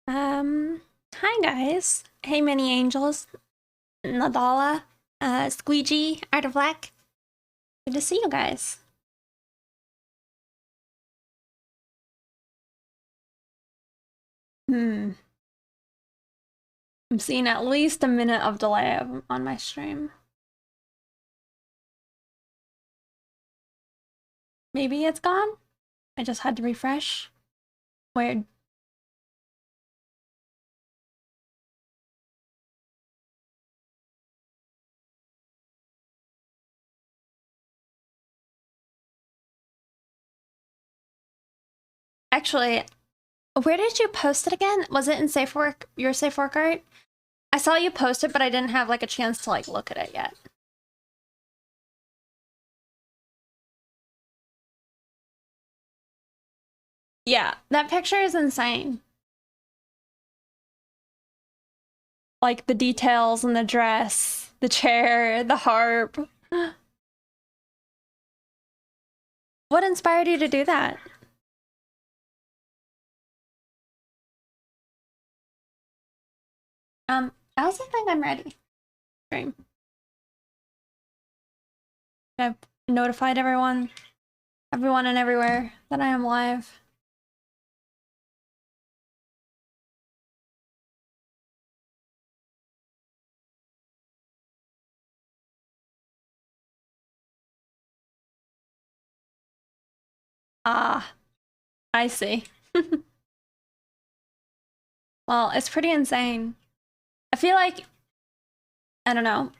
Hi guys. Hey mini angels. Nadala, Squeegee, Art of Black. Good to see you guys. I'm seeing at least a minute of delay on my stream. Maybe it's gone? I just had to refresh. Weird. Actually, where did you post it again? Was it in Safe Work, your Safe Work art? I saw you post it, but I didn't have like a chance to like look at it yet. Yeah, that picture is insane. Like the details and the dress, the chair, the harp. What inspired you to do that? I also think I'm ready. Stream. I've notified everyone and everywhere that I am live. Ah, I see. Well, it's pretty insane. I feel like, I don't know.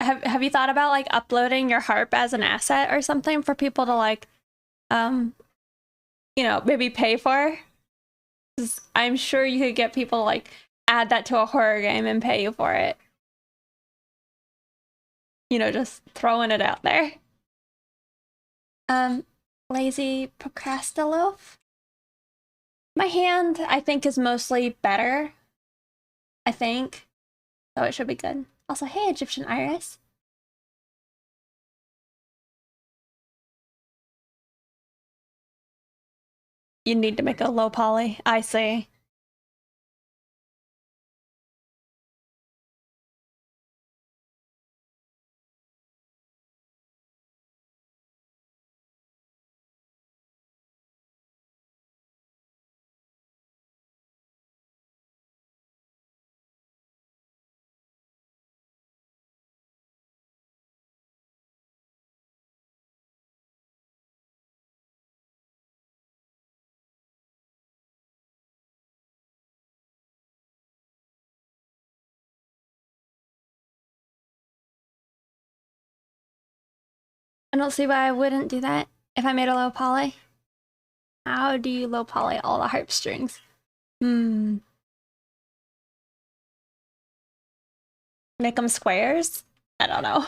Have you thought about like uploading your harp as an asset or something for people to like, um, maybe pay for? 'Cause I'm sure you could get people to, like, add that to a horror game and pay you for it. Just throwing it out there. Um, Lazy Procrastaloaf. My hand, I think, is mostly better. I think. So it should be good. Also, hey, Egyptian Iris. You need to make a low poly. I see. I don't see why I wouldn't do that if I made a low poly. How do you low poly all the harp strings? Make them squares? I don't know.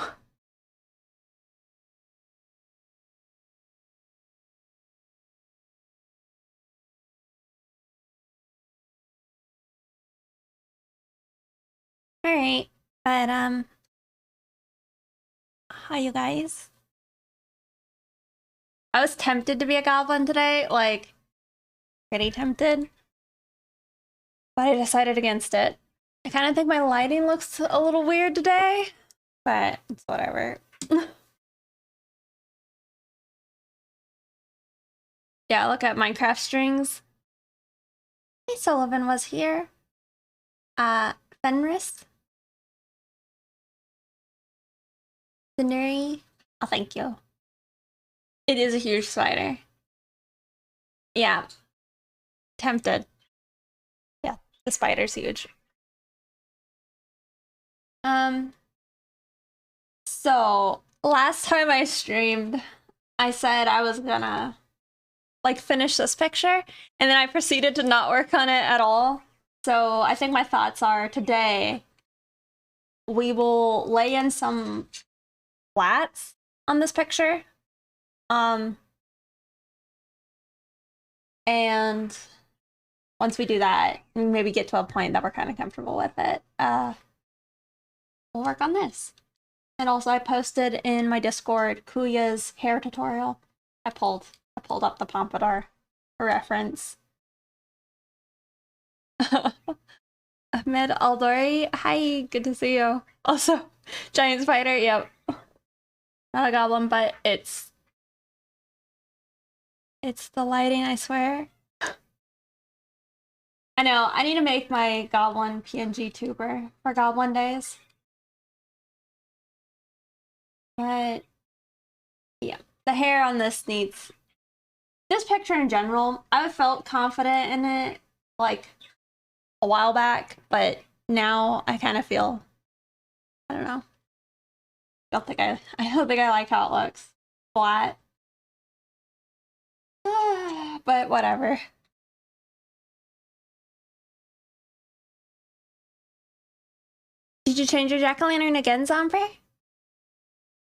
All right, but hi you guys. I was tempted to be a goblin today, like pretty tempted, but I decided against it. I kind of think my lighting looks a little weird today, but it's whatever. Yeah, look at Minecraft strings. Hey, Sullivan was here. Fenris. Cineri. Oh, thank you. It is a huge spider. Yeah. Tempted. Yeah, the spider's huge. So last time I streamed, I said I was gonna like finish this picture, and then I proceeded to not work on it at all. So I think my thoughts are today we will lay in some flats on this picture. And once we do that, maybe get to a point that we're kind of comfortable with it, we'll work on this. And also I posted in my Discord Kuya's hair tutorial. I pulled up the pompadour for reference. Ahmed Aldori, hi, good to see you. Also, giant spider, yep. Not a goblin, but it's the lighting, I swear. I know, I need to make my goblin PNG tuber for goblin days. But yeah, the hair on this needs, this picture in general, I felt confident in it like a while back, but now I kind of feel, I don't know. I don't think I like how it looks. Flat. But whatever. Did you change your jack-o'-lantern again, Zombie?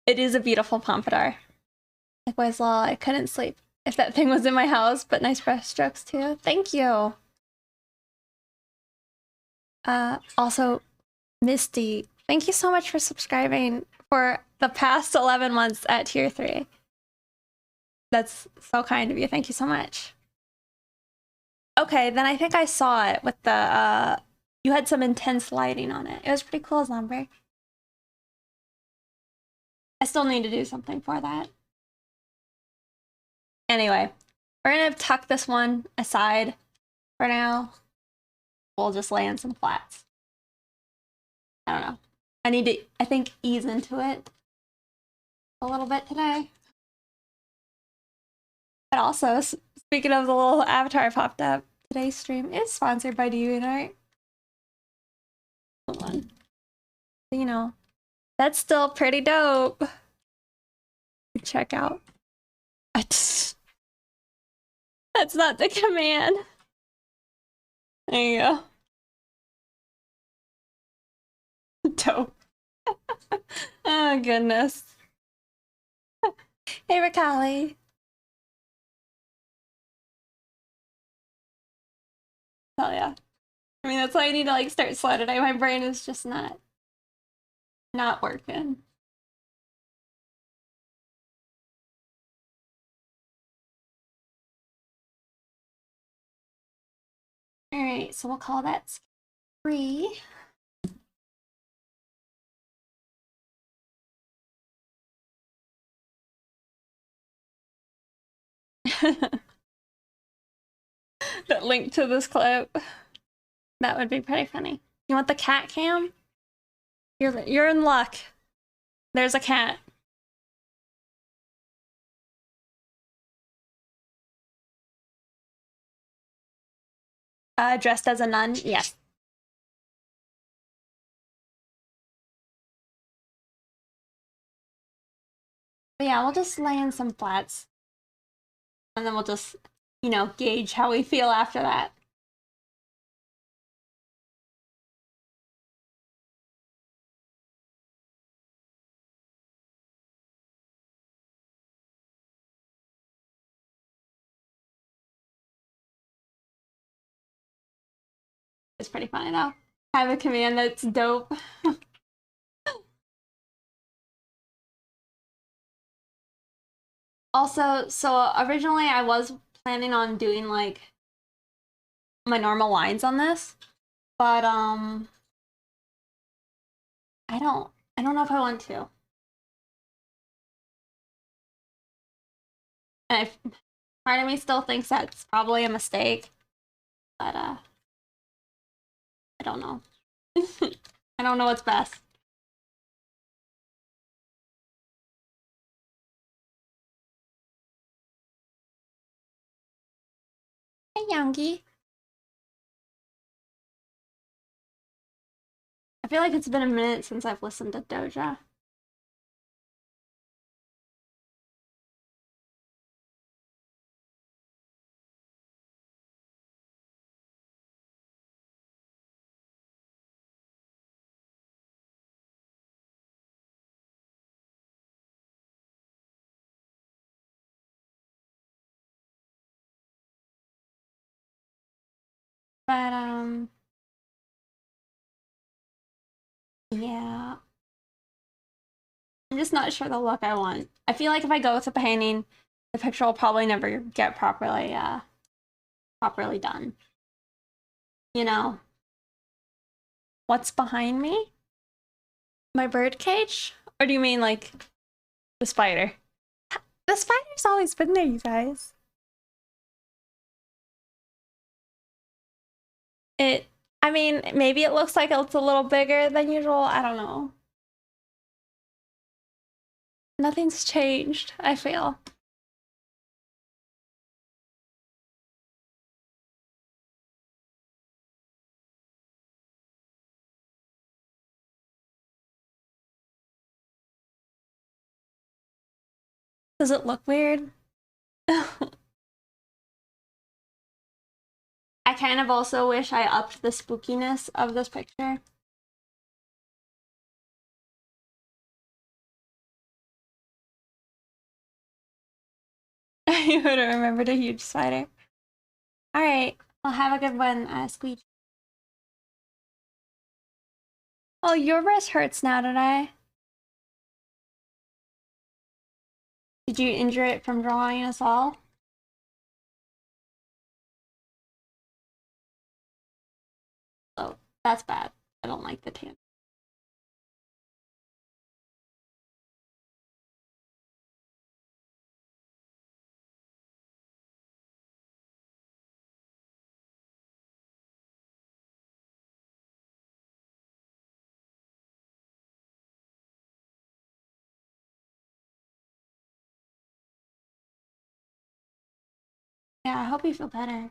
It is a beautiful pompadour. Likewise, Law, I couldn't sleep if that thing was in my house, but nice brush strokes too. Thank you. Also, Misty, thank you so much for subscribing for the past 11 months at tier 3. That's so kind of you. Thank you so much. Okay, then I think I saw it with the, you had some intense lighting on it. It was pretty cool, Zombie. I still need to do something for that. Anyway, we're gonna tuck this one aside for now. We'll just lay in some flats. I don't know. I need to, I think, ease into it a little bit today. But also, speaking of the little avatar popped up, today's stream is sponsored by DeviantArt. Hold on. You know, that's still pretty dope. Check out. That's not the command. There you go. Dope. Oh, goodness. Hey, Ricali. Oh, yeah. I mean, that's why I need to, like, start slow today. My brain is just not working. Alright, so we'll call that 3. That link to this clip. That would be pretty funny. You want the cat cam? You're in luck. There's a cat. Dressed as a nun? Yes. But yeah, we'll just lay in some flats. And then we'll just, you know, gauge how we feel after that. It's pretty funny though. I have a command that's dope. Also, so originally I was planning on doing like my normal lines on this, but I don't know if I want to. And part of me still thinks that's probably a mistake, but I don't know. I don't know what's best. Hey, Youngie. I feel like it's been a minute since I've listened to Doja. But yeah. I'm just not sure the look I want. I feel like if I go with a painting, the picture will probably never get properly done. you know, what's behind me? My bird cage? Or do you mean like the spider? The spider's always been there, you guys. It, I mean, maybe it looks like it's a little bigger than usual. I don't know. Nothing's changed, I feel. Does it look weird? I kind of also wish I upped the spookiness of this picture. You would have remembered a huge spider. All right, well, have a good one, Squeech. Oh, your wrist hurts now today. Did you injure it from drawing us all? Oh, that's bad. I don't like the tan. Yeah, I hope you feel better.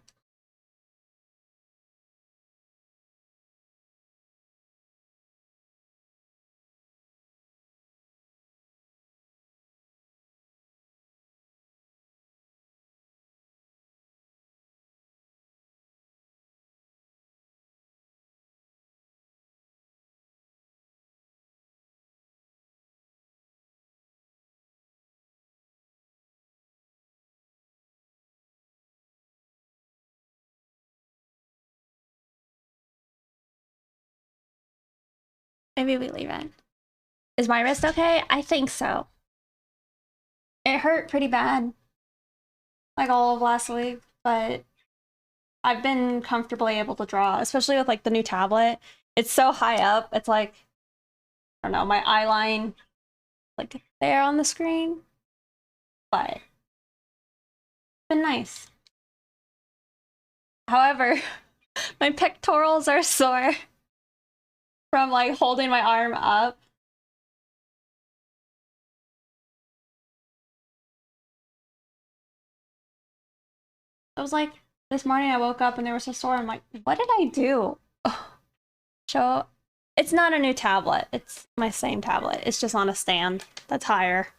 Maybe we leave it. Is my wrist okay? I think so. It hurt pretty bad, like all of last week, but I've been comfortably able to draw, especially with like the new tablet. It's so high up. It's like, I don't know, my eye line like there on the screen, but it's been nice. However, my pectorals are sore from like holding my arm up. It was like this morning I woke up and there was a sore. I'm like, what did I do? So it's not a new tablet. It's my same tablet. It's just on a stand that's higher.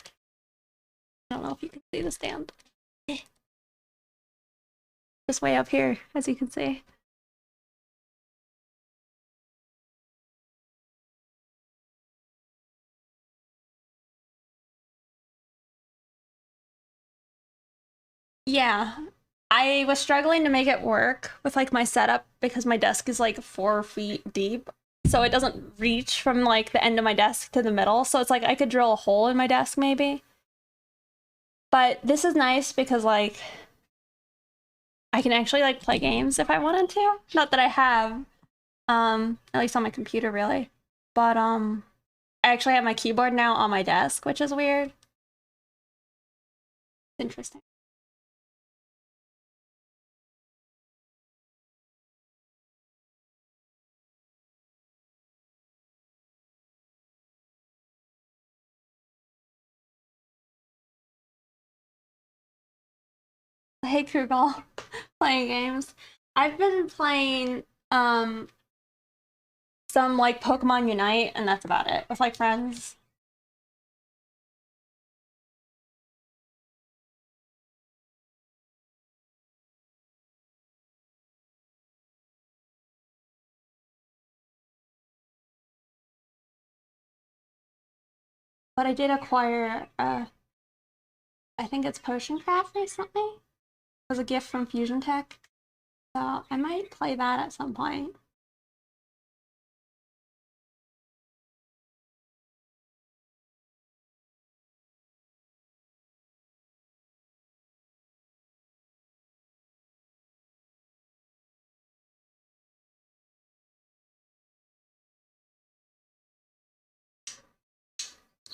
I don't know if you can see the stand. Just way up here, as you can see. Yeah, I was struggling to make it work with like my setup because my desk is like 4 feet deep. So it doesn't reach from like the end of my desk to the middle. So it's like I could drill a hole in my desk maybe. But this is nice because like I can actually like play games if I wanted to. Not that I have, at least on my computer really. But I actually have my keyboard now on my desk, which is weird. Interesting. Hey Krugal, playing games. I've been playing some like Pokemon Unite, and that's about it with like friends. But I did acquire I think it's Potion Craft recently. It was a gift from Fusion Tech. So I might play that at some point.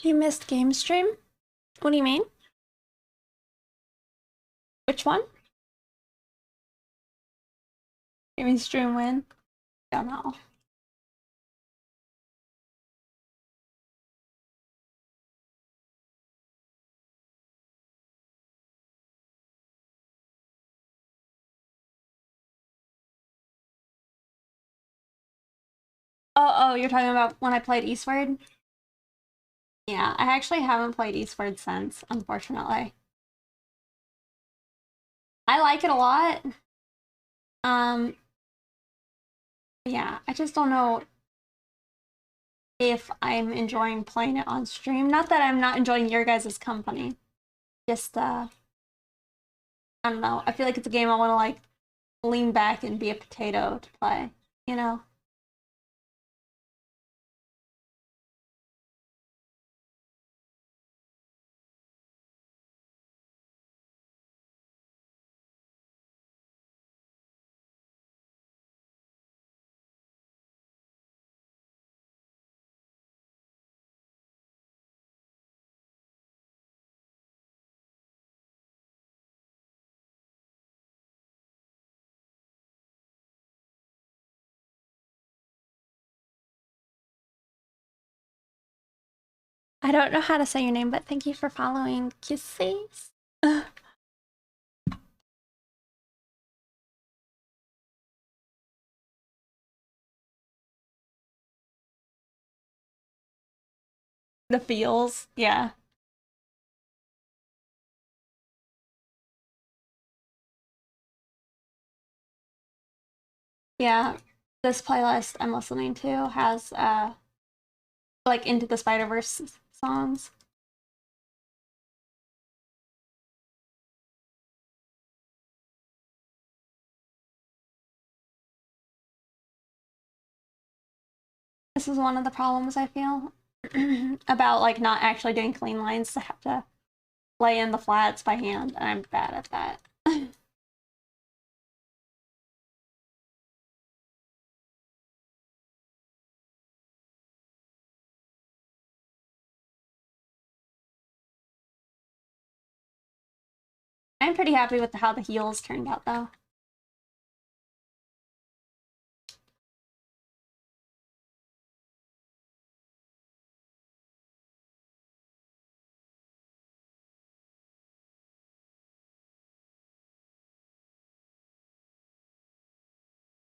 You missed game stream? What do you mean? Which one? You mean stream win? Don't know. Oh, you're talking about when I played Eastward? Yeah, I actually haven't played Eastward since, unfortunately. I like it a lot. Yeah, I just don't know if I'm enjoying playing it on stream. Not that I'm not enjoying your guys' company. Just, I don't know. I feel like it's a game I want to, like, lean back and be a potato to play, you know? I don't know how to say your name, but thank you for following. Kisses. The feels, yeah. Yeah, this playlist I'm listening to has, like, Into the Spider-Verse songs. This is one of the problems I feel about, like, not actually doing clean lines to have to lay in the flats by hand, and I'm bad at that. I'm pretty happy with how the heels turned out, though.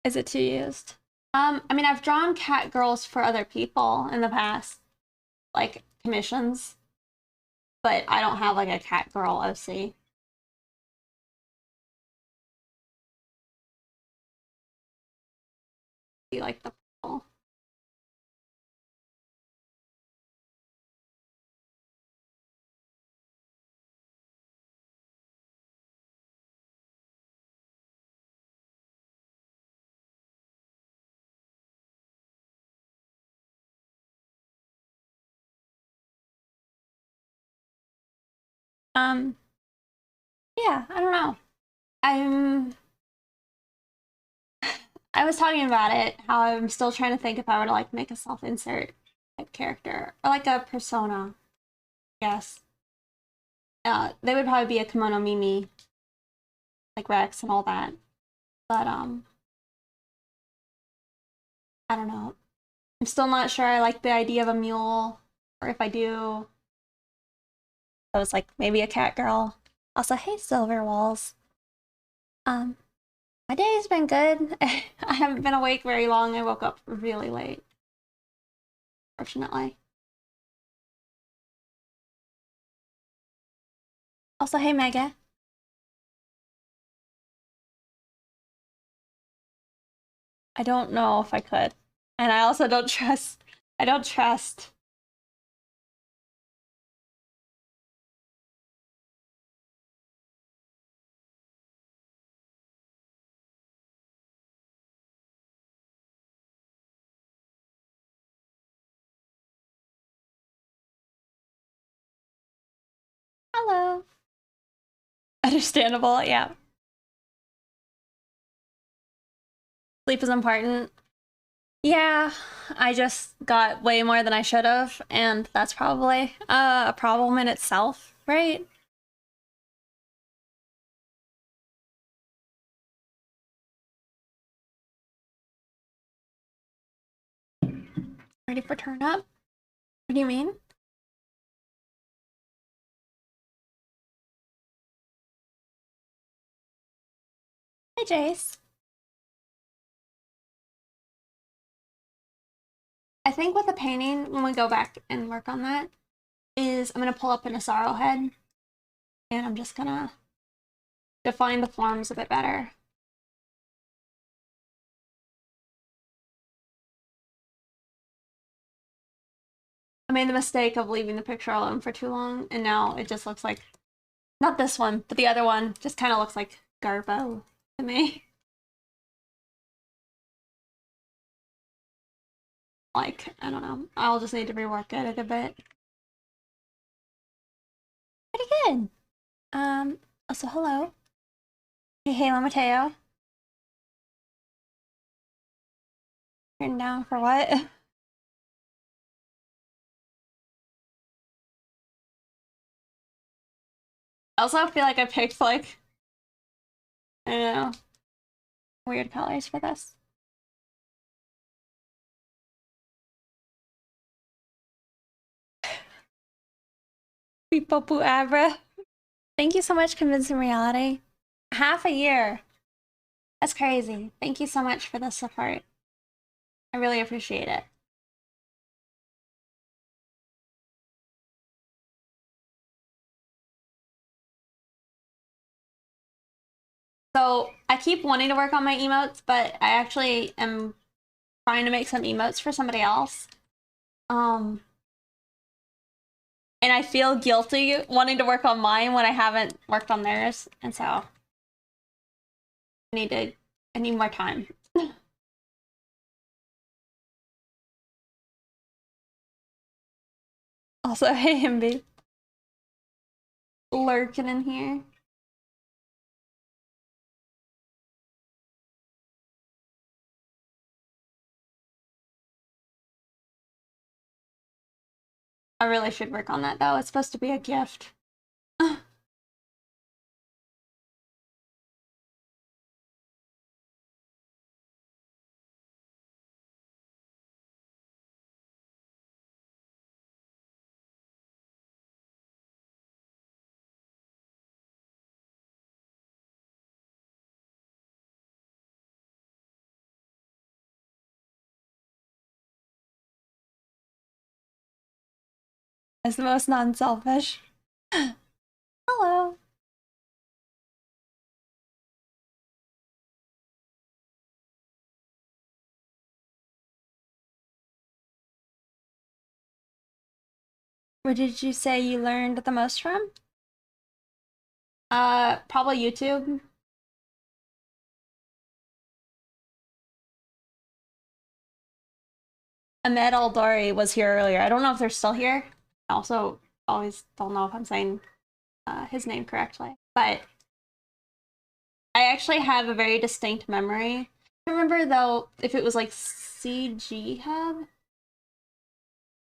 Is it too used? I mean, I've drawn cat girls for other people in the past, like commissions, but I don't have like a cat girl OC. You like the purple. Um, yeah, I don't know. I'm I was talking about it, how I'm still trying to think if I were to like make a self-insert type character. Or like a persona, yes. They would probably be a Kimono Mimi, like Rex and all that. But I don't know. I'm still not sure I like the idea of a mule, or if I do, I was like maybe a cat girl. Also, hey Silver Walls. Um, my day's been good. I haven't been awake very long. I woke up really late, fortunately. Also, hey Mega. I don't know if I could. And I also don't trust. I don't trust. Hello. Understandable, yeah. Sleep is important. Yeah, I just got way more than I should have, and that's probably a problem in itself, right? Ready for turn up? What do you mean? Hey, Jace. I think with the painting, when we go back and work on that, is I'm gonna pull up an Asaro head, and I'm just gonna define the forms a bit better. I made the mistake of leaving the picture alone for too long, and now it just looks like, not this one, but the other one just kind of looks like Garbo to me. Like, I don't know. I'll just need to rework it a bit. Pretty good. Also, hello. Hey, hey, Mateo. Written down for what? I also feel like I picked, like, I don't know, weird colors for this. Pipopu Abra. Thank you so much, Convincing Reality. Half a year. That's crazy. Thank you so much for the support. I really appreciate it. So I keep wanting to work on my emotes, but I actually am trying to make some emotes for somebody else. And I feel guilty wanting to work on mine when I haven't worked on theirs, and so I need more time. Also, hey Himby, lurking in here. I really should work on that though. It's supposed to be a gift. It's the most non-selfish. Hello. Where did you say you learned the most from? Probably YouTube. Ahmed Aldori was here earlier. I don't know if they're still here. I also always don't know if I'm saying his name correctly. But I actually have a very distinct memory. I remember though if it was like CG Hub.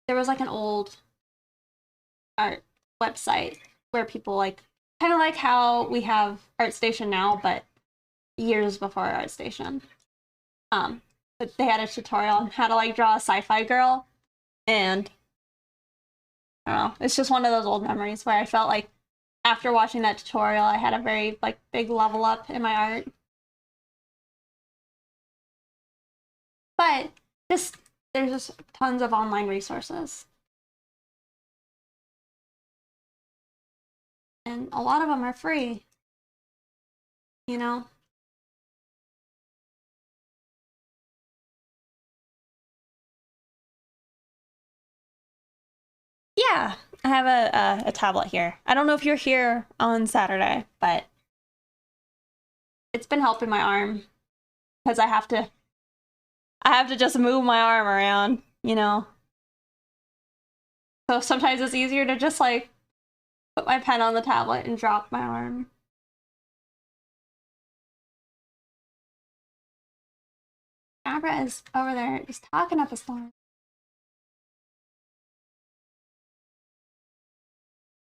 There was like an old art website where people like kind of like how we have ArtStation now, but years before ArtStation. But they had a tutorial on how to like draw a sci-fi girl, and I don't know, it's just one of those old memories where I felt like after watching that tutorial, I had a very like big level up in my art. But just there's just tons of online resources, and a lot of them are free. You know. Yeah, I have a tablet here. I don't know if you're here on Saturday, but it's been helping my arm because I have to just move my arm around, you know. So sometimes it's easier to just like put my pen on the tablet and drop my arm. Abra is over there just talking up a storm.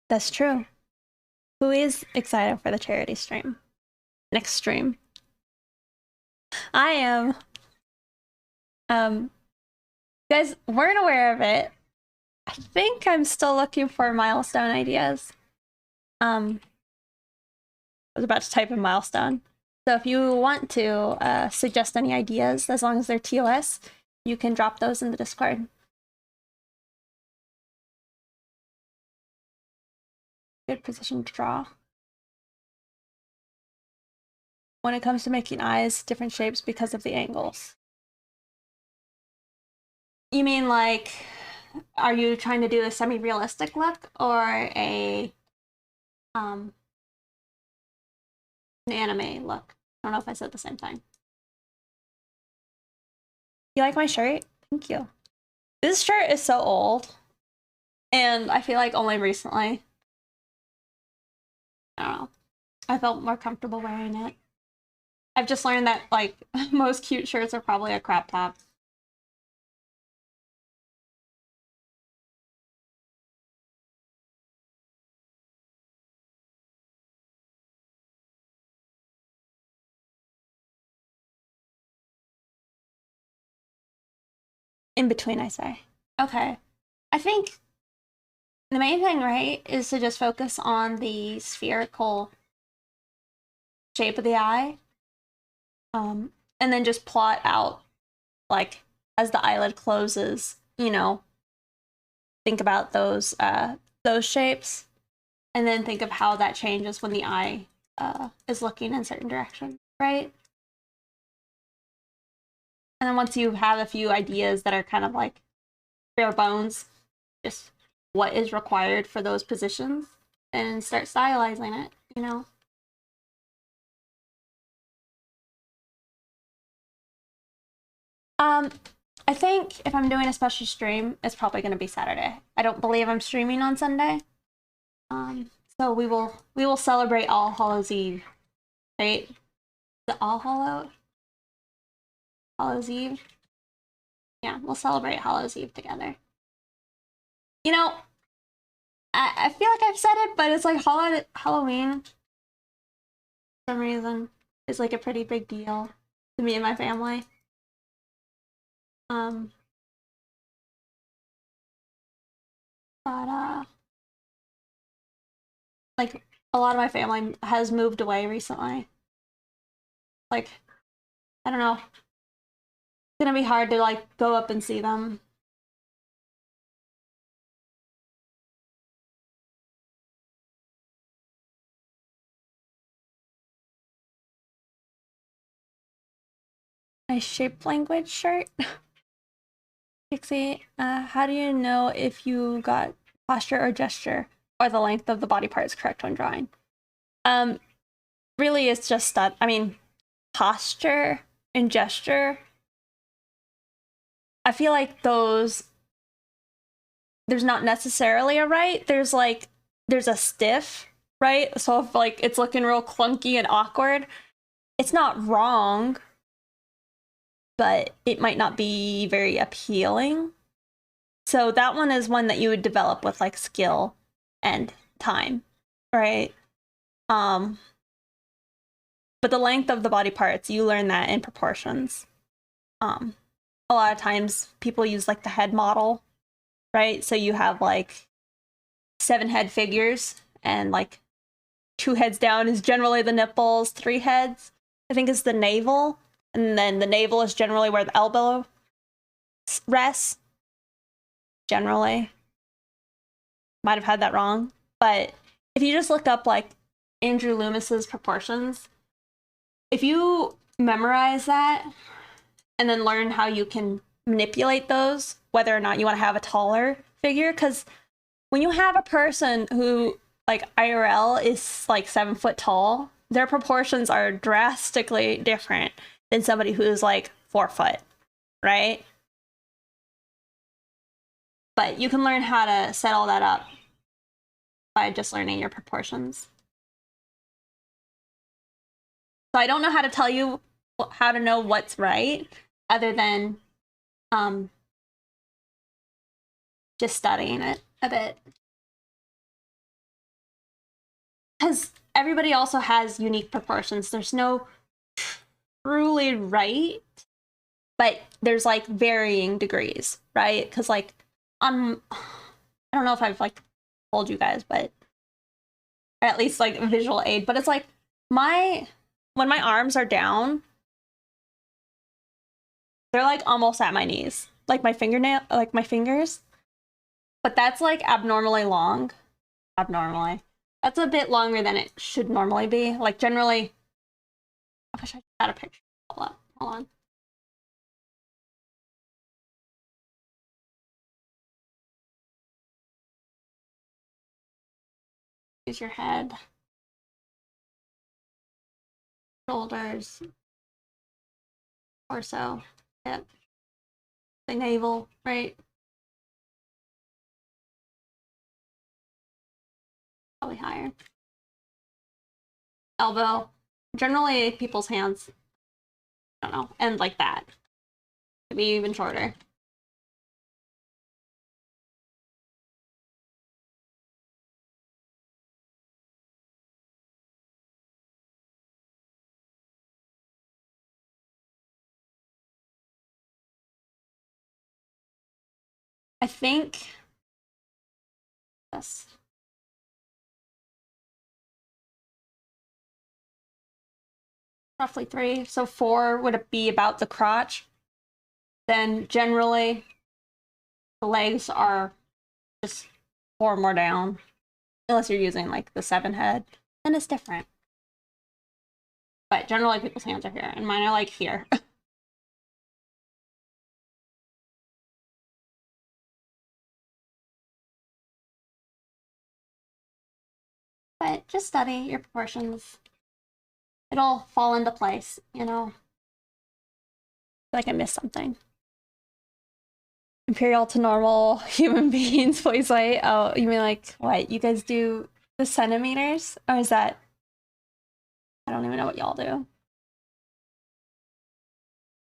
That's true. Who is excited for the charity stream? Next stream. I am. You guys weren't aware of it. I think I'm still looking for milestone ideas. I was about to type in milestone. So if you want to suggest any ideas, as long as they're TOS, you can drop those in the Discord. Good position to draw. When it comes to making eyes, different shapes because of the angles. You mean like, are you trying to do a semi-realistic look or an anime look? I don't know if I said the same thing. You like my shirt? Thank you. This shirt is so old, and I feel like only recently, I don't know, I felt more comfortable wearing it. I've just learned that, like, most cute shirts are probably a crop top. In between, I say. Okay. I think the main thing, right, is to just focus on the spherical shape of the eye. And then just plot out, like, as the eyelid closes, you know, think about those shapes, and then think of how that changes when the eye is looking in certain directions, right? And then once you have a few ideas that are kind of like bare bones, just what is required for those positions, and start stylizing it, you know? I think if I'm doing a special stream, it's probably going to be Saturday. I don't believe I'm streaming on Sunday. So we will celebrate All Hallows Eve, right? The Hallows Eve? Yeah, we'll celebrate Hallows Eve together. You know, I feel like I've said it, but it's like Halloween, for some reason, is like a pretty big deal to me and my family. But like, a lot of my family has moved away recently. Like, I don't know. It's gonna be hard to, like, go up and see them. My shape language shirt. Pixie, how do you know if you got posture or gesture or the length of the body part is correct when drawing? Really, it's just that, I mean, posture and gesture, I feel like there's not necessarily a right. There's a stiff, right? So if, like, it's looking real clunky and awkward, it's not wrong, but it might not be very appealing. So that one is one that you would develop with, like, skill and time, right? But the length of the body parts, you learn that in proportions. A lot of times people use, like, the head model, right? So you have, like, 7 head figures, and, like, 2 heads down is generally the nipples, 3 heads, I think, is the navel, and then the navel is generally where the elbow rests. Generally. Might have had that wrong. But if you just look up, like, Andrew Loomis's proportions, if you memorize that and then learn how you can manipulate those, whether or not you want to have a taller figure, because when you have a person who, like, IRL is, like, 7 foot tall, their proportions are drastically different than somebody who's, like, 4 foot, right? But you can learn how to set all that up by just learning your proportions. So I don't know how to tell you how to know what's right, other than just studying it a bit. Because everybody also has unique proportions. There's no truly right, but there's like varying degrees, right? Because like I don't know if I've like told you guys, but at least like visual aid, but it's like when my arms are down, they're like almost at my knees, like my fingers, but that's like abnormally. That's a bit longer than it should normally be. Like generally, I wish I had a picture. Hold on. Use your head, shoulders, torso, hip, the navel, right? Probably higher. Elbow. Generally, people's hands, I don't know, and like that. Maybe even shorter. I think this. Roughly 3. So 4 would be about the crotch. Then generally the legs are just 4 more down. Unless you're using like the 7 head. Then it's different. But generally people's hands are here. And mine are like here. But just study your proportions. It'll fall into place, you know. Like I missed something. Imperial to normal human beings voice height. Oh, you mean like what? You guys do the centimeters? Or is that? I don't even know what y'all do.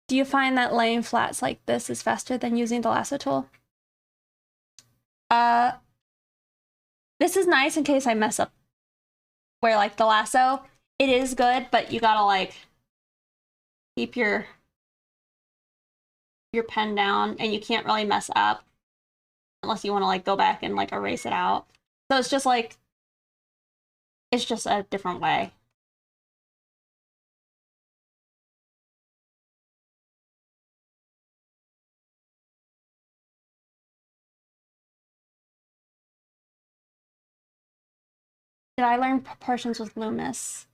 Do you find that laying flats like this is faster than using the lasso tool? This is nice in case I mess up. Where like the lasso, it is good, but you gotta like keep your pen down and you can't really mess up unless you want to like go back and like erase it out. So it's just like, it's just a different way. Did I learn proportions with Loomis?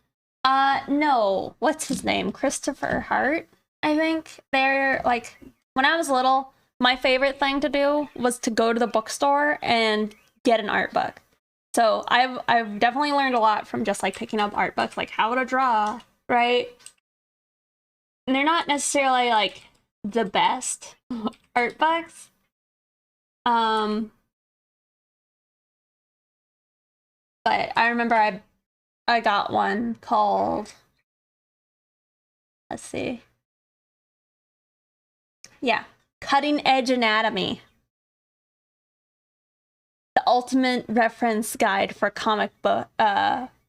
No. What's his name? Christopher Hart, I think. They're like, when I was little, my favorite thing to do was to go to the bookstore and get an art book. So I've definitely learned a lot from just like picking up art books, like how to draw, right? And they're not necessarily like the best art books. But I remember I got one called, let's see. Yeah, Cutting Edge Anatomy. The ultimate reference guide for comic book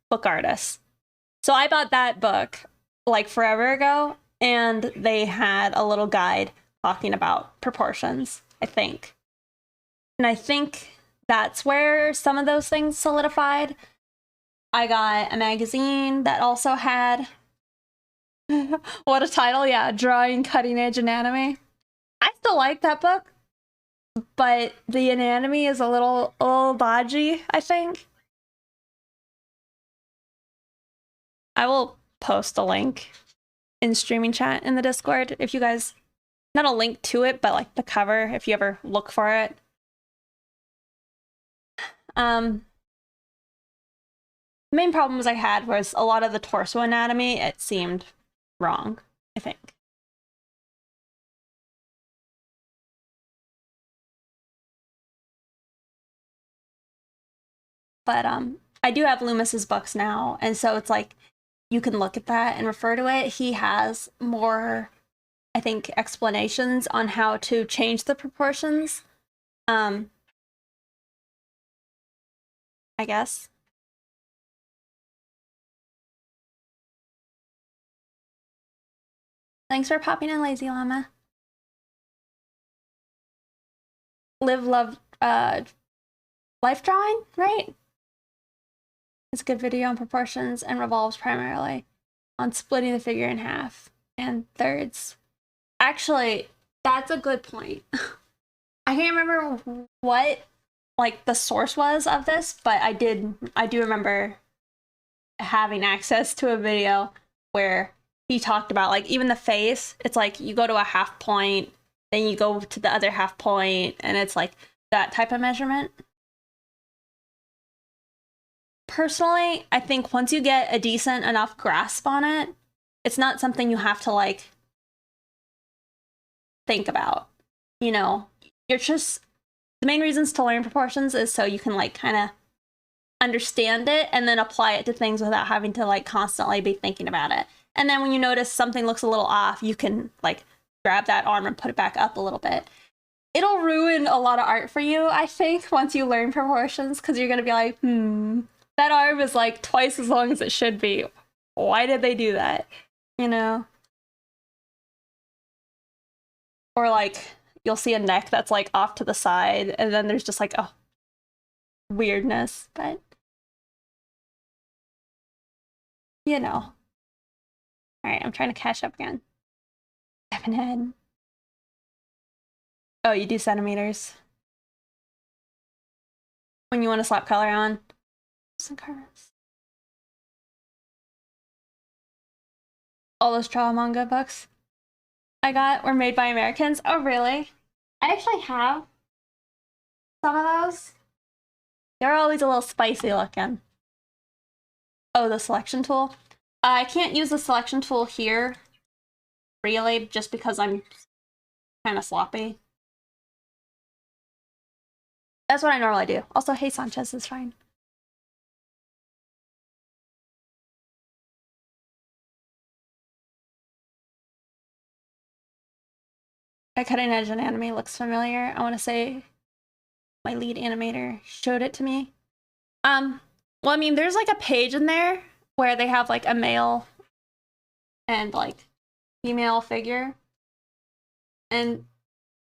artists. So I bought that book like forever ago, and they had a little guide talking about proportions, I think. And I think that's where some of those things solidified. I got a magazine that also had what a title, yeah, Drawing Cutting Edge Anatomy. I still like that book, but the anatomy is a little dodgy, I think. I will post a link in streaming chat in the Discord if you guys, not a link to it, but like the cover if you ever look for it. The main problems I had was a lot of the torso anatomy, it seemed wrong, I think. But I do have Loomis's books now, and so it's like you can look at that and refer to it. He has more I think, explanations on how to change the proportions. I guess. Thanks for popping in, Lazy Llama. Live, love, life drawing, right? It's a good video on proportions and revolves primarily on splitting the figure in half and thirds. Actually, that's a good point. I can't remember what like the source was of this, but I do remember having access to a video where he talked about like even the face, it's like you go to a half point, then you go to the other half point, and it's like that type of measurement. Personally, I think once you get a decent enough grasp on it, it's not something you have to like think about. You know, you're just the main reasons to learn proportions is so you can like kind of understand it and then apply it to things without having to like constantly be thinking about it. And then when you notice something looks a little off, you can like grab that arm and put it back up a little bit. It'll ruin a lot of art for you, I think, once you learn proportions, because you're gonna be like, that arm is like twice as long as it should be. Why did they do that? You know? Or like you'll see a neck that's like off to the side, and then there's just like a weirdness, but you know. Alright, I'm trying to catch up again. Stepping ahead. Oh, you do centimeters. When you want to slap color on. Some cards. All those Trauma manga books I got were made by Americans. Oh, really? I actually have some of those. They're always a little spicy looking. Oh, the selection tool. I can't use the selection tool here, really, just because I'm kind of sloppy. That's what I normally do. Also, hey, Sanchez is fine. A cutting edge in anime looks familiar. I want to say my lead animator showed it to me. Well, I mean, there's like a page in there where they have like a male and like female figure, and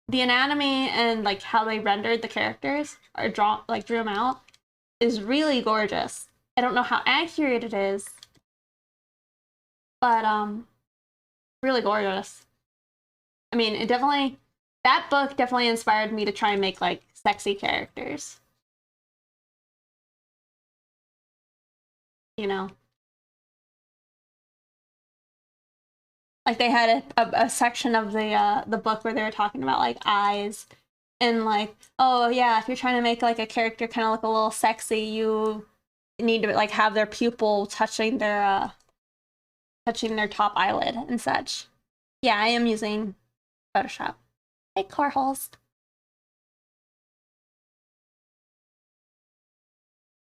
the anatomy and like how they rendered the characters or drew them out is really gorgeous. I don't know how accurate it is, but really gorgeous. I mean, that book definitely inspired me to try and make like sexy characters. You know, like they had a section of the book where they were talking about like eyes and like, oh yeah, if you're trying to make like a character kind of look a little sexy, you need to like have their pupil touching their top eyelid and such. Yeah, I am using Photoshop. Hey, Carholst.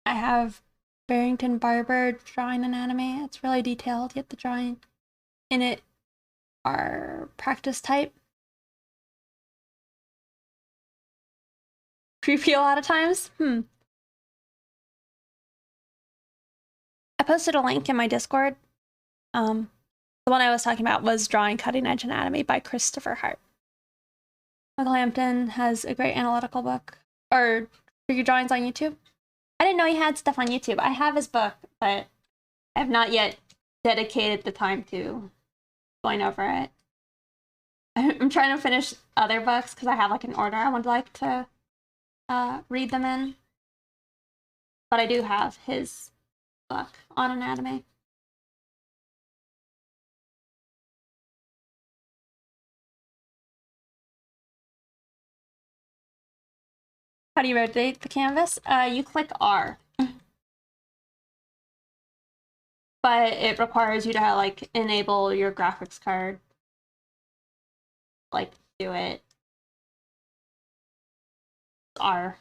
I have Barrington Barber drawing anatomy. It's really detailed, yet the drawing in it are practice type. Creepy a lot of times. I posted a link in my Discord. The one I was talking about was Drawing Cutting Edge Anatomy by Christopher Hart. Michael Hampton has a great analytical book. Or figure drawings on YouTube. I didn't know he had stuff on YouTube. I have his book, but I have not yet dedicated the time to going over it. I'm trying to finish other books because I have like an order I would like to read them in. But I do have his book on anatomy. How do you rotate the canvas? You click R. But it requires you to like enable your graphics card. Like do it. R.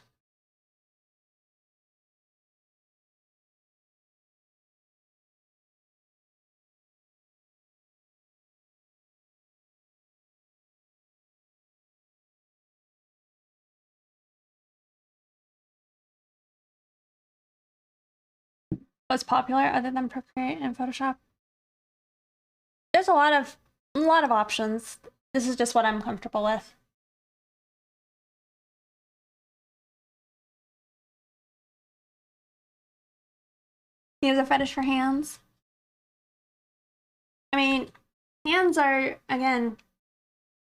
What's popular other than Procreate and Photoshop? There's a lot of options. This is just what I'm comfortable with. He has a fetish for hands. I mean, hands are, again,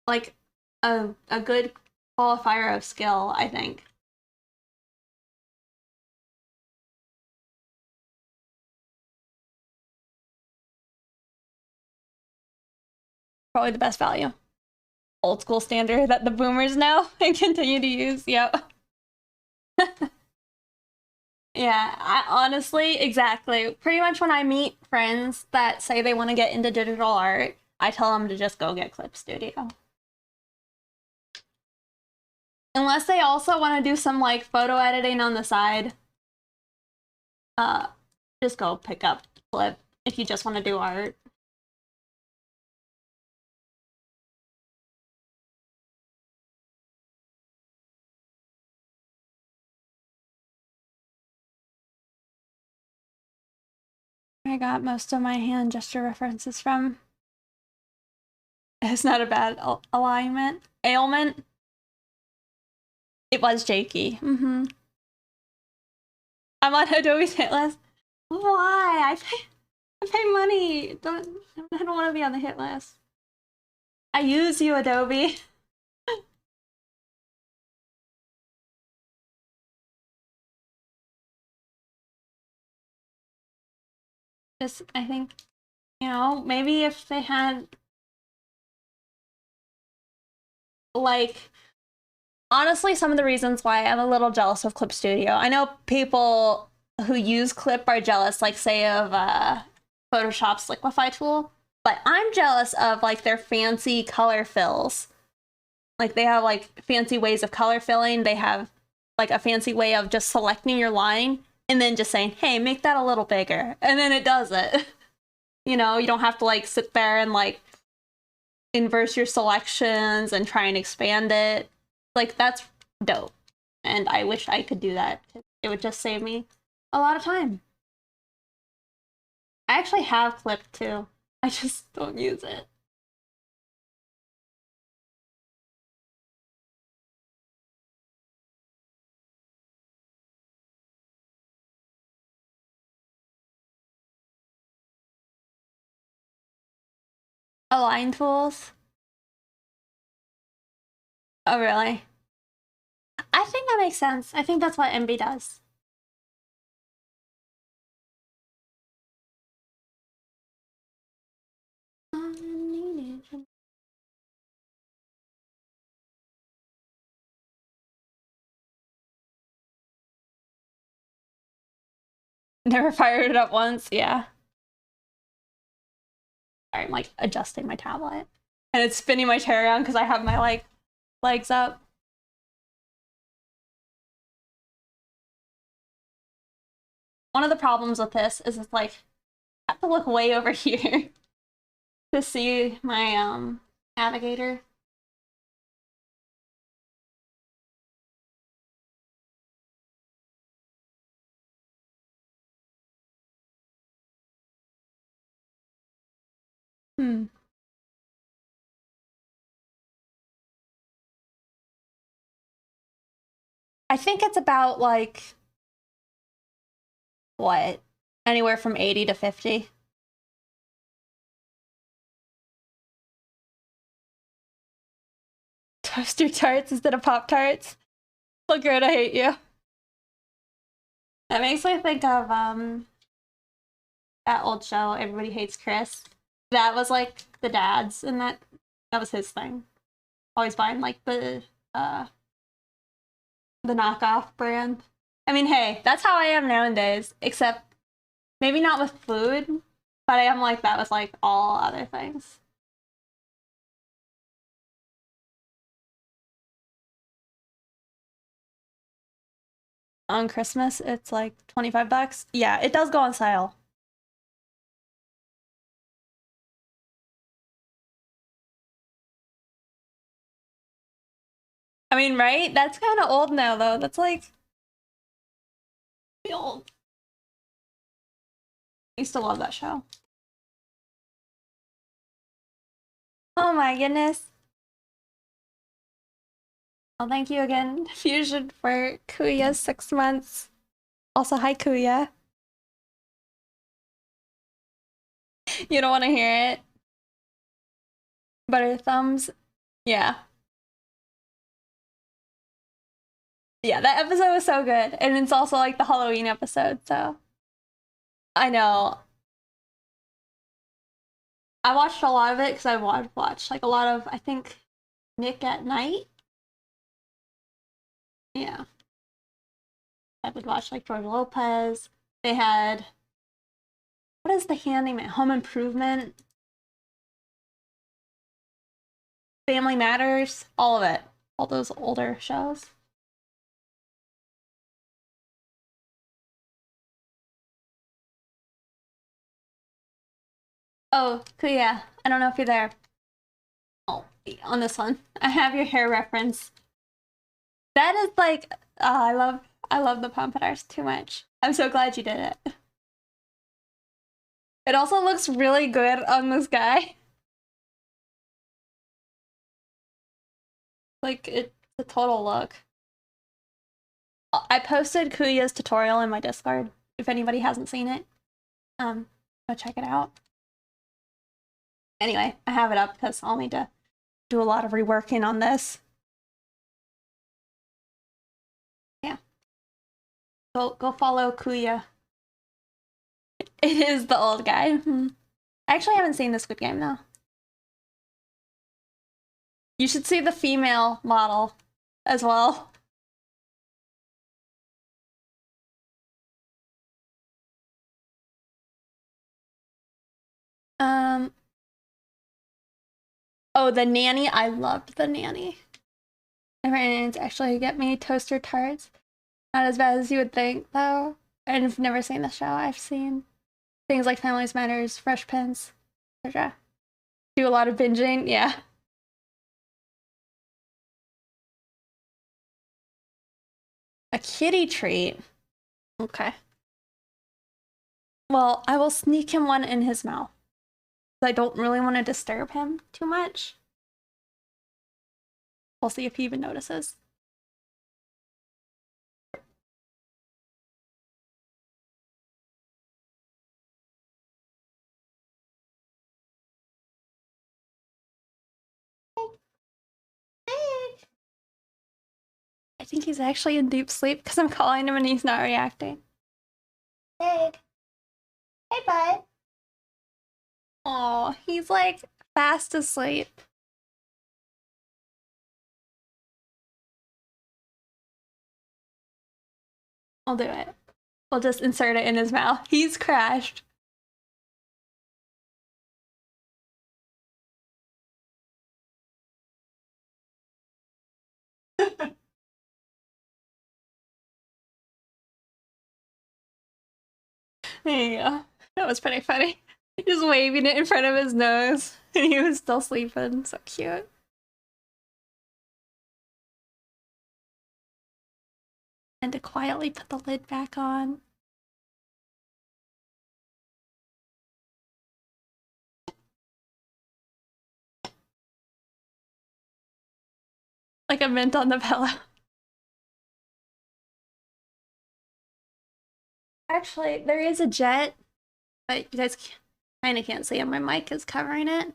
like a good qualifier of skill, I think. Probably the best value. Old school standard that the boomers know and continue to use. Yep. Yeah, I honestly, exactly. Pretty much when I meet friends that say they want to get into digital art, I tell them to just go get Clip Studio. Unless they also want to do some like photo editing on the side, just go pick up Clip if you just want to do art. I got most of my hand gesture references from. It's not a bad alignment. Ailment. It was Jakey. I'm on Adobe's hit list. Why? I pay money. I don't want to be on the hit list. I use you, Adobe. Just, I think, you know, maybe if they had, like, honestly, some of the reasons why I'm a little jealous of Clip Studio. I know people who use Clip are jealous, like, say, of Photoshop's Liquify tool, but I'm jealous of, like, their fancy color fills. Like, they have, like, fancy ways of color filling. They have, like, a fancy way of just selecting your line and then just saying, hey, make that a little bigger. And then it does it. You know, you don't have to, like, sit there and, like, inverse your selections and try and expand it. Like, that's dope. And I wish I could do that. It would just save me a lot of time. I actually have Clip too. I just don't use it. Align tools? Oh, really? I think that makes sense. I think that's what MB does. Never fired it up once, yeah. Sorry, I'm like adjusting my tablet. And it's spinning my chair around because I have my like legs up. One of the problems with this is it's like I have to look way over here to see my navigator. Hmm. I think it's about like what? Anywhere from 80 to 50. Toaster tarts instead of Pop Tarts. Look good, I hate you. That makes me think of that old show, Everybody Hates Chris. That was like the dads and that was his thing. Always buying like the knockoff brand. I mean, hey, that's how I am nowadays, except maybe not with food, but I am like that with like all other things. On Christmas, it's like 25 bucks. Yeah, it does go on sale. I mean, right? That's kind of old now, though. That's like old. I used to love that show. Oh my goodness. Well, thank you again, Fusion, for Kuya's 6 months. Also, hi, Kuya. You don't want to hear it? Butter thumbs? Yeah. Yeah, that episode was so good. And it's also like the Halloween episode, so. I know. I watched a lot of it because I watched like a lot of, I think, Nick at Night. Yeah. I would watch like George Lopez. They had, what is the handyman? Home Improvement. Family Matters. All of it. All those older shows. Oh, Kuya. I don't know if you're there. Oh, on this one. I have your hair reference. That is like, I love the Pompadours too much. I'm so glad you did it. It also looks really good on this guy. Like, it's a total look. I posted Kuya's tutorial in my Discord, if anybody hasn't seen it. Go check it out. Anyway, I have it up because I'll need to do a lot of reworking on this. Yeah. Go follow Kuya. It is the old guy. I actually haven't seen the Squid Game though. You should see the female model as well. Oh, the nanny. I loved the nanny. My parents actually get me toaster tarts. Not as bad as you would think, though. I've never seen the show. I've seen things like Families Matters, Fresh Prince, etc. Do a lot of binging, yeah. A kitty treat. Okay. Well, I will sneak him one in his mouth. I don't really want to disturb him too much. We'll see if he even notices. I think he's actually in deep sleep because I'm calling him and he's not reacting. Big. Hey, bud. Oh, he's like fast asleep. I'll do it. We'll just insert it in his mouth. He's crashed. There you go. That was pretty funny. Just waving it in front of his nose, and he was still sleeping. So cute. And to quietly put the lid back on. Like a mint on the pillow. Actually, there is a jet, but you guys kind of can't see him. My mic is covering it.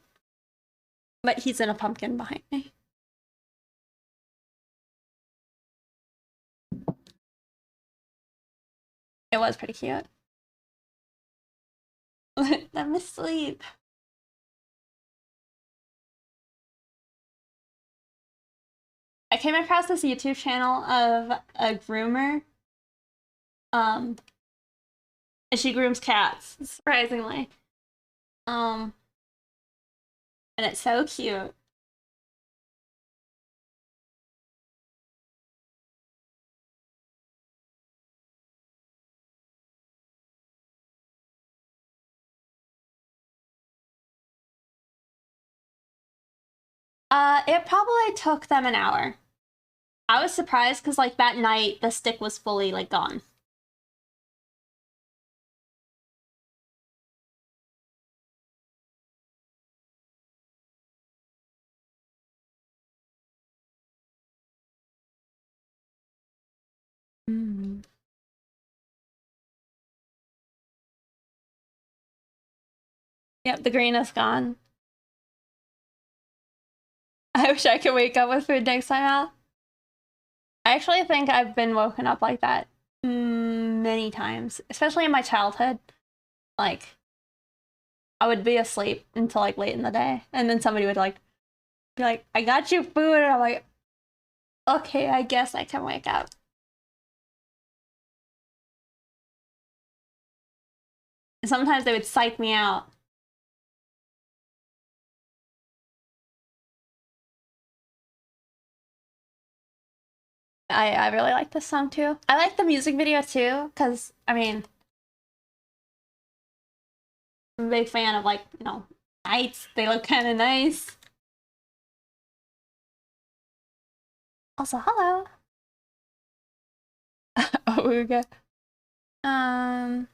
But he's in a pumpkin behind me. It was pretty cute. I'm asleep. I came across this YouTube channel of a groomer. And she grooms cats, surprisingly. And it's so cute. It probably took them an hour. I was surprised because like that night the stick was fully like gone. Yep, the green is gone. I wish I could wake up with food next time out. I actually think I've been woken up like that many times, especially in my childhood. Like, I would be asleep until like late in the day, and then somebody would like be like, "I got you food," and I'm like, "Okay, I guess I can wake up." And sometimes they would psych me out. I really like this song too. I like the music video too, because I mean, I'm a big fan of like, lights. They look kind of nice. Also, hello. Oh, we're good. I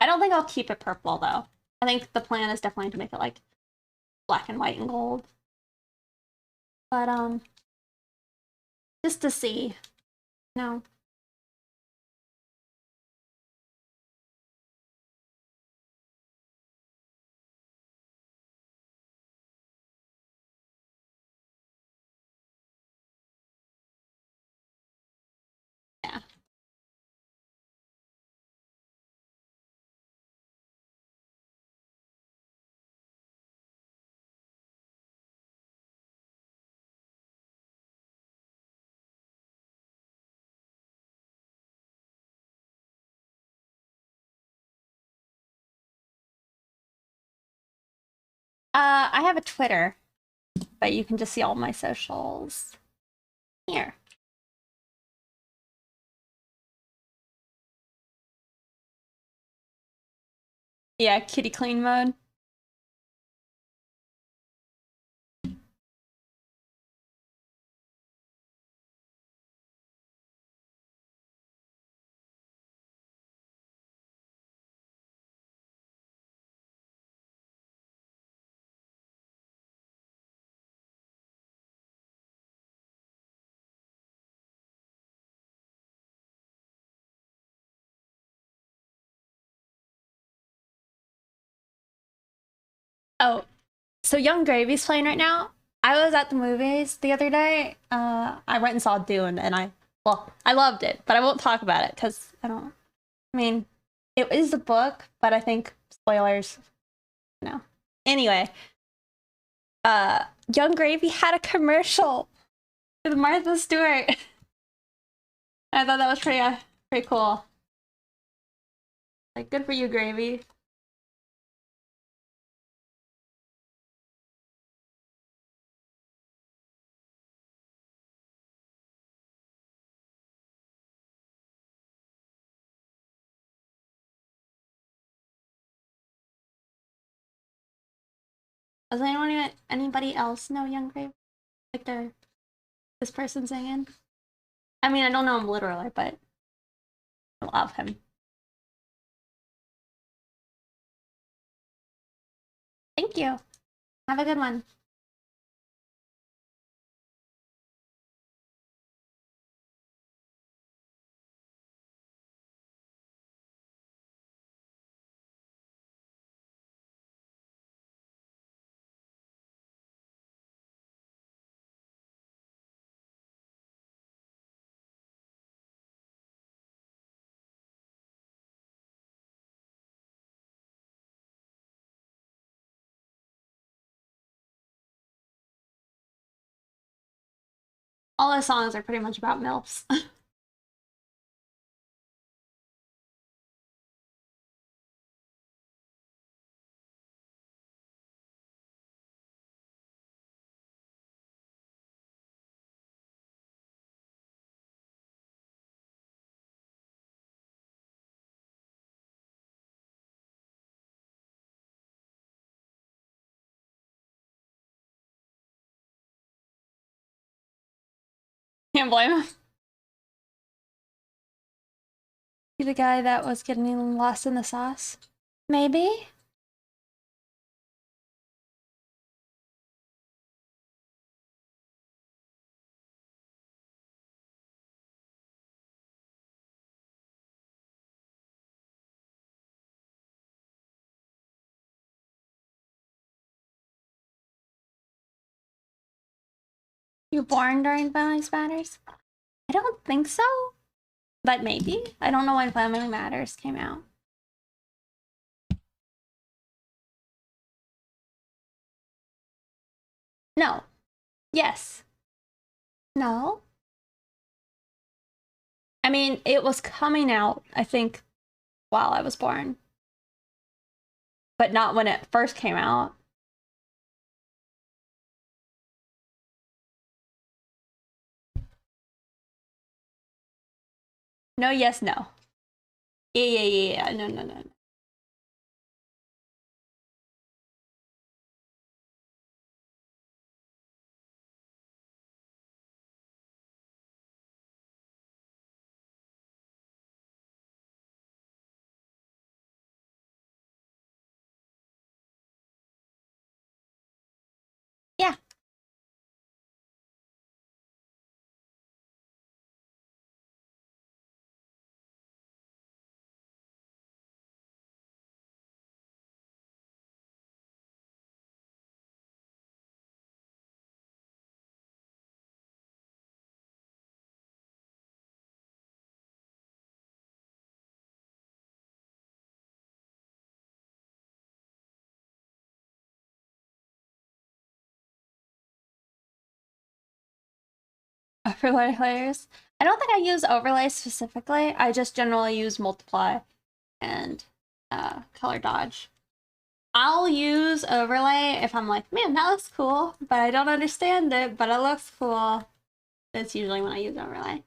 don't think I'll keep it purple though. I think the plan is definitely to make it like black and white and gold. But just to see. No. Yeah. I have a Twitter, but you can just see all my socials here. Yeah, kitty clean mode. Oh, so Young Gravy's playing right now. I was at the movies the other day. I went and saw Dune, and I loved it, but I won't talk about it because I don't. I mean, it is a book, but I think spoilers. No. Anyway, Young Gravy had a commercial with Martha Stewart. I thought that was pretty cool. Like, good for you, Gravy. Does anybody else know Young Gravy? Like this person singing? I mean, I don't know him literally, but I love him. Thank you. Have a good one. All his songs are pretty much about MILFs. Can't blame him. He the guy that was getting lost in the sauce? Maybe? You born during Family Matters? I don't think so, but maybe. I don't know when Family Matters came out. No. Yes. No. I mean, it was coming out, I think, while I was born, but not when it first came out. No, yes, no. Yeah. No, no, no. Yeah. Overlay layers. I don't think I use overlay specifically. I just generally use multiply and color dodge. I'll use overlay if I'm like, man, that looks cool, but I don't understand it, but it looks cool. That's usually when I use overlay.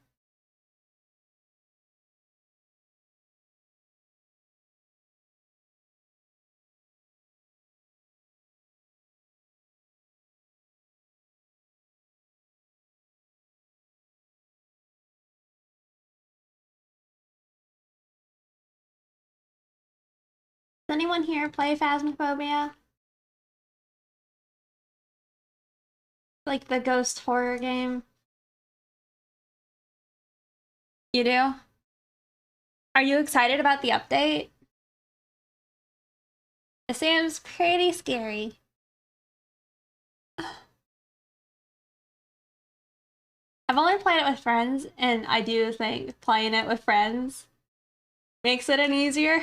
Does anyone here play Phasmophobia? Like the ghost horror game? You do? Are you excited about the update? It seems pretty scary. I've only played it with friends, and I do think playing it with friends makes it easier.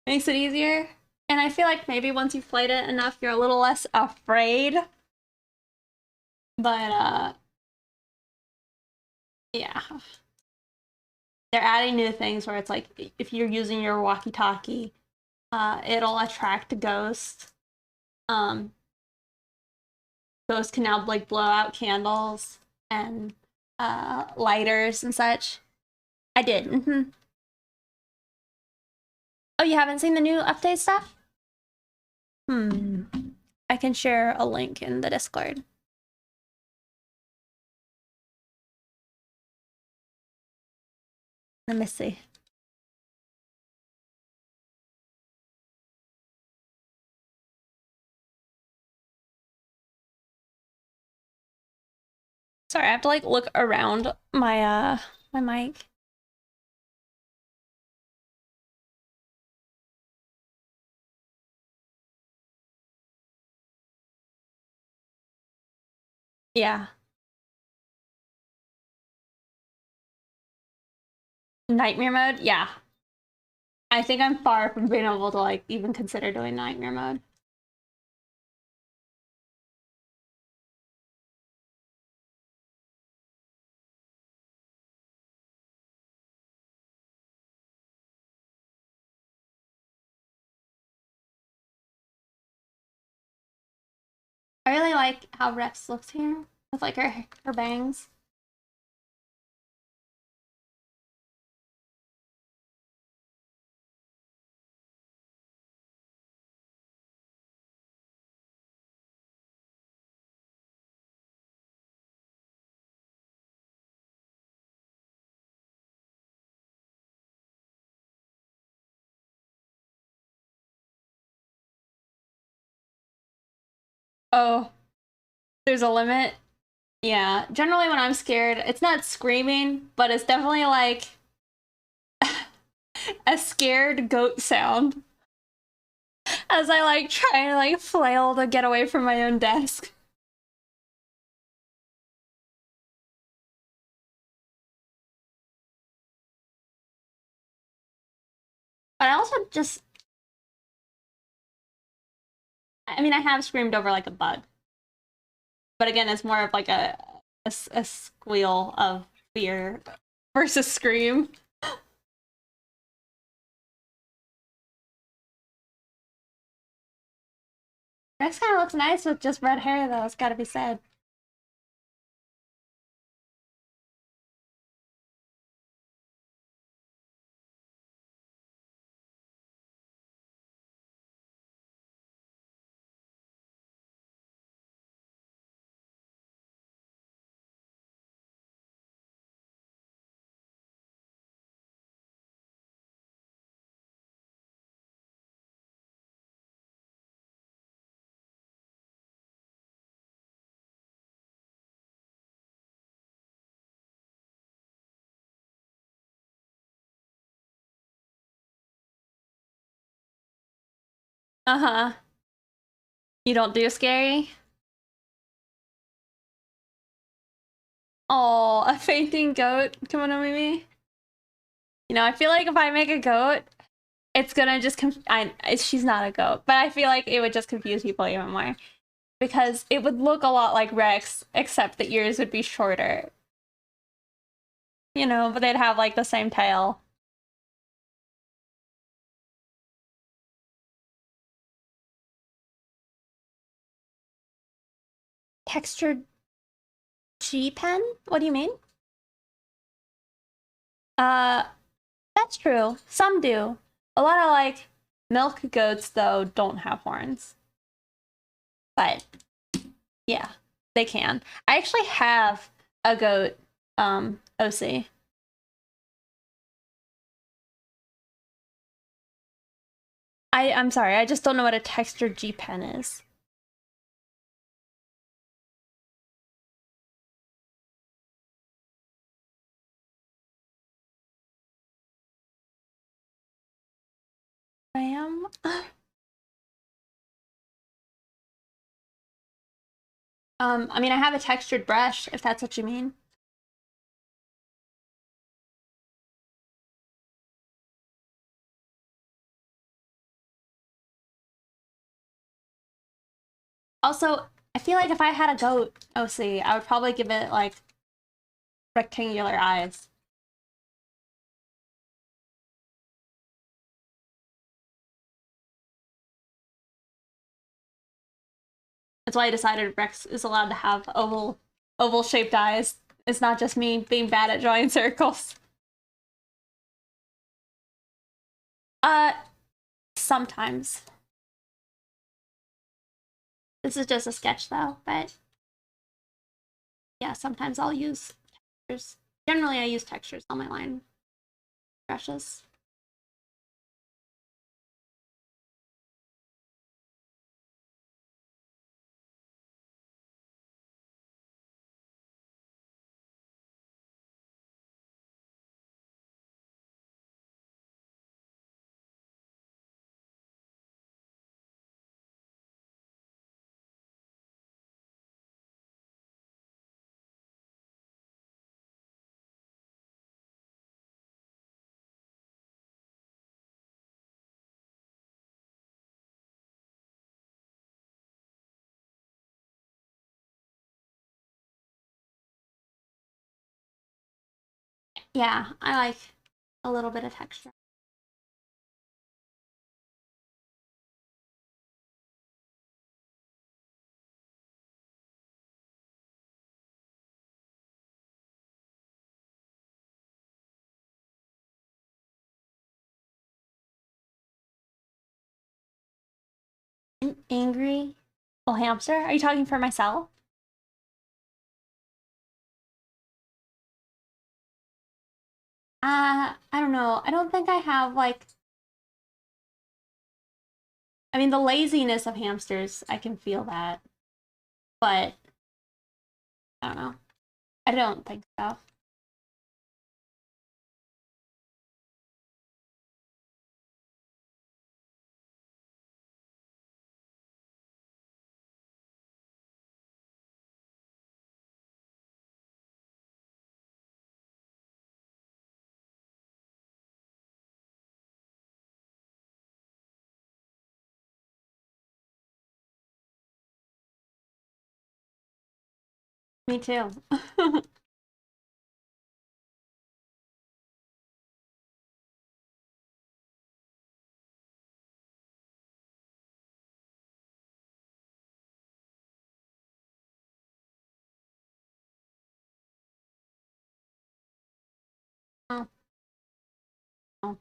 And I feel like maybe once you've played it enough, you're a little less afraid. But yeah. They're adding new things where it's like if you're using your walkie-talkie, it'll attract ghosts. Ghosts can now like blow out candles and lighters and such. I did. Oh, you haven't seen the new update stuff? I can share a link in the Discord. Let me see. Sorry, I have to like look around my my mic. Yeah. Nightmare mode? Yeah. I think I'm far from being able to like even consider doing nightmare mode. I really like how Rex looks here with like her bangs. Oh, there's a limit. Yeah, generally when I'm scared, it's not screaming, but it's definitely like a scared goat sound as I like try to like flail to get away from my own desk. But I also just, I mean, I have screamed over like a bug. But again, it's more of like a squeal of fear versus scream. Rex kind of looks nice with just red hair, though. It's gotta be said. Uh-huh. You don't do scary? Oh, a fainting goat coming on me. You know, I feel like if I make a goat, it's gonna just she's not a goat, but I feel like it would just confuse people even more because it would look a lot like Rex, except the ears would be shorter. You know, but they'd have like the same tail. Textured G pen? What do you mean? Uh, that's true. Some do. A lot of like milk goats though don't have horns. But yeah, they can. I actually have a goat OC. I'm sorry, I just don't know what a textured G pen is. I am. I mean, I have a textured brush, if that's what you mean. Also, I feel like if I had a goat OC, I would probably give it like rectangular eyes. That's why I decided Rex is allowed to have oval shaped eyes. It's not just me being bad at drawing circles. Uh, sometimes. This is just a sketch though, but yeah, sometimes I'll use textures. Generally, I use textures on my line brushes. Yeah, I like a little bit of texture. An angry little hamster? Are you talking for myself? I don't know. I don't think I have like. I mean, the laziness of hamsters, I can feel that, but I don't know. I don't think so. Me too. Oh, oh.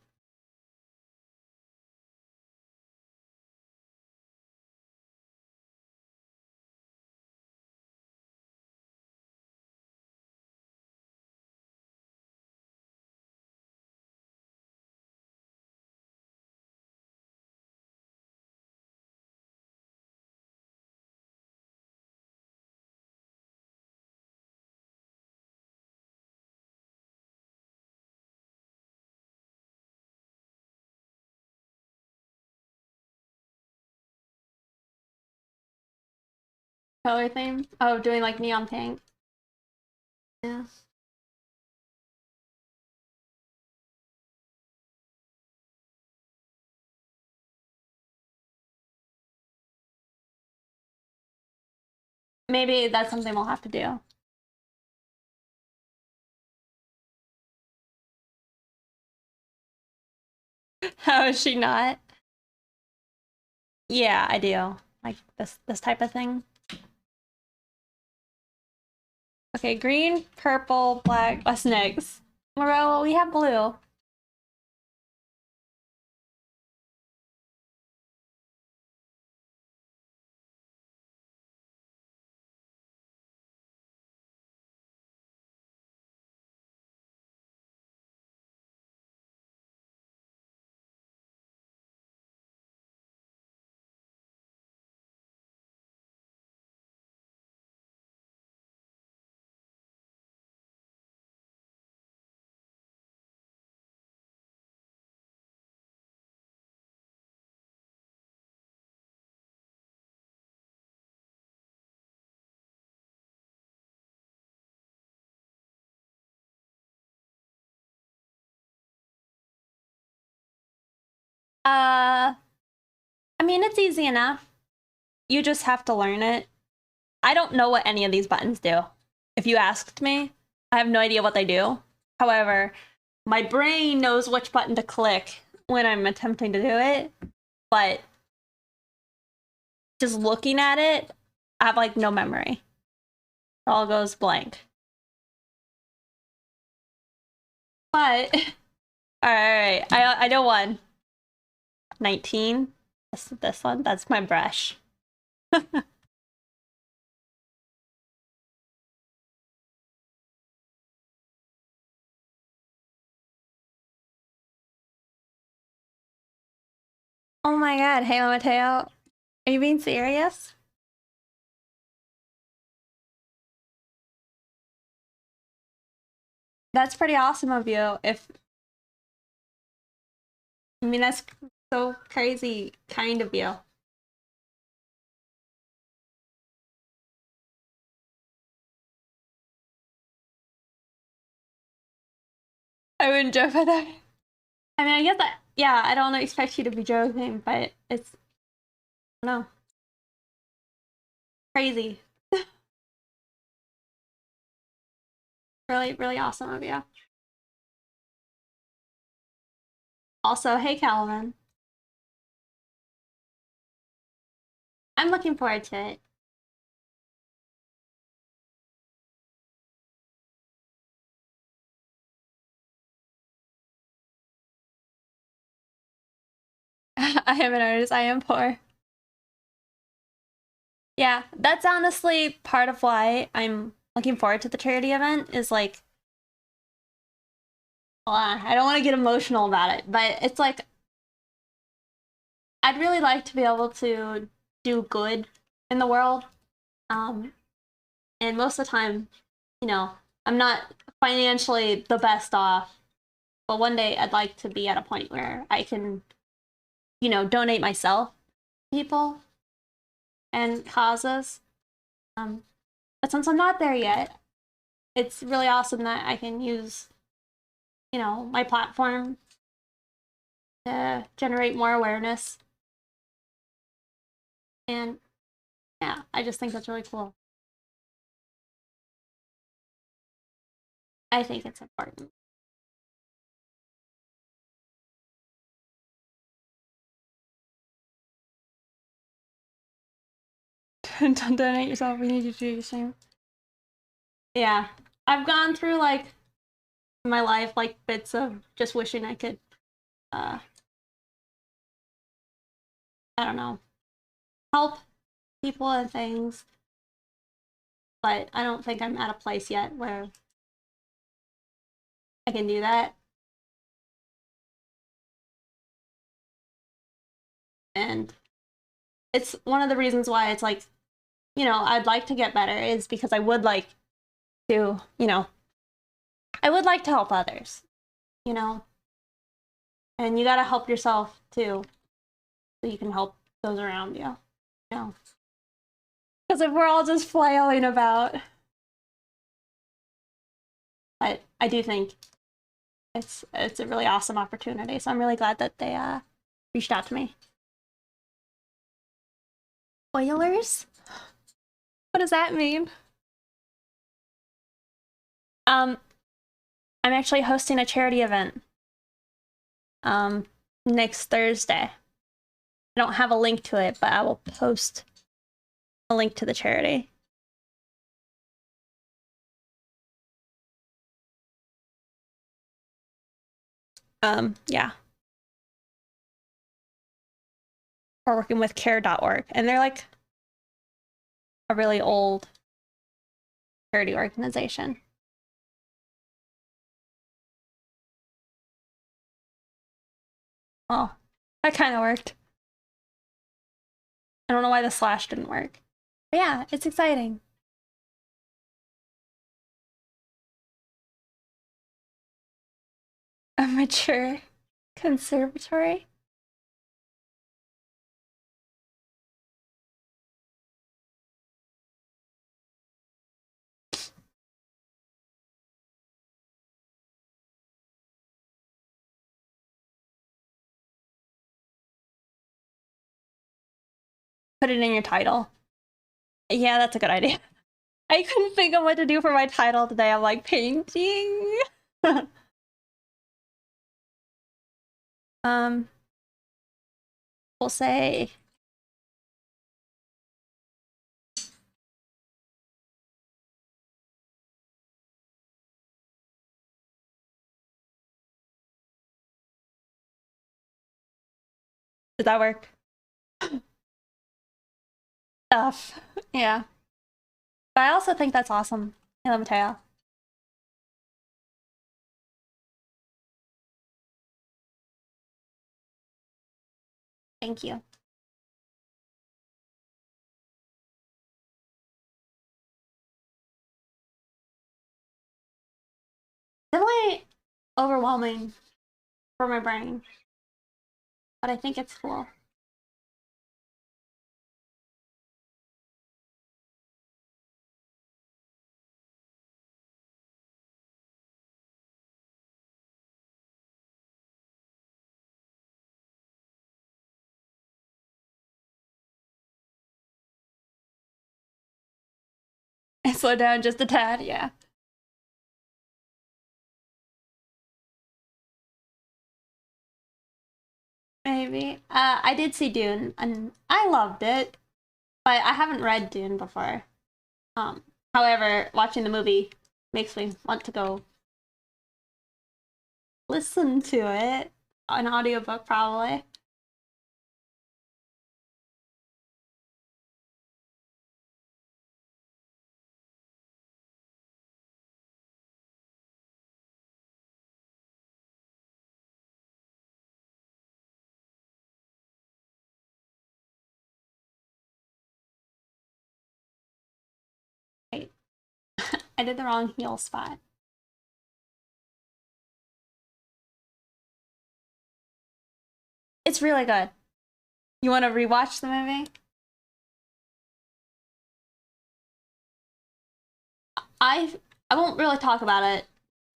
Color theme? Oh, doing like neon pink. Yeah. Maybe that's something we'll have to do. How is she not? Yeah, I do. Like this type of thing. Okay, green, purple, black. What's next? Moreau, we have blue. Uh, I mean, it's easy enough. You just have to learn it. I don't know what any of these buttons do. If you asked me, I have no idea what they do. However, my brain knows which button to click when I'm attempting to do it, but just looking at it, I have like no memory. It all goes blank. But all right, I know one. 19. This one. That's my brush. Oh my god, hey Mateo. Are you being serious? That's pretty awesome of you. If I mean that's so crazy kind of you. I wouldn't joke about that. I mean, I guess that yeah, I don't expect you to be joking, but it's no crazy. Really, really awesome of you. Also, hey Calvin. I'm looking forward to it. I am an artist. I am poor. Yeah, that's honestly part of why I'm looking forward to the charity event is like, I don't want to get emotional about it, but it's like, I'd really like to be able to do good in the world. Um, and most of the time, you know, I'm not financially the best off, but one day I'd like to be at a point where I can, donate myself to people and causes. Um, but since I'm not there yet, it's really awesome that I can use, my platform to generate more awareness. And yeah, I just think that's really cool. I think it's important. Don't donate yourself. We need you to do the same. Yeah, I've gone through like my life like bits of just wishing I could. I don't know, help people and things, but I don't think I'm at a place yet where I can do that. And it's one of the reasons why it's like, you know, I'd like to get better is because I would like to, you know, I would like to help others, you know, and you got to help yourself too so you can help those around you, you know, because if we're all just flailing about, but I do think it's a really awesome opportunity, so I'm really glad that they reached out to me. Oilers? What does that mean? I'm actually hosting a charity event next Thursday. I don't have a link to it, but I will post a link to the charity. Yeah. We're working with care.org, and they're like a really old charity organization. Oh, that kind of worked. I don't know why the slash didn't work. But yeah, it's exciting. A mature conservatory? Put it in your title. Yeah, that's a good idea. I couldn't think of what to do for my title today. I'm like, painting? We'll say did that work? Stuff. Yeah. But I also think that's awesome. Yeah, Mateo. Thank you. Definitely overwhelming for my brain, but I think it's cool. I slowed down just a tad, yeah. Maybe. I did see Dune, and I loved it, but I haven't read Dune before. However, watching the movie makes me want to go listen to it. An audiobook, probably. Wait. I did the wrong heel spot. It's really good. You want to rewatch the movie? I I won't really talk about it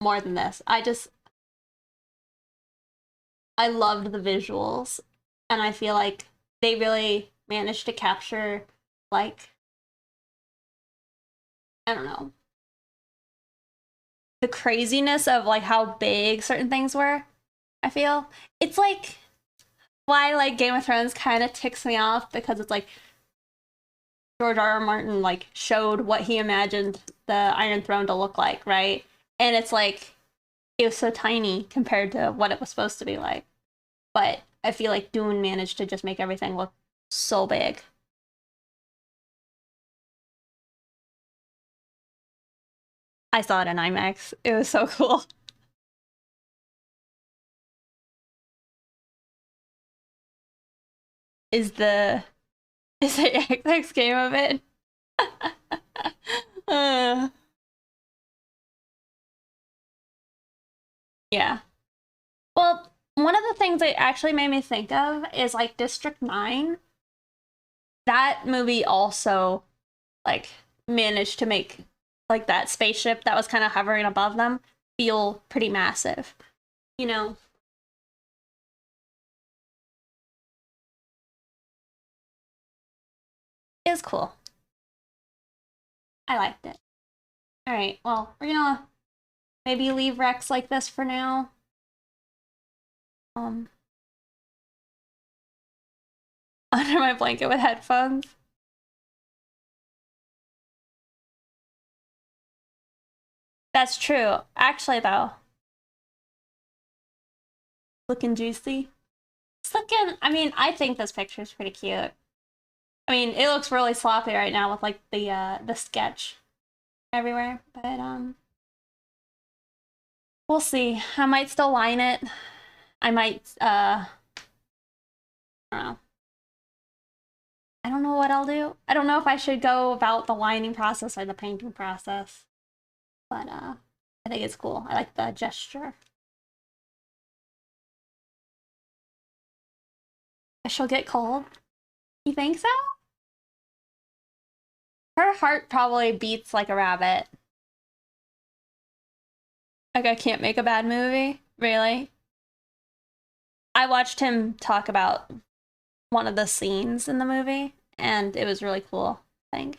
more than this. I loved the visuals, and I feel like they really managed to capture, like, I don't know, the craziness of like how big certain things were. I feel it's like why like Game of Thrones kind of ticks me off because it's like George R. R. Martin like showed what he imagined the Iron Throne to look like, right? And it's like it was so tiny compared to what it was supposed to be like. But I feel like Dune managed to just make everything look so big. I saw it in IMAX. It was so cool. Is the is the IMAX game of it? uh, yeah. Well, one of the things it actually made me think of is like District 9. That movie also like managed to make like that spaceship that was kind of hovering above them feel pretty massive. You know, it was cool. I liked it. All right, well, we're gonna maybe leave Rex like this for now. Um, under my blanket with headphones. That's true. Actually, though, looking juicy. It's looking. I mean, I think this picture is pretty cute. I mean, it looks really sloppy right now with like the sketch everywhere, but we'll see. I might still line it. I might I don't know. I don't know what I'll do. I don't know if I should go about the lining process or the painting process, but I think it's cool. I like the gesture. She'll get cold. You think so? Her heart probably beats like a rabbit. Like I can't make a bad movie. Really? I watched him talk about one of the scenes in the movie, and it was really cool, I think.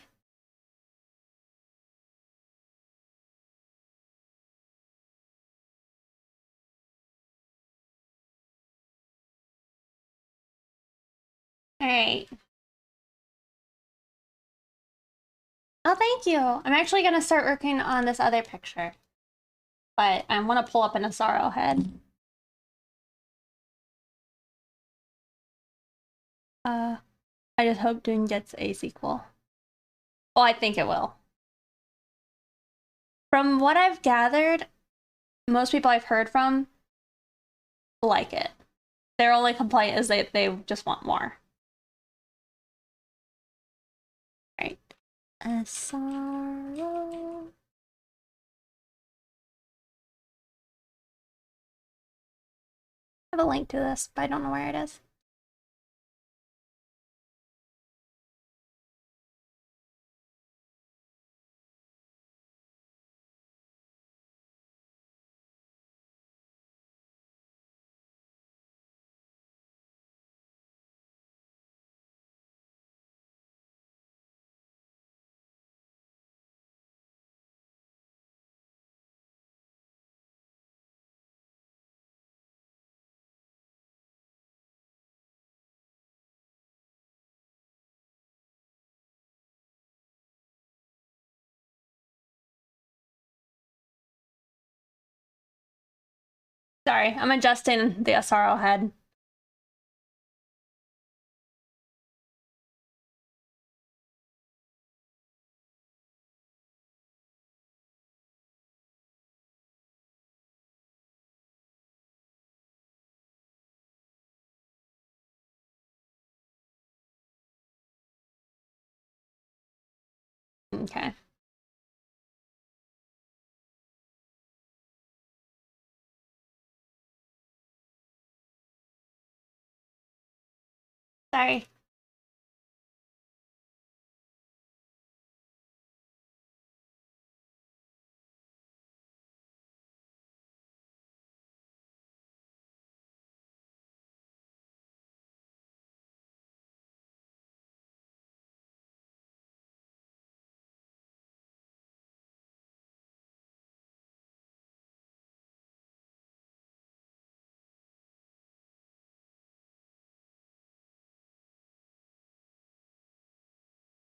All right. Oh, thank you. I'm actually gonna start working on this other picture, but I want to pull up an Asaro head. Uh, I just hope Dune gets a sequel. Oh, I think it will. From what I've gathered, most people I've heard from like it. Their only complaint is they just want more. Right. Asaro. I have a link to this, but I don't know where it is. Sorry, I'm adjusting the Asaro head. Okay. Sorry.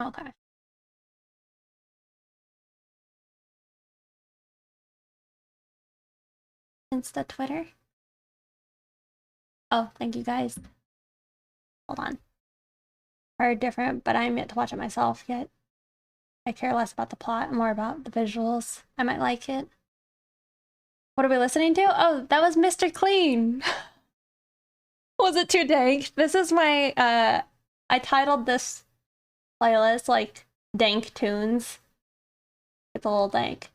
Okay. Insta Twitter. Oh, thank you guys. Hold on. Are different, but I'm yet to watch it myself yet. I care less about the plot, more about the visuals. I might like it. What are we listening to? Oh, that was Mr. Clean. Was it too dank? This is my I titled this playlist like dank tunes. It's a little dank.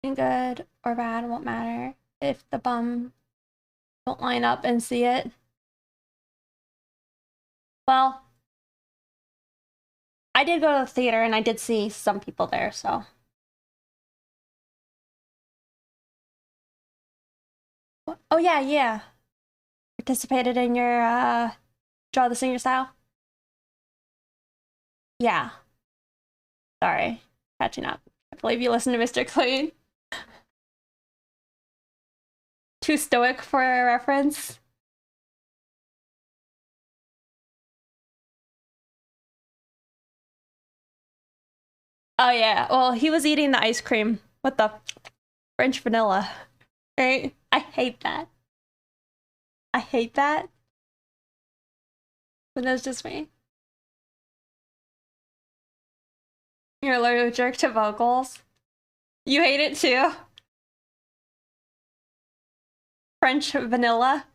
Good or bad won't matter if the bum don't line up and see it. Well, I did go to the theater and I did see some people there, so. Oh yeah, yeah. Participated in your Draw the Singer style? Yeah. Sorry. Catching up. I believe you listen to Mr. Clean. Too stoic for a reference. Oh yeah. Well, he was eating the ice cream with the French vanilla. Right? I hate that. I hate that. But that's just me. You're allergic to vocals. You hate it too. French vanilla.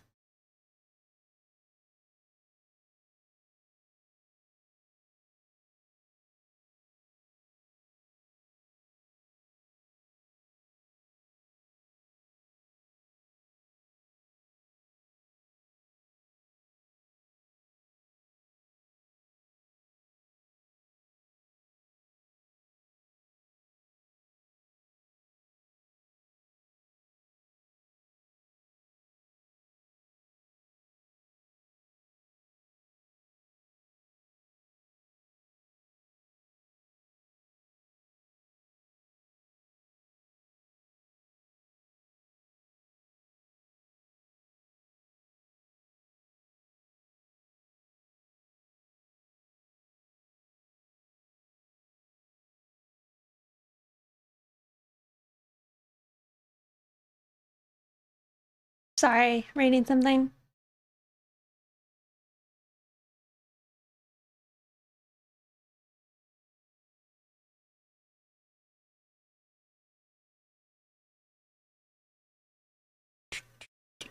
Sorry, reading something.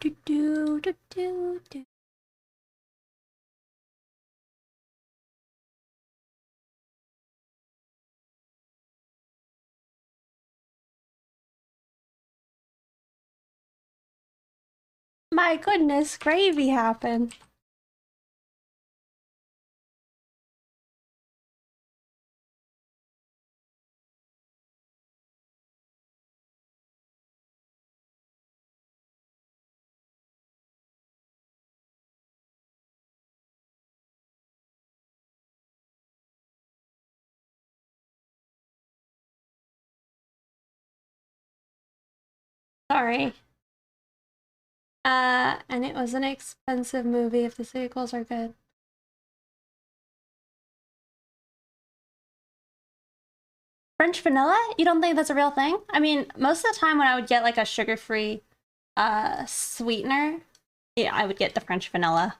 Do, do, do, do, do. My goodness, gravy happened. Sorry. And it was an expensive movie if the sequels are good. French vanilla? You don't think that's a real thing? I mean, most of the time when I would get like a sugar-free sweetener, yeah, I would get the French vanilla.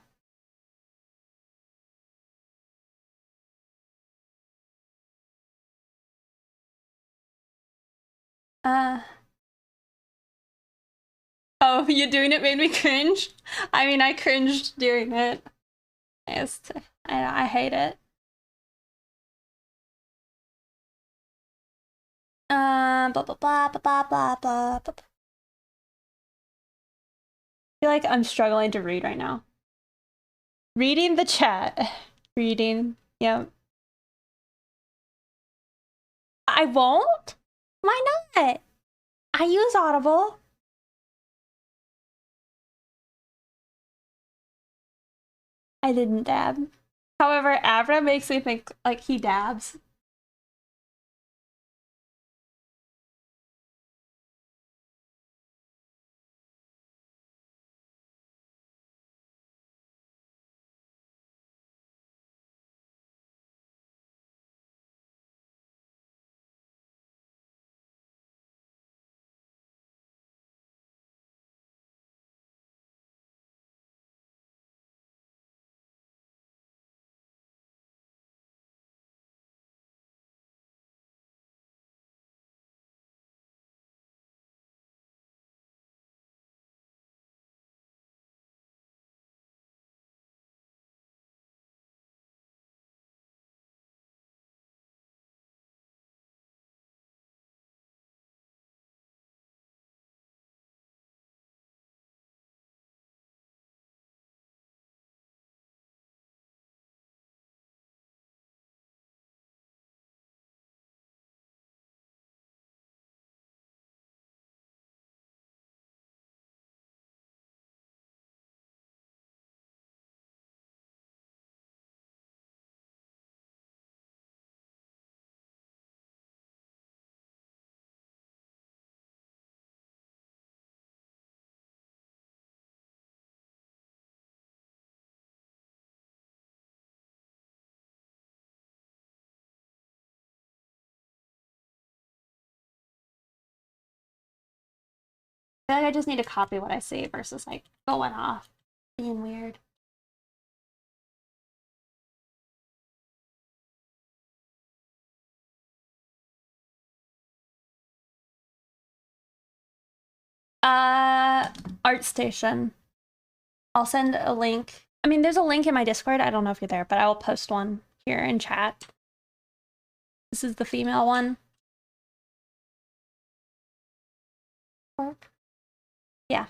Uh oh, you doing it made me cringe. I mean, I cringed doing it. It's, I hate it. Blah blah blah blah blah blah blah. Blah. I feel like I'm struggling to read right now. Reading the chat. Reading. Yeah. I won't? Why not? I use Audible. I didn't dab. However, Avra makes me think like he dabs. feel like I just need to copy what I see versus like going off, being weird. ArtStation. I'll send a link. I mean, there's a link in my Discord. I don't know if you're there, but I will post one here in chat. This is the female one. Yeah.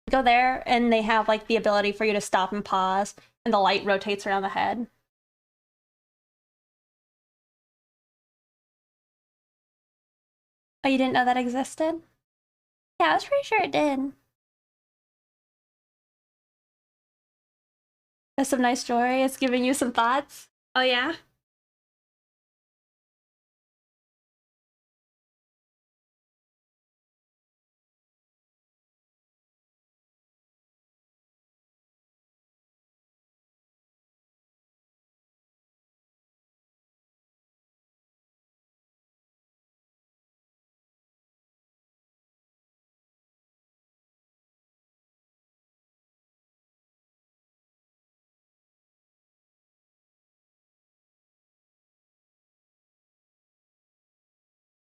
Go there, and they have like the ability for you to stop and pause, and the light rotates around the head. Oh, you didn't know that existed? Yeah, I was pretty sure it did. That's some nice jewelry. It's giving you some thoughts. Oh, yeah?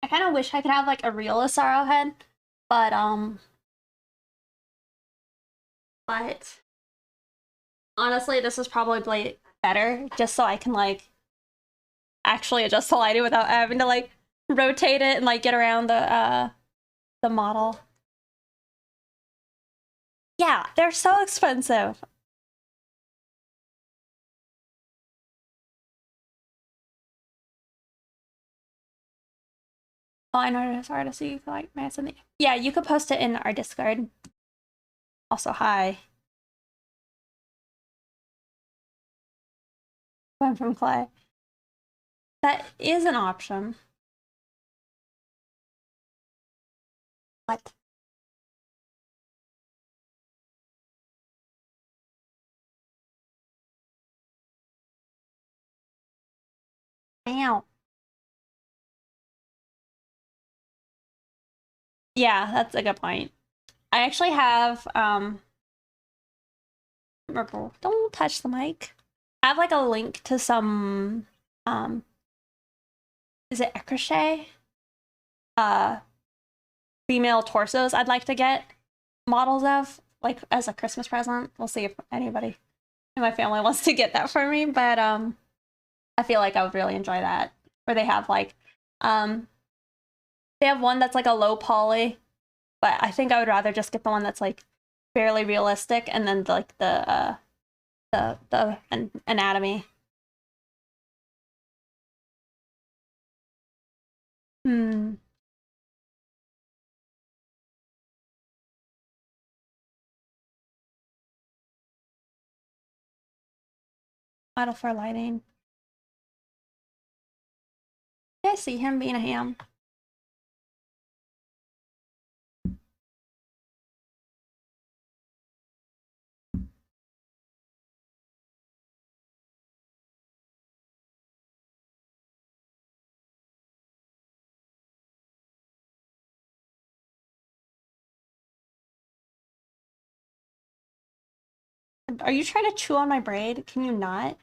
I kind of wish I could have like a real Asaro head, but honestly, this is probably better just so I can like actually adjust the lighting without having to like rotate it and like get around the model. Yeah, they're so expensive. Oh, I know it's hard to see like mass in the. Yeah, you could post it in our Discord. Also, hi. I'm from Clay. That is an option. What? Ow. Yeah, that's a good point. I actually have don't touch the mic. I have like a link to some is it Ecrochet? Female torsos I'd like to get models of, like as a Christmas present. We'll see if anybody in my family wants to get that for me, but I feel like I would really enjoy that. Where they have like they have one that's like a low poly, but I think I would rather just get the one that's like fairly realistic, and then like the anatomy. Hmm. Model for lighting. I see him being a ham. Are you trying to chew on my braid? Can you not?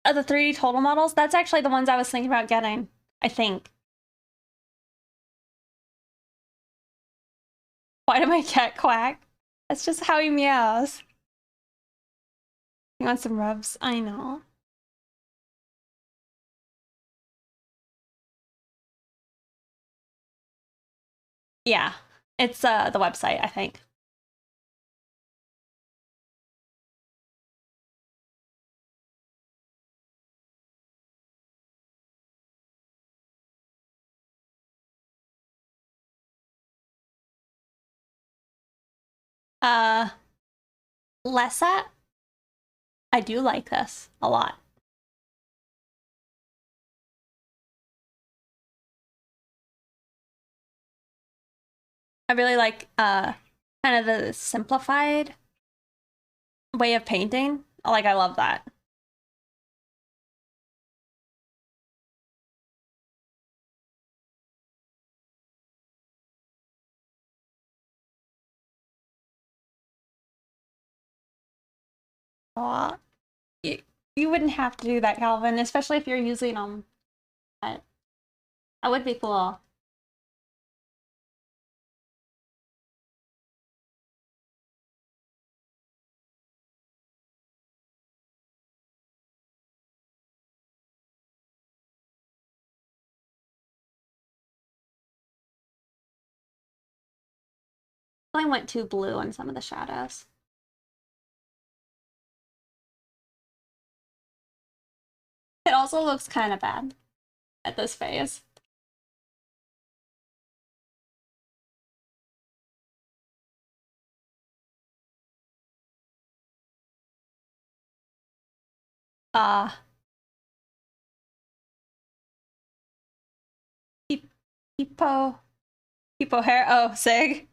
The 3D total models? That's actually the ones I was thinking about getting, I think. Why did my cat quack? That's just how he meows. You want some rubs? I know. Yeah, it's the website, I think. Uh, Lessa, I do like this a lot. I really like kind of the simplified way of painting. Like, I love that. Aw, you wouldn't have to do that, Calvin, especially if you're using them. But that would be cool. I went too blue on some of the shadows. It also looks kind of bad at this phase. Ah, Hippo. Hippo hair. Oh, Sig.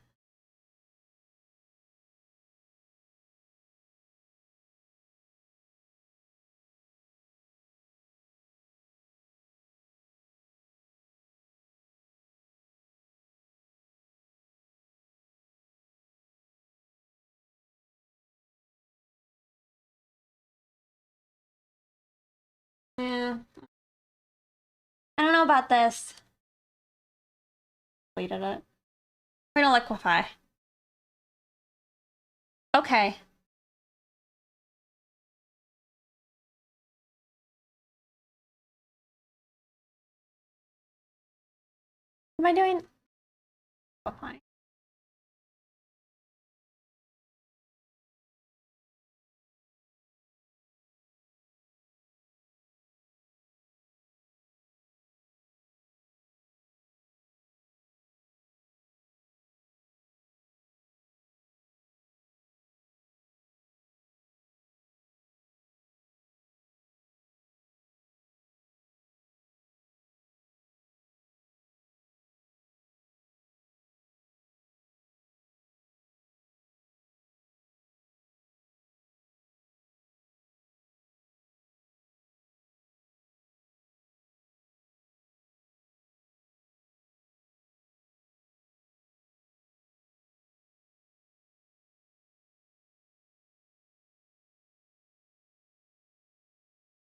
Yeah. I don't know about this. Deleted it. We're gonna liquefy. Okay. What am I doing? Liquefying.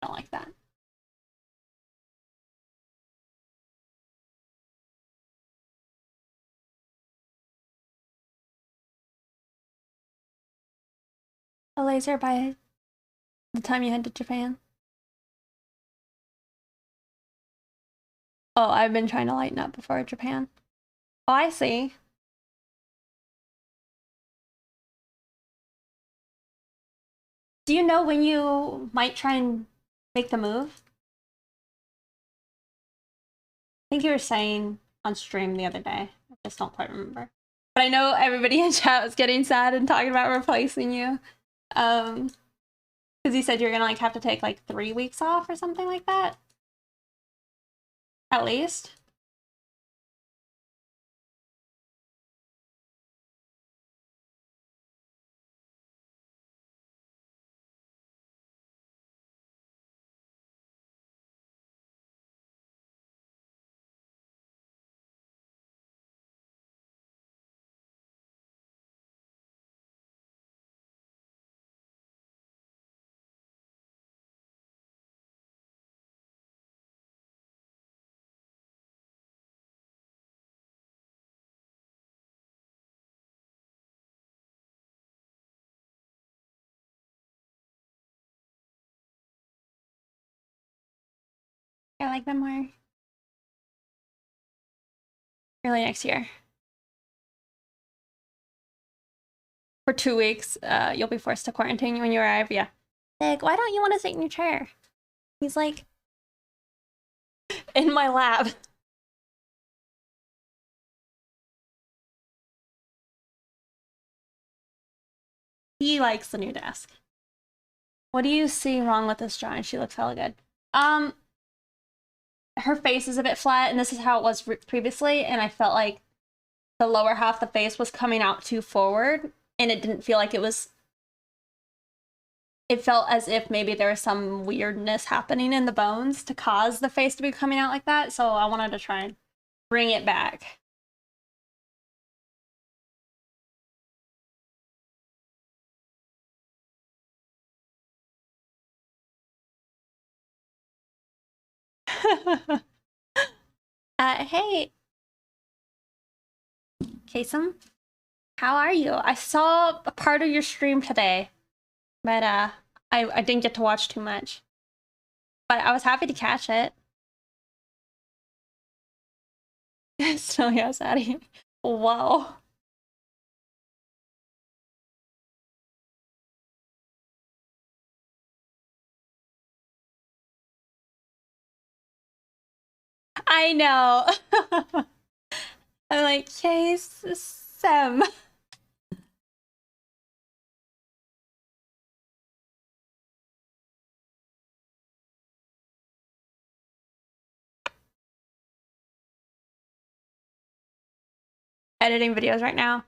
I don't like that. A laser by the time you head to Japan. Oh, I've been trying to lighten up before Japan. Oh, I see. Do you know when you might try and make the move? I think you were saying on stream the other day. I just don't quite remember. But I know everybody in chat was getting sad and talking about replacing you. Because you said you're gonna like have to take like 3 weeks off or something like that. At least. I like them more. Early next year. For 2 weeks, you'll be forced to quarantine when you arrive. Yeah. Like, why don't you want to sit in your chair? He's like, in my lab. He likes the new desk. What do you see wrong with this drawing? She looks hella good. Her face is a bit flat, and this is how it was previously, and I felt like the lower half of the face was coming out too forward, and it didn't feel like it was. It felt as if maybe there was some weirdness happening in the bones to cause the face to be coming out like that. So I wanted to try and bring it back. Hey, Kasem, how are you? I saw a part of your stream today, but I didn't get to watch too much. But I was happy to catch it. So yes, Addie. Whoa. I know. I'm like, Chase, Sem. Editing videos right now.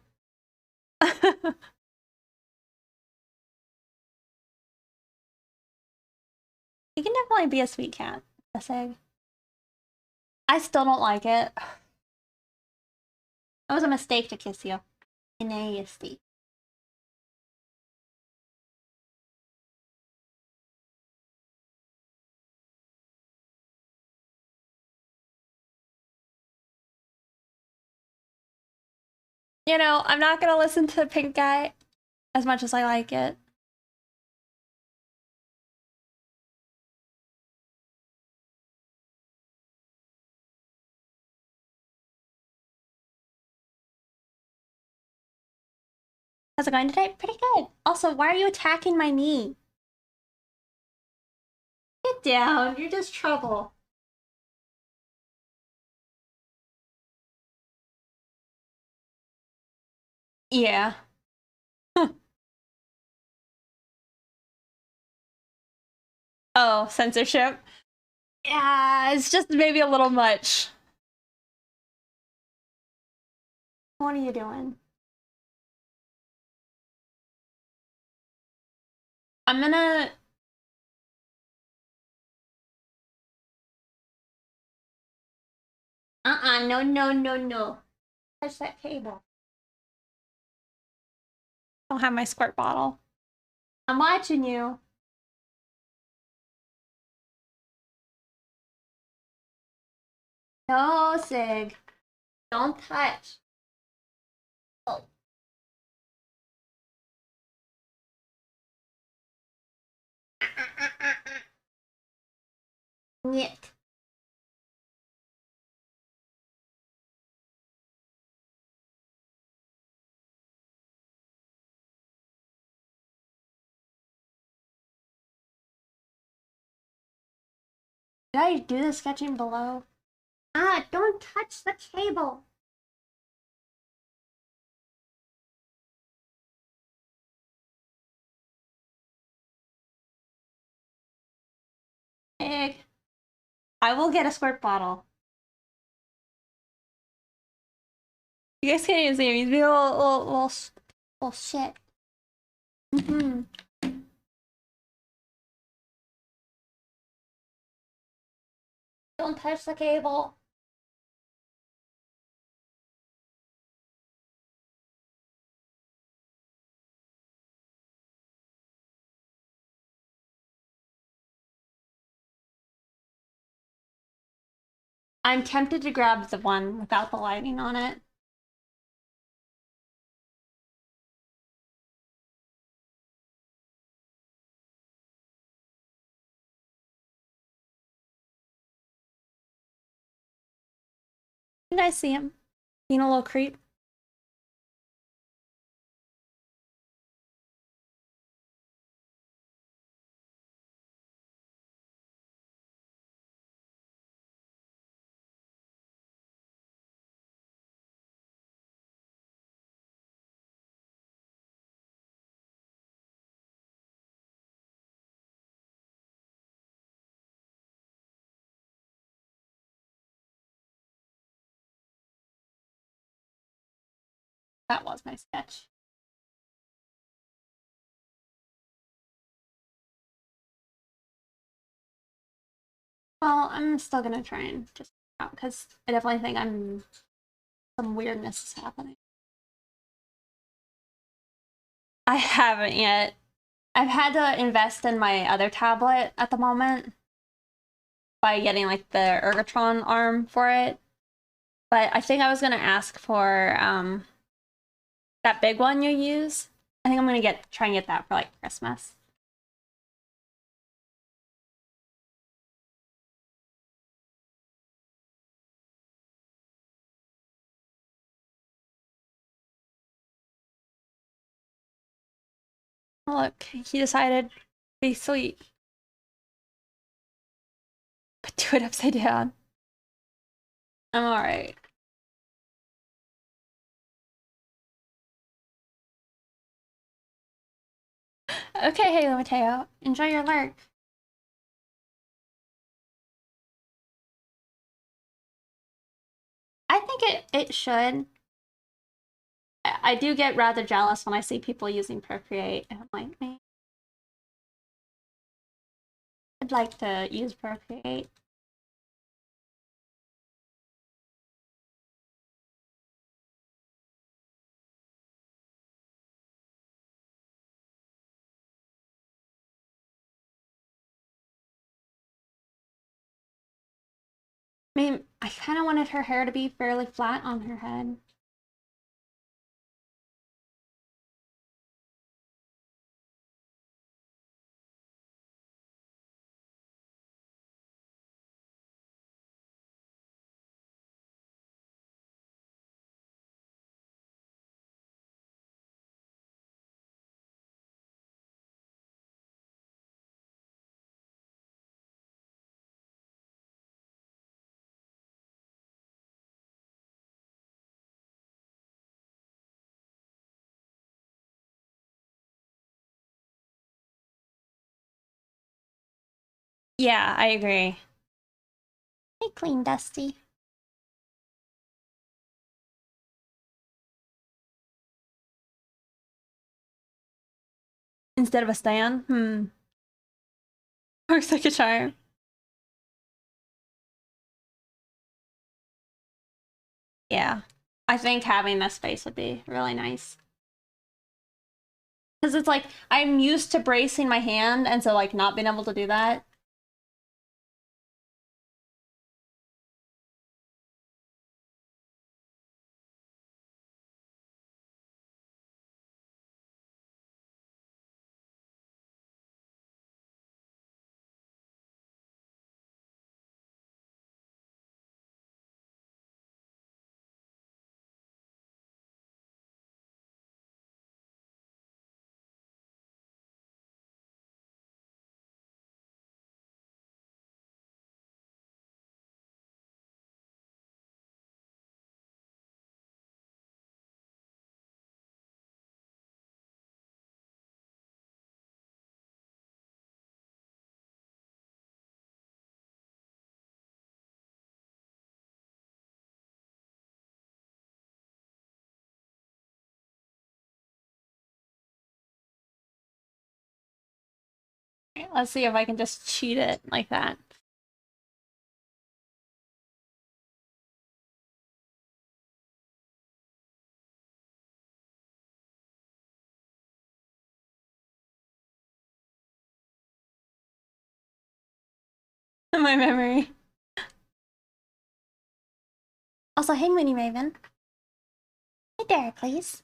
You can definitely be a sweet cat, Essig. I still don't like it. It was a mistake to kiss you. Nasty. You know, I'm not gonna listen to Pink Guy as much as I like it. How's it going today? Pretty good. Also, why are you attacking my knee? Get down, you're just trouble. Yeah. Oh, censorship. Yeah, it's just maybe a little much. What are you doing? I'm gonna... no, no, no, no. Touch that cable. Don't have my squirt bottle. I'm watching you. No, Sig. Don't touch. Oh. Nyet. Did I do the sketching below? Don't touch the cable. Egg. I will get a squirt bottle. You guys can't even see him. He's being a little shit. Mm-hmm. Don't touch the cable. I'm tempted to grab the one without the lighting on it. You guys see him? Being a little creep. That was my sketch. Well, I'm still gonna try and just out because I definitely think some weirdness is happening. I haven't yet. I've had to invest in my other tablet at the moment by getting like the Ergotron arm for it. But I think I was gonna ask for that big one you use. I think I'm gonna try and get that for like Christmas. Oh, look, he decided to be sweet. But do it upside down. I'm alright. Okay, Halo Mateo. Enjoy your lurk. I think it should. I do get rather jealous when I see people using Procreate. I'm like, man, I'd like to use Procreate. I mean, I kind of wanted her hair to be fairly flat on her head. Yeah, I agree. Hey, clean Dusty. Instead of a stand? Works like a charm. Yeah. I think having this space would be really nice. Because it's like, I'm used to bracing my hand, and so like not being able to do that. Okay, let's see if I can just cheat it like that. My memory. Also, hey, Moony Raven. Hey, Derek, please.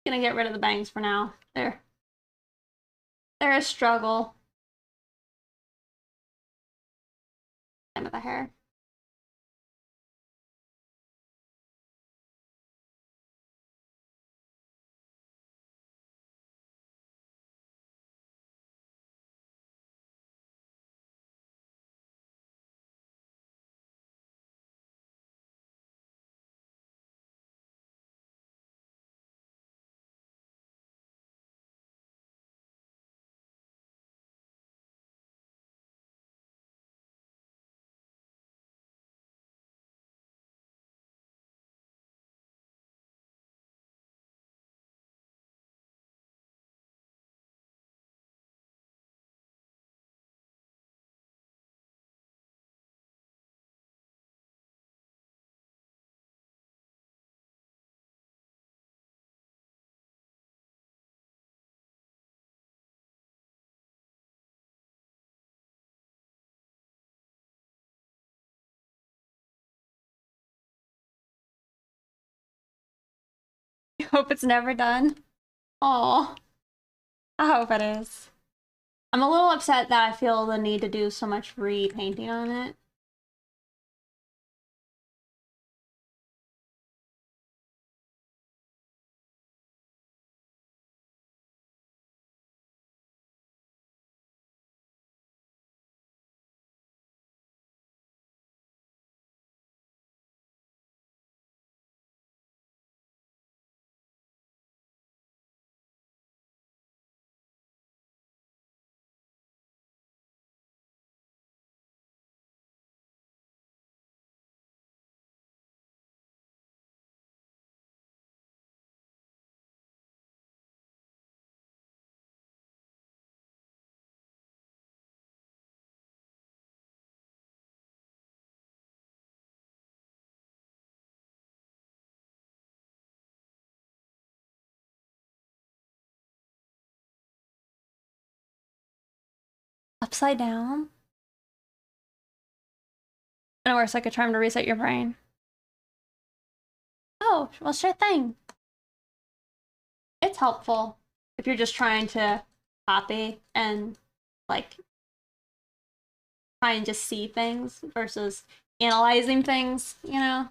Gonna get rid of the bangs for now. They're a struggle. End of the hair. I hope it's never done. Oh, I hope it is. I'm a little upset that I feel the need to do so much repainting on it. Upside down? And it works like a charm to reset your brain. Oh, well, sure thing. It's helpful if you're just trying to copy and, like, try and just see things versus analyzing things, you know?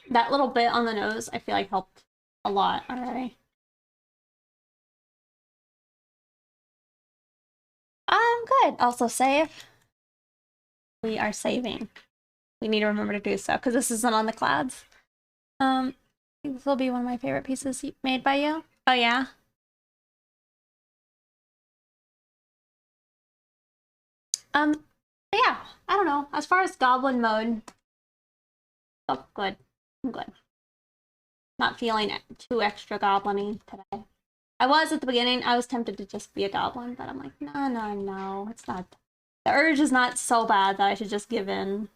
That little bit on the nose, I feel like helped a lot already. I'm good. Also safe. We are saving. We need to remember to do so because this isn't on the clouds. I think this will be one of my favorite pieces made by you. Oh yeah. But yeah, I don't know. As far as goblin mode, oh good. I'm good. Not feeling too extra goblin-y today. I was at the beginning. I was tempted to just be a goblin, but I'm like, no, no, no. It's not. The urge is not so bad that I should just give in.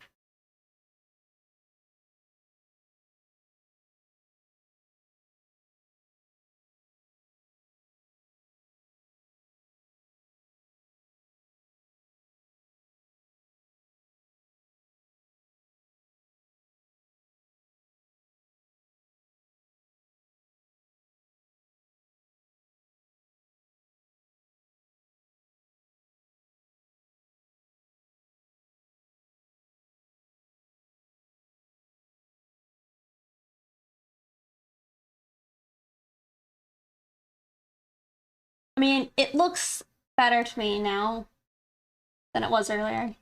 I mean, it looks better to me now than it was earlier.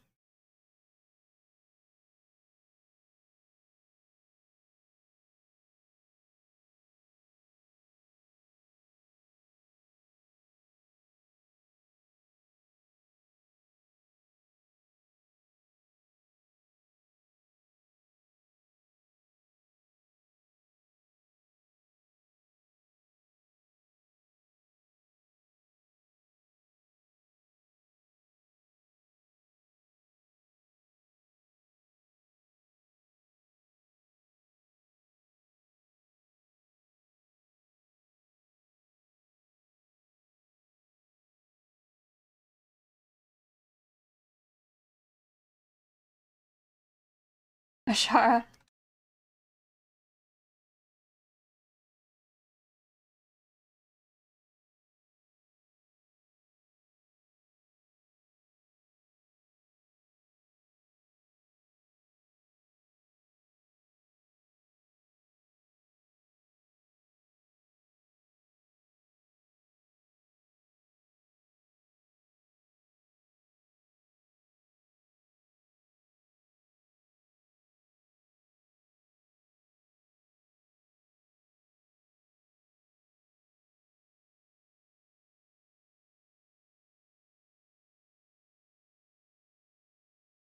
Ashara.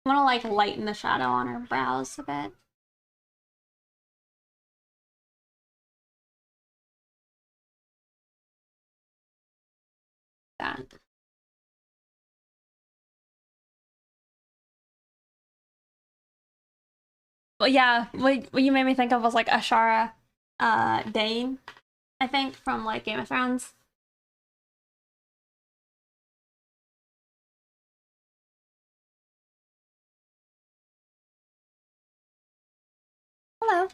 I'm gonna like lighten the shadow on her brows a bit. That. Well, yeah, what you made me think of was like Ashara Dane, I think, from like Game of Thrones. Hello.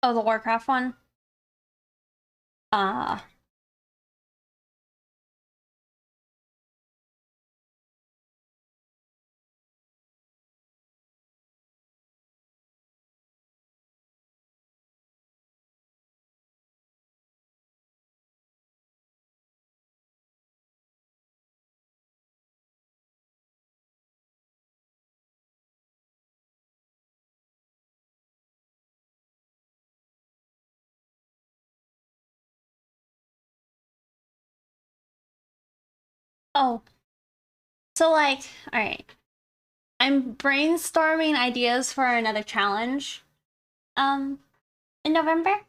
Oh, the Warcraft one. Uh, oh, so like, all right. I'm brainstorming ideas for another challenge um in November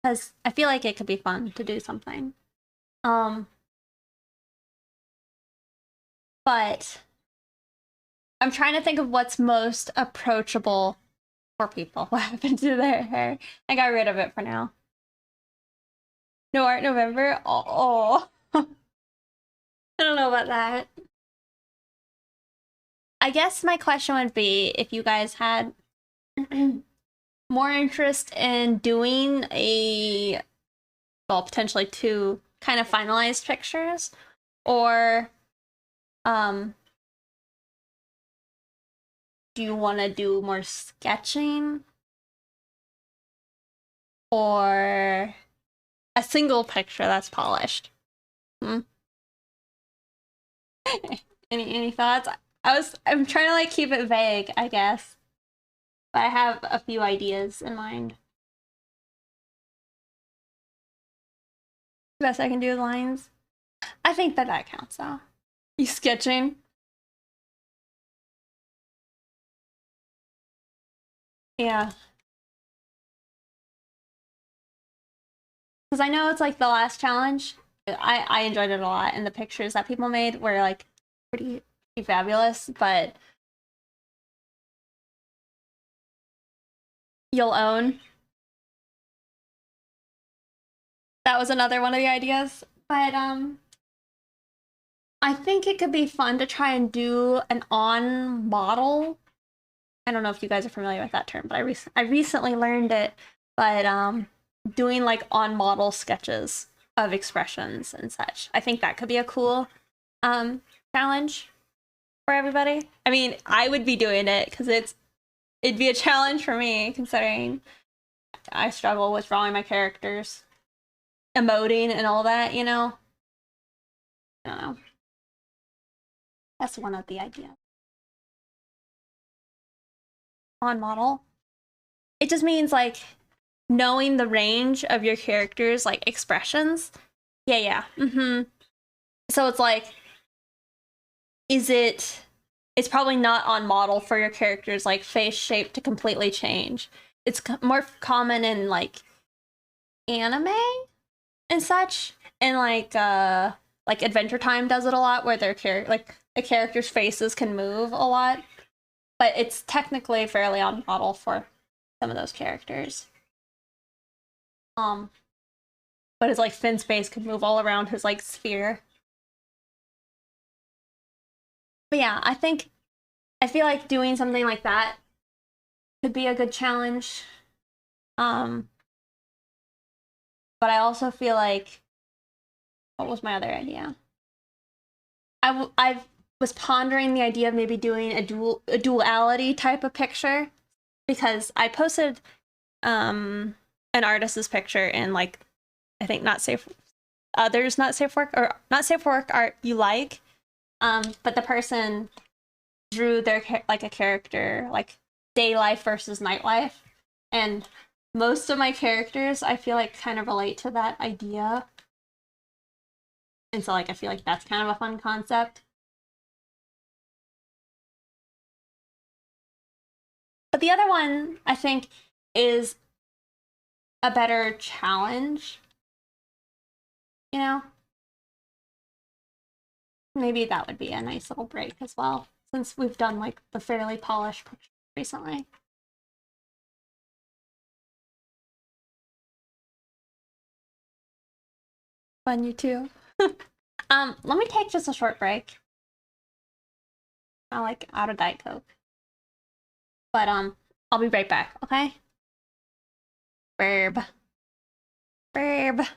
because I feel like it could be fun to do something. Um but I'm trying to think of what's most approachable for people. What happened to their hair? I got rid of it for now. No art November? Oh. I don't know about that. I guess my question would be if you guys had more interest in doing a, well, potentially two kind of finalized pictures, or um do you want to do more sketching, or a single picture that's polished? Hmm? Any thoughts? I'm trying to like keep it vague, I guess. But I have a few ideas in mind. Best I can do with lines. I think that counts though. You sketching? Yeah. Because I know it's like the last challenge. I enjoyed it a lot, and the pictures that people made were like pretty fabulous. But you'll own. That was another one of the ideas. But I think it could be fun to try and do an on model. I don't know if you guys are familiar with that term, but I recently learned it. But doing like on model sketches of expressions and such. I think that could be a cool challenge for everybody. I mean, I would be doing it because it'd be a challenge for me considering I struggle with drawing my characters, emoting and all that, you know. I don't know. That's one of the ideas. On model. It just means like knowing the range of your character's like expressions. Yeah. So it's like, it's probably not on model for your character's like face shape to completely change. It's more common in like anime and such, and like Adventure Time does it a lot, where their like the characters' faces can move a lot, but it's technically fairly on model for some of those characters. But it's like Finn's face could move all around his like sphere. But yeah, I feel like doing something like that could be a good challenge. But I also feel like, what was my other idea? I was pondering the idea of maybe doing a duality type of picture, because I posted an artist's picture in like, I think not safe work art you like, but the person drew their like a character like day life versus night life, and most of my characters I feel like kind of relate to that idea, and so like I feel like that's kind of a fun concept. But the other one I think is a better challenge, you know. Maybe that would be a nice little break as well, since we've done like the fairly polished picture recently. Fun, you too. Let me take just a short break. I like out of Diet Coke. But I'll be right back, okay? Burb. Burb.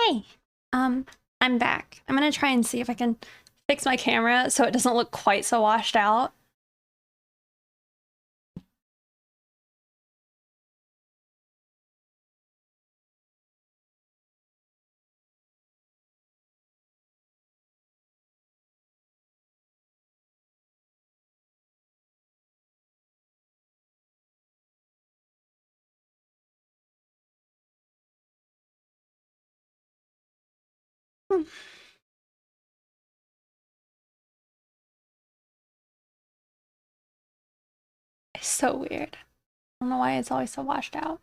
Hey, I'm back. I'm gonna try and see if I can fix my camera so it doesn't look quite so washed out. It's so weird. I don't know why it's always so washed out.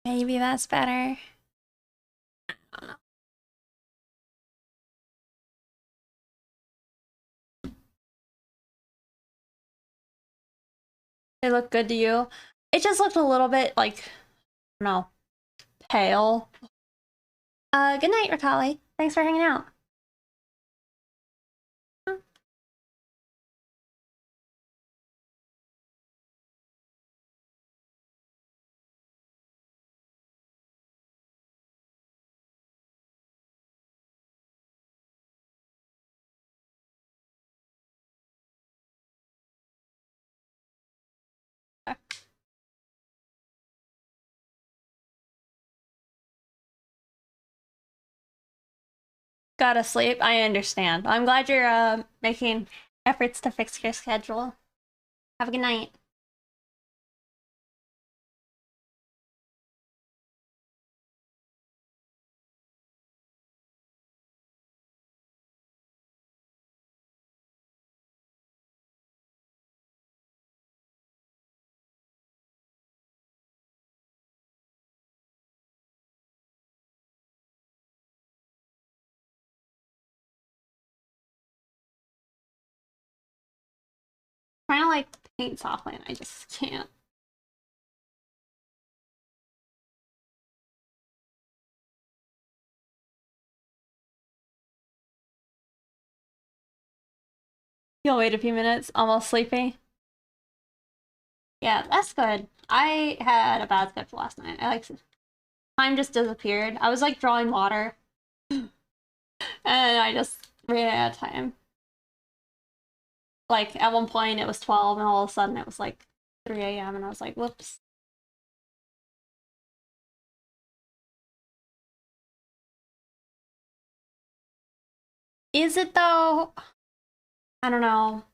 Maybe that's better. I don't know. They look good to you. It just looked a little bit like, I don't know, pale. Good night, Rikali. Thanks for hanging out. Gotta sleep. I understand. I'm glad you're making efforts to fix your schedule. Have a good night. Trying to like paint softly and I just can't. You'll wait a few minutes, almost sleepy. Yeah, that's good. I had a bad schedule last night. Time just disappeared. I was like drawing water and I just ran out of time. Like at one point it was 12 and all of a sudden it was like 3 a.m. and I was like, whoops. Is it though? I don't know.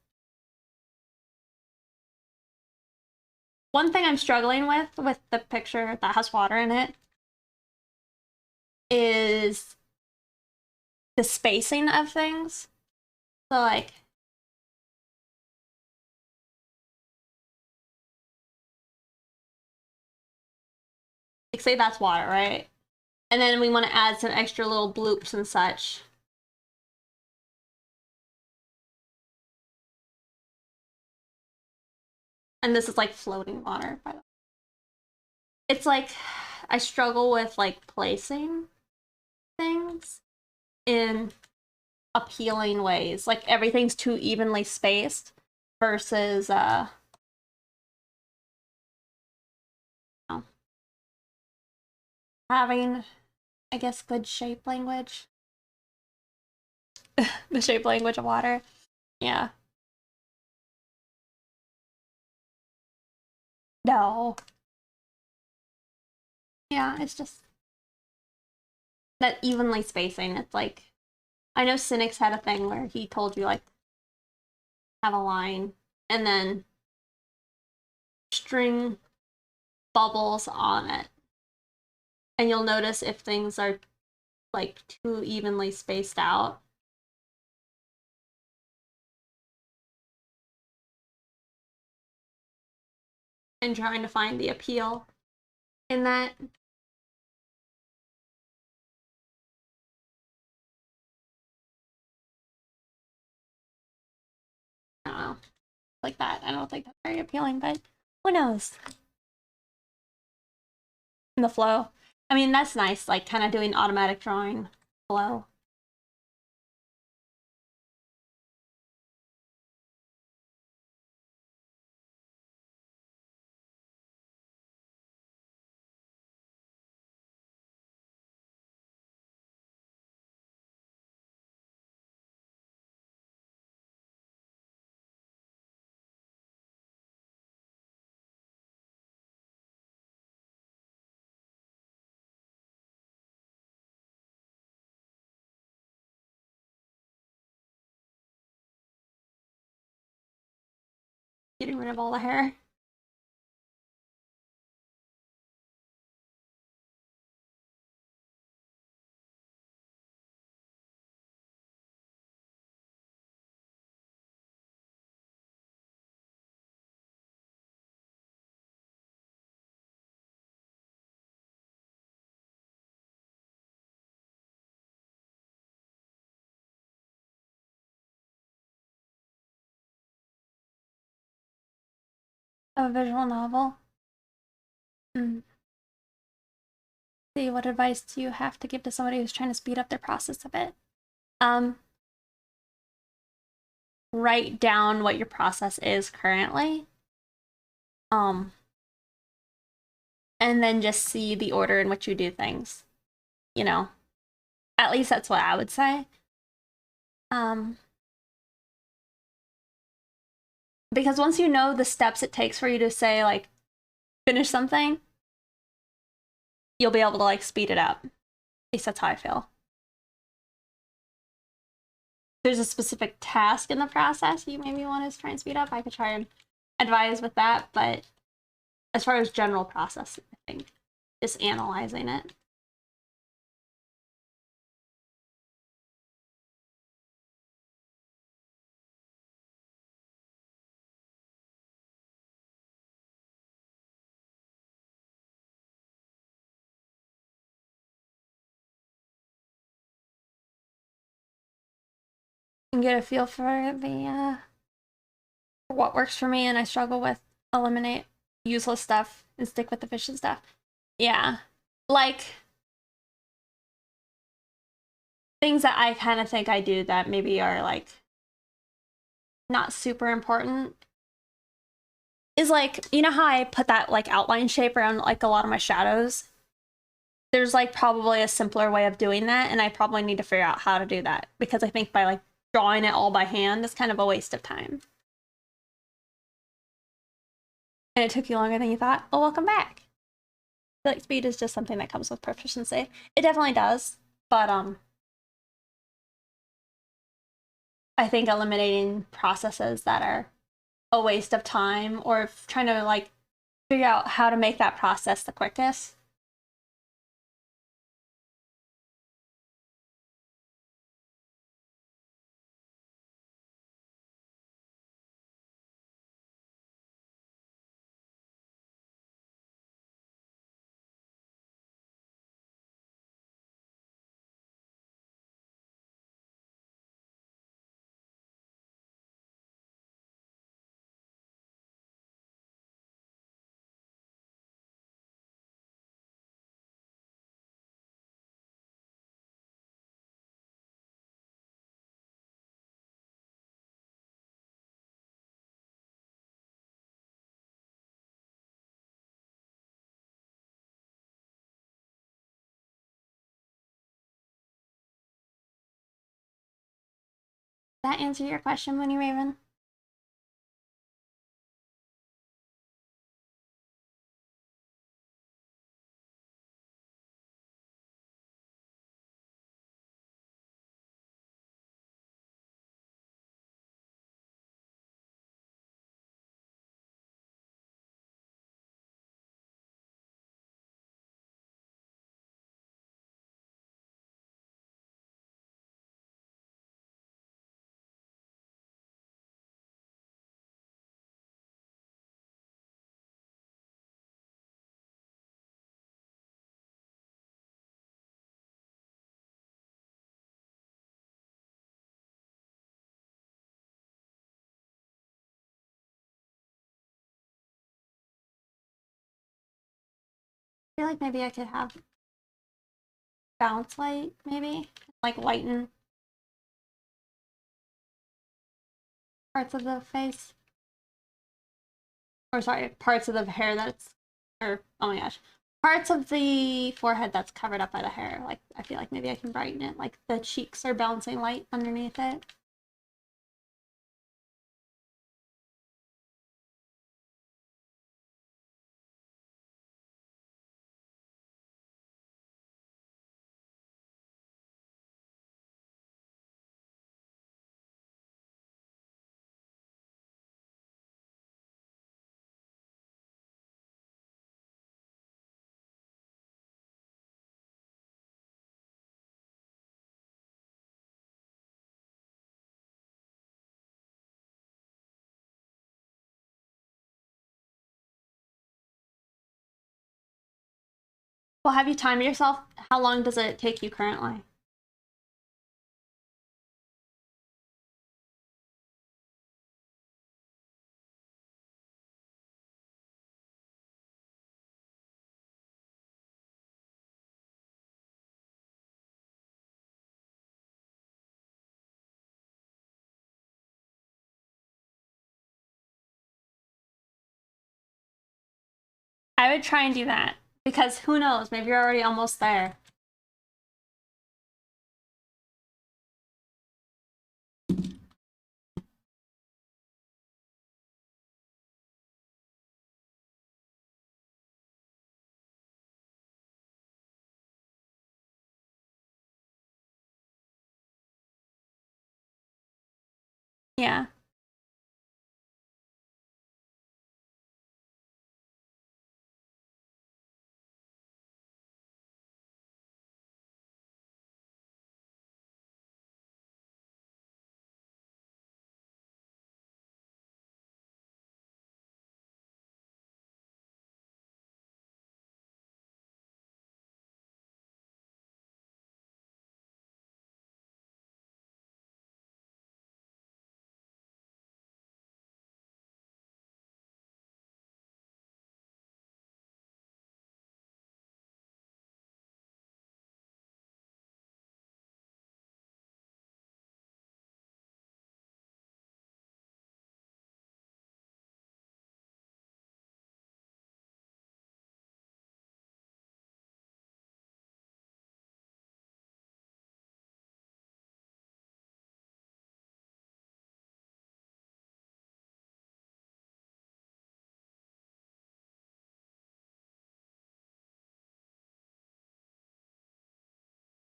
One thing I'm struggling with the picture that has water in it is the spacing of things. So like say that's water, right? And then we want to add some extra little bloops and such. And this is like floating water, by the way. It's like I struggle with like placing things in appealing ways. Like everything's too evenly spaced versus know, having, I guess, good shape language. The shape language of water. Yeah. No. Yeah, it's just that evenly spacing. It's like I know Cynics had a thing where he told you like have a line and then string bubbles on it. And you'll notice if things are like too evenly spaced out. And trying to find the appeal in that. I don't know. Like that. I don't think that's very appealing, but who knows? In the flow. I mean, that's nice, like kind of doing automatic drawing flow. Getting rid of all the hair. A visual novel. Mm. See, what advice do you have to give to somebody who's trying to speed up their process of it? Write down what your process is currently. And then just see the order in which you do things. You know, at least that's what I would say. Because once you know the steps it takes for you to say, like, finish something, you'll be able to, like, speed it up. At least that's how I feel. There's a specific task in the process you maybe want to try and speed up. I could try and advise with that, but as far as general process, I think just analyzing it. And get a feel for the what works for me, and I struggle with eliminate useless stuff and stick with efficient stuff. Yeah, like things that I kind of think I do that maybe are like not super important is like, you know how I put that like outline shape around like a lot of my shadows? There's like probably a simpler way of doing that, and I probably need to figure out how to do that because I think by like drawing it all by hand is kind of a waste of time. And it took you longer than you thought. Well, welcome back. I feel like speed is just something that comes with proficiency. It definitely does, but I think eliminating processes that are a waste of time or trying to like figure out how to make that process the quickest. That answer your question, Mooney Raven? I feel like maybe I could have bounce light, maybe like lighten parts of the face, or sorry, parts of the hair that's, or oh my gosh, parts of the forehead that's covered up by the hair. Like I feel like maybe I can brighten it, like the cheeks are bouncing light underneath it. Well, have you timed yourself? How long does it take you currently? I would try and do that because who knows? Maybe you're already almost there. Yeah.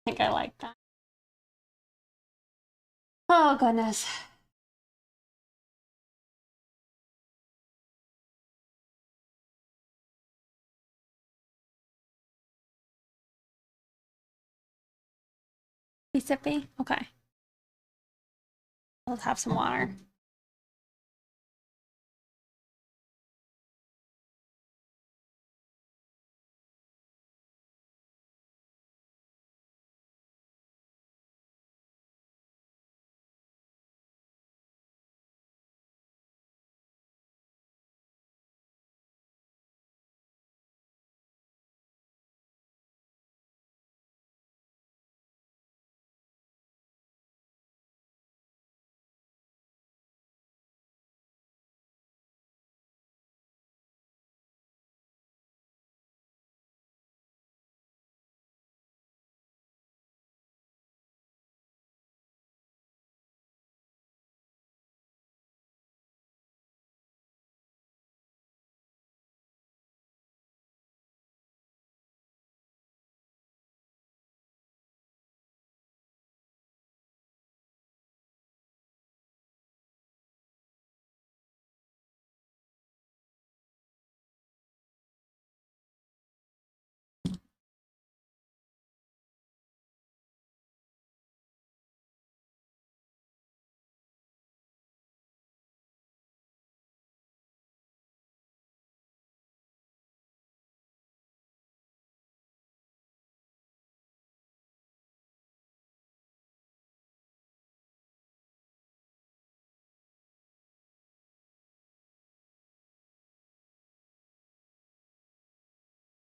I think I like that. Oh, goodness. Be sippy? Okay. Let's have some water.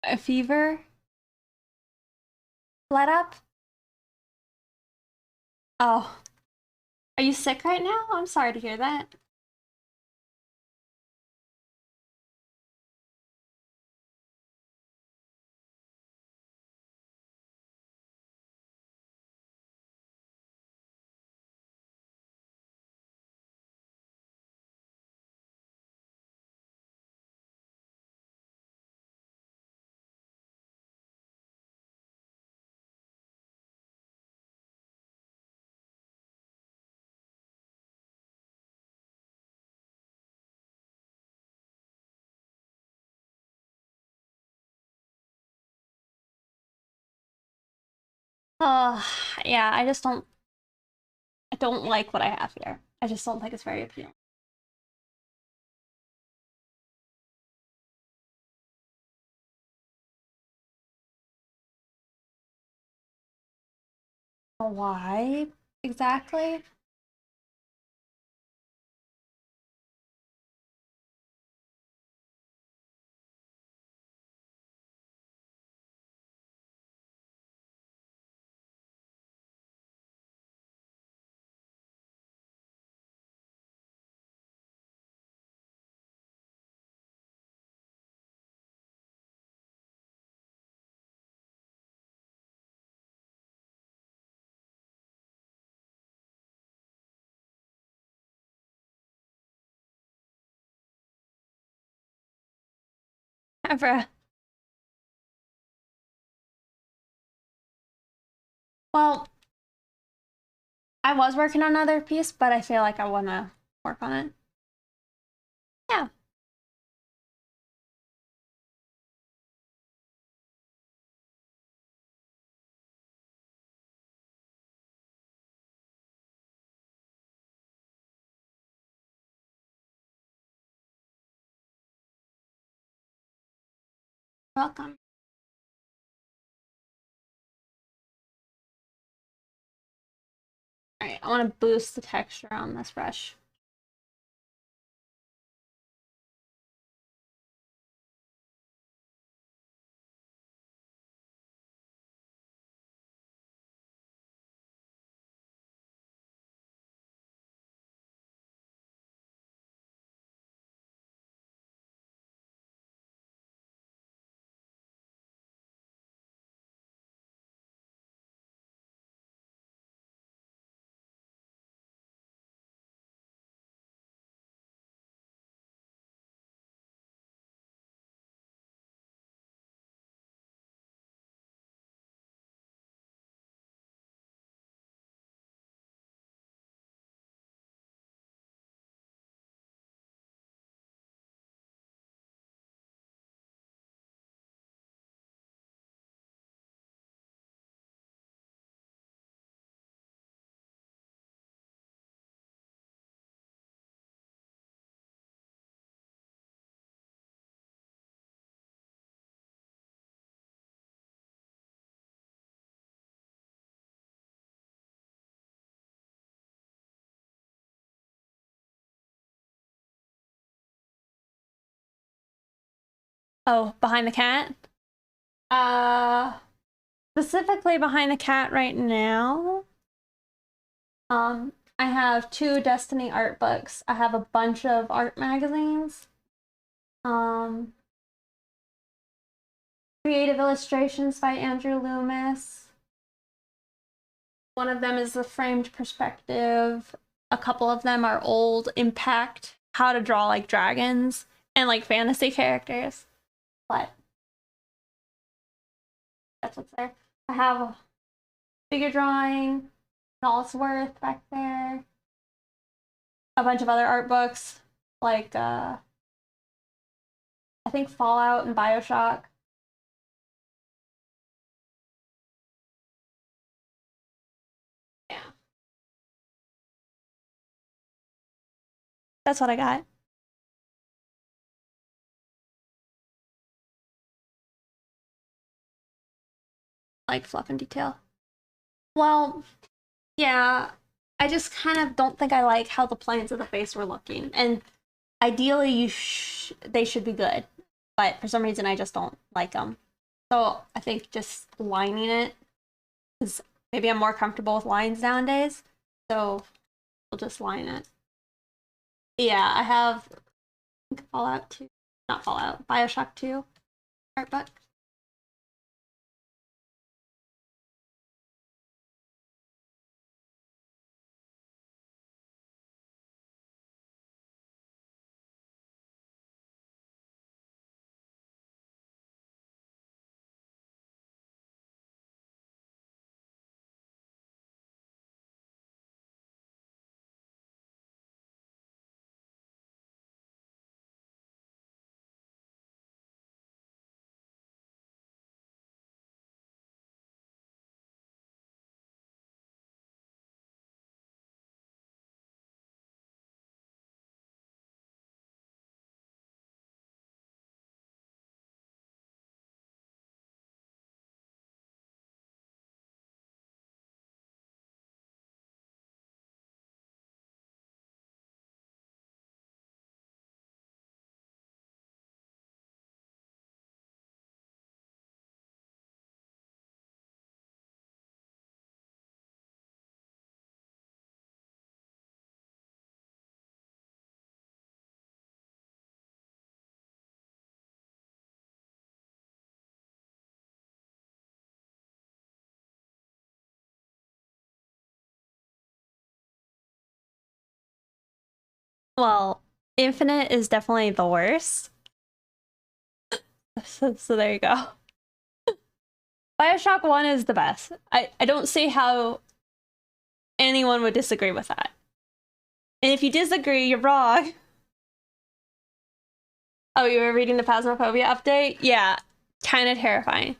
A fever? Let up? Oh. Are you sick right now? I'm sorry to hear that. Oh, yeah, I don't like what I have here. I just don't think it's very appealing. why exactly. Ever. Well, I was working on another piece, but I feel like I want to work on it. Yeah. Welcome. All right, I want to boost the texture on this brush. Oh, behind the cat? Uh, Specifically behind the cat right now. I have 2 Destiny art books. I have a bunch of art magazines. Um, Creative illustrations by Andrew Loomis. One of them is the framed perspective. A couple of them are old Impact, how to draw like dragons and like fantasy characters. But that's what's there. I have a figure drawing, Worth back there. A bunch of other art books, like I think Fallout and Bioshock. Yeah. That's what I got. Like fluff and detail. Well, yeah, I just kind of don't think I like how the planes of the face were looking. And ideally, they should be good, but for some reason, I just don't like them. So I think just lining it is maybe I'm more comfortable with lines nowadays. So we'll just line it. Yeah, I have Fallout 2, not Fallout, Bioshock 2 art book. Well, Infinite is definitely the worst. So there you go. Bioshock 1 is the best. I don't see how anyone would disagree with that. And if you disagree, you're wrong. Oh, you were reading the Phasmophobia update? Yeah, kind of terrifying.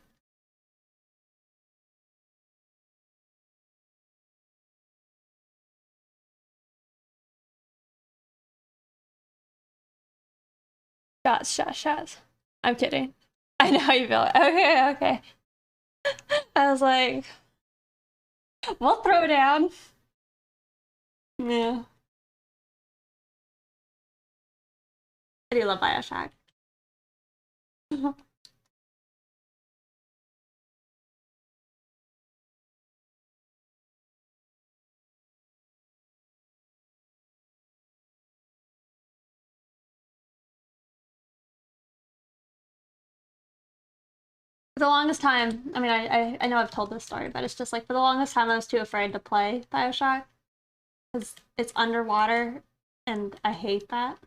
Shots. I'm kidding. I know how you feel. Okay. I was like, we'll throw down. Yeah. I do love Bioshock. For the longest time, I mean, I know I've told this story, but it's just like for the longest time I was too afraid to play Bioshock because it's underwater and I hate that.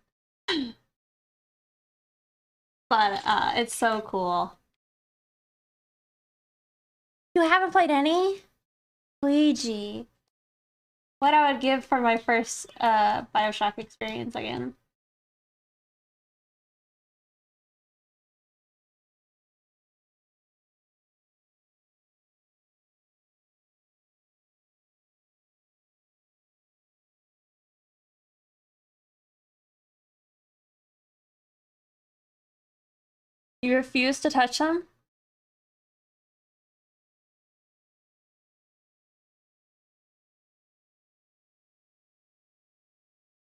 But it's so cool. You haven't played any? Luigi. What I would give for my first Bioshock experience again. You refuse to touch them?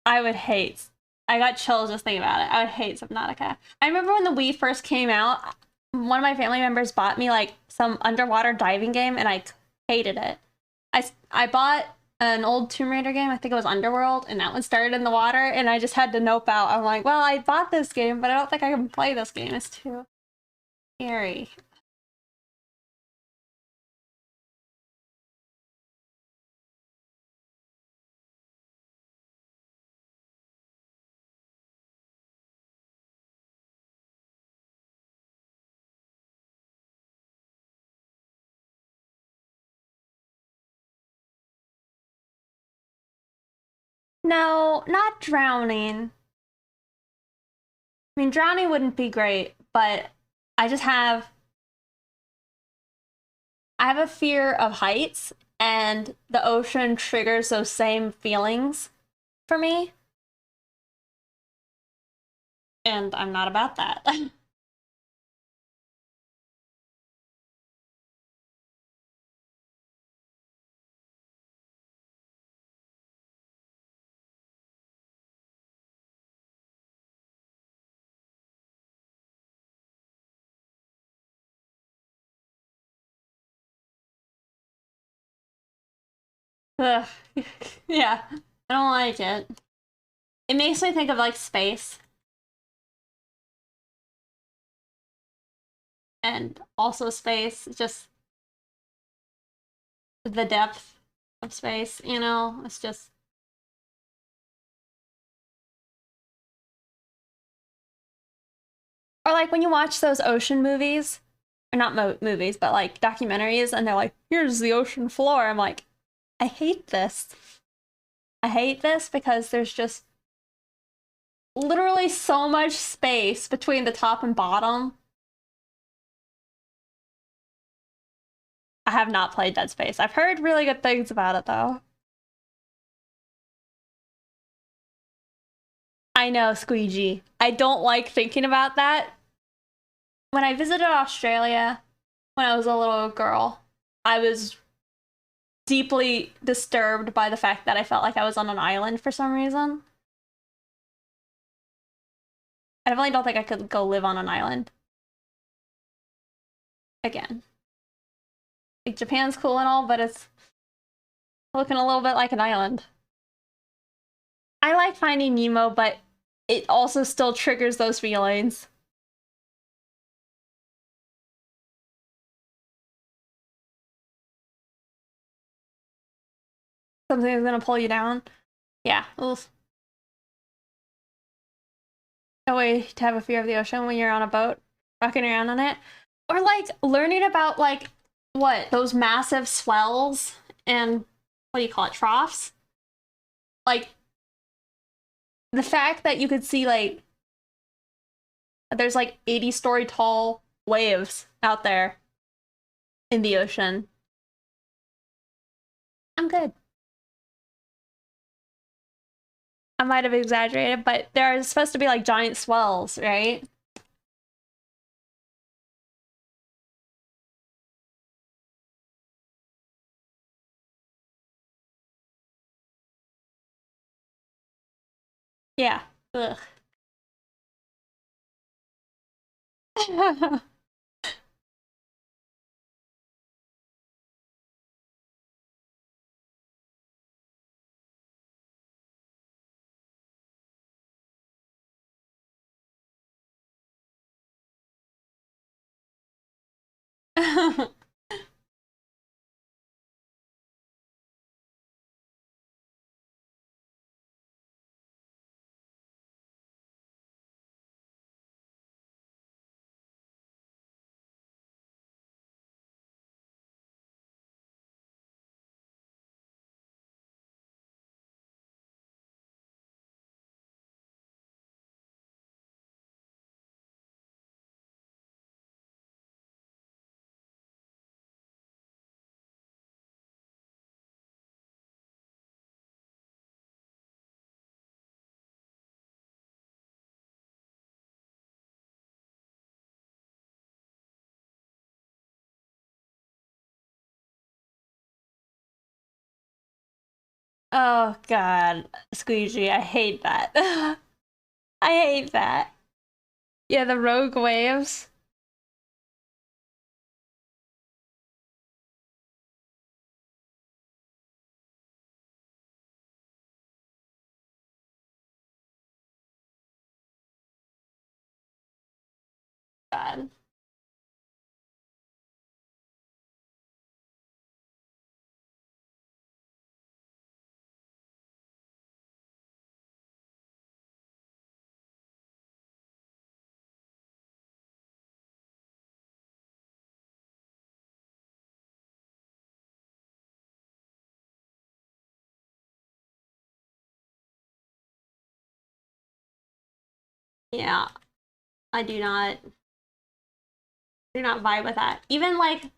I would hate. I got chills just thinking about it. I would hate Subnautica. I remember when the Wii first came out, one of my family members bought me like some underwater diving game and I hated it. I bought an old Tomb Raider game, I think it was Underworld, and that one started in the water and I just had to nope out. I'm like, well, I bought this game, but I don't think I can play this game. It's too scary. No, not drowning. I mean, drowning wouldn't be great, but I just have I have a fear of heights, and the ocean triggers those same feelings for me, and I'm not about that. Ugh. Yeah, I don't like it. It makes me think of like space and also space, just the depth of space, you know? It's just or like when you watch those ocean movies, or not movies, but like documentaries, and they're like, here's the ocean floor. I'm like, I hate this. I hate this because there's just literally so much space between the top and bottom. I have not played Dead Space. I've heard really good things about it though. I know, Squeegee. I don't like thinking about that. When I visited Australia when I was a little girl, I was deeply disturbed by the fact that I felt like I was on an island for some reason. I definitely don't think I could go live on an island again. Like Japan's cool and all, but it's looking a little bit like an island. I like Finding Nemo, but it also still triggers those feelings. Something's gonna pull you down. Yeah. Oof. a way to have a fear of the ocean when you're on a boat, rocking around on it. Or like learning about like what those massive swells and what do you call it, troughs? Like the fact that you could see like there's like 80-story tall waves out there in the ocean. I'm good. I might have exaggerated, but there are supposed to be like giant swells, right? Yeah. Ugh. Oh god, squeegee, I hate that. I hate that. Yeah, the rogue waves. God. Yeah, I do not vibe with that. Even like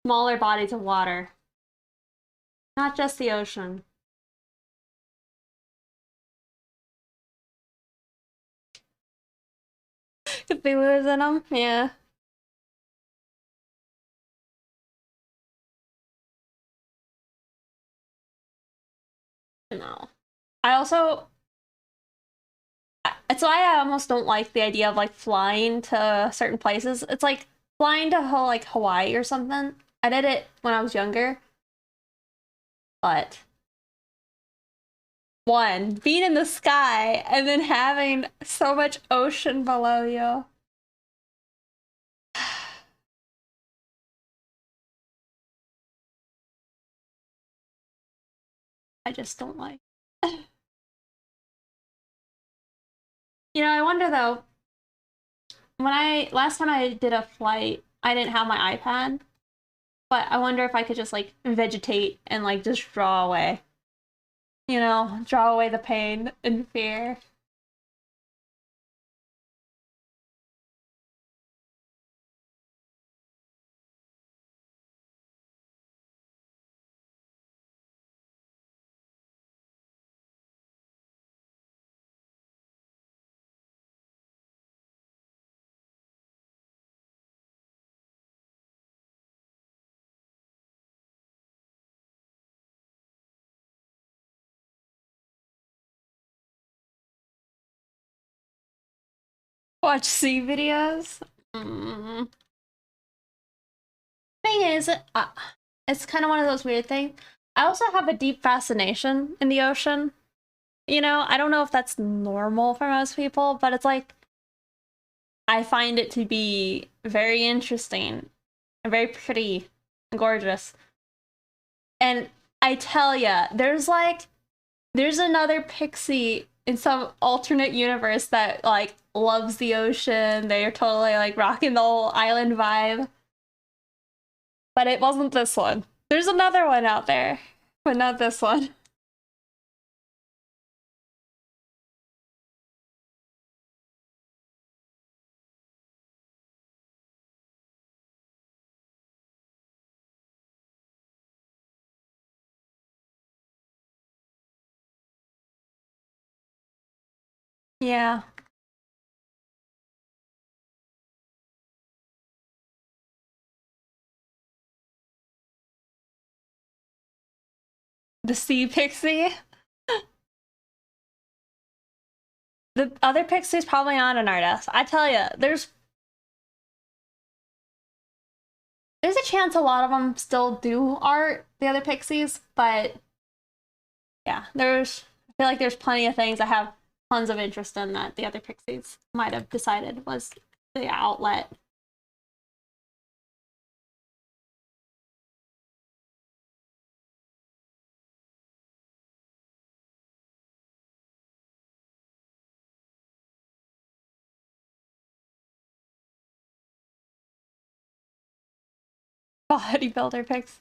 smaller bodies of water, not just the ocean. Cthulhu is in them. Yeah. No. I also it's why I almost don't like the idea of like flying to certain places. It's like flying to like Hawaii or something. I did it when I was younger, but one, being in the sky and then having so much ocean below you. I just don't like. I wonder though, when I last time I did a flight, I didn't have my iPad, but I wonder if I could just like vegetate and like just draw away. Draw away the pain and fear. Watch sea videos. Mm. Thing is, it's kind of one of those weird things. I also have a deep fascination in the ocean. I don't know if that's normal for most people, but it's like I find it to be very interesting and very pretty and gorgeous. And I tell ya, there's another pixie in some alternate universe that like loves the ocean. They are totally like rocking the whole island vibe. But it wasn't this one. There's another one out there, but not this one. Yeah. The sea pixie. The other pixie's probably not an artist. I tell you, there's a chance a lot of them still do art, the other pixies, but yeah, I feel like there's plenty of things I have tons of interest in that the other pixies might have decided was the outlet. Bodybuilder pics.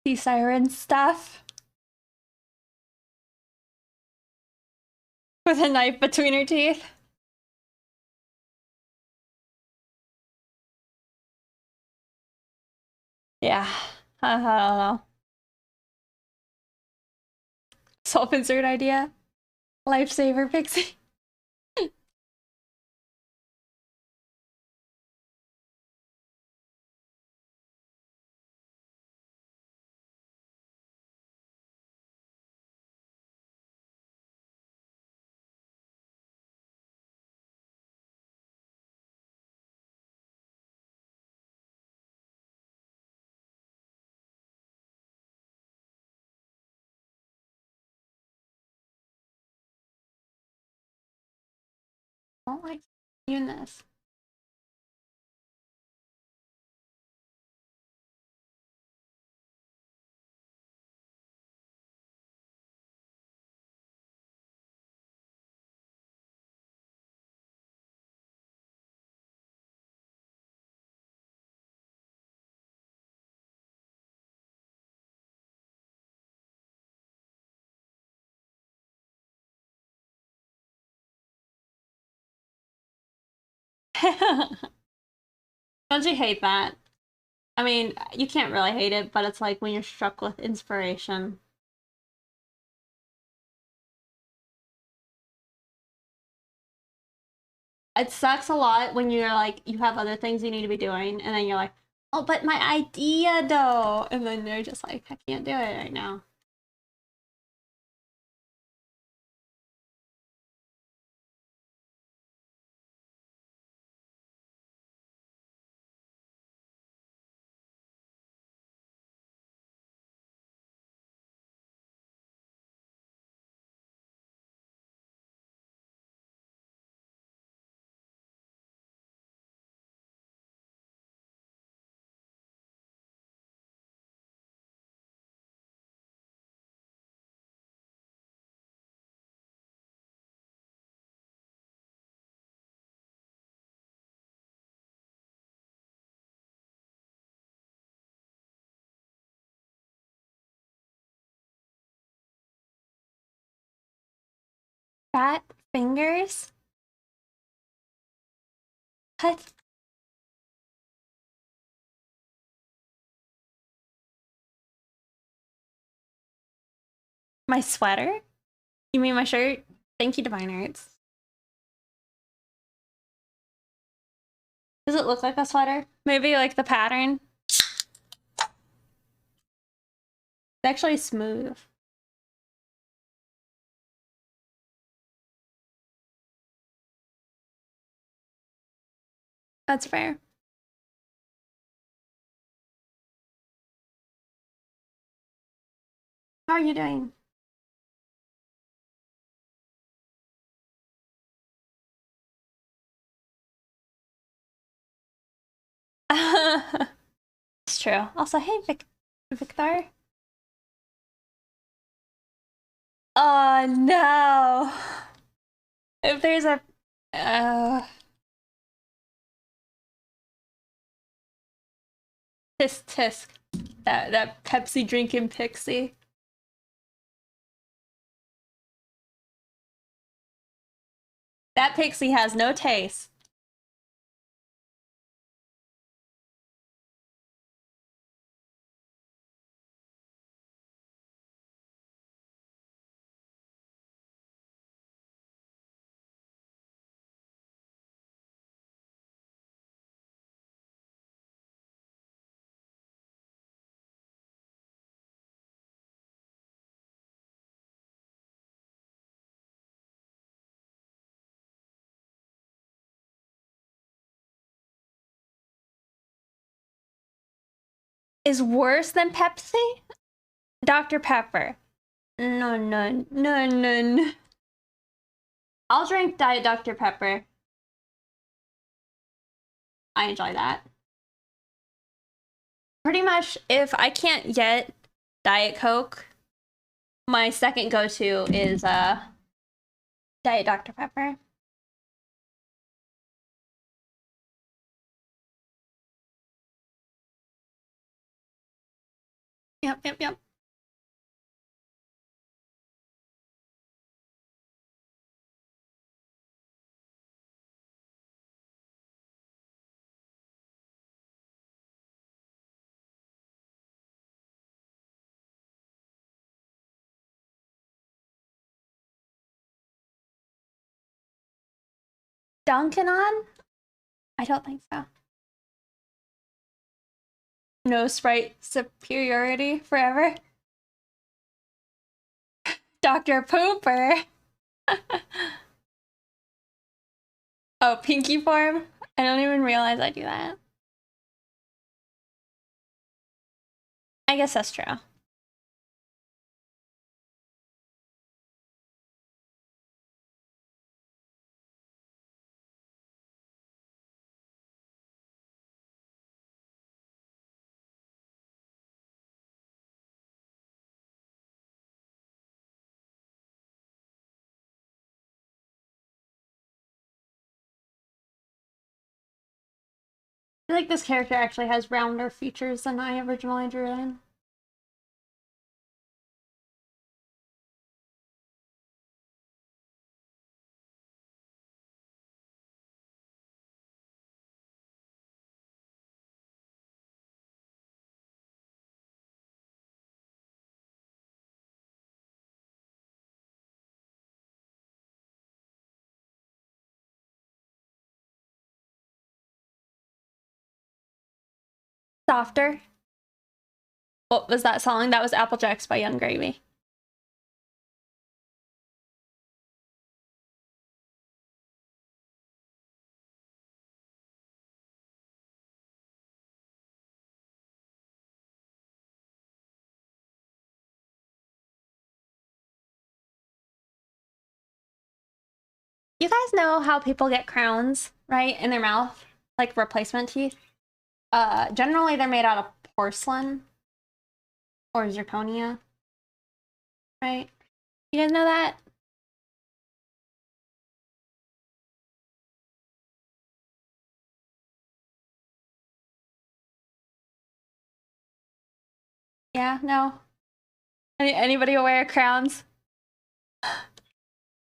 Sea siren stuff. With a knife between her teeth. Yeah. I don't know. Self-insert idea. Lifesaver pixie. I don't like doing this. Don't you hate that? I mean, you can't really hate it, but it's like when you're struck with inspiration. It sucks a lot when you're like, you have other things you need to be doing, and then you're like, oh, but my idea though. And then you're just like, I can't do it right now. Fat fingers? What? My sweater? You mean my shirt? Thank you, Divine Arts. Does it look like a sweater? Maybe like the pattern? It's actually smooth. That's fair. How are you doing? It's true. Also, hey, Victor. Oh no. If there's a tisk tisk. That Pepsi drinking pixie. That pixie has no taste. Is worse than Pepsi? Dr. Pepper. No, no, no, no, no. I'll drink Diet Dr. Pepper. I enjoy that. Pretty much, if I can't get Diet Coke, my second go-to is Diet Dr. Pepper. Yep, yep, yep. Dunkin' I don't think so. No Sprite superiority forever. Dr. Pooper. Oh, pinky form? I don't even realize I do that. I guess that's true. I feel like this character actually has rounder features than I originally drew in. Softer. What was that song? That was Applejacks by Young Gravy. You guys know how people get crowns, right, in their mouth? Like replacement teeth? Generally they're made out of porcelain or zirconia, right? You guys know that? Yeah, no? Anybody aware of crowns?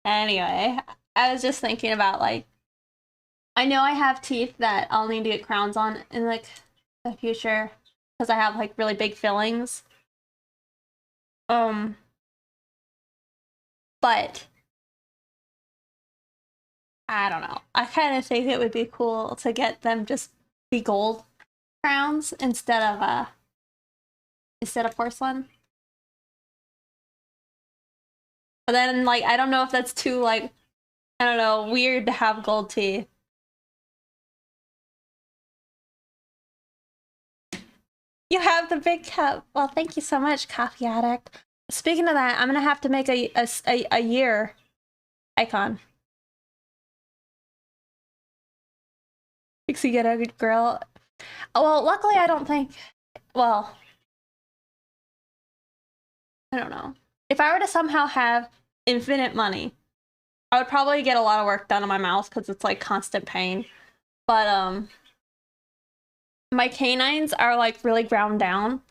Anyway, I was just thinking about like, I know I have teeth that I'll need to get crowns on in like the future because I have like really big fillings. Um, but I don't know. I kind of think it would be cool to get them just be gold crowns instead of porcelain. But then, like, I don't know if that's too, like, I don't know, weird to have gold teeth. You have the big cup. Well, thank you so much, Coffee Addict. Speaking of that, I'm gonna have to make a year icon. Pixie get a good girl. Oh, well, luckily I don't think. Well, I don't know. If I were to somehow have infinite money, I would probably get a lot of work done on my mouth because it's like constant pain. But my canines are like really ground down.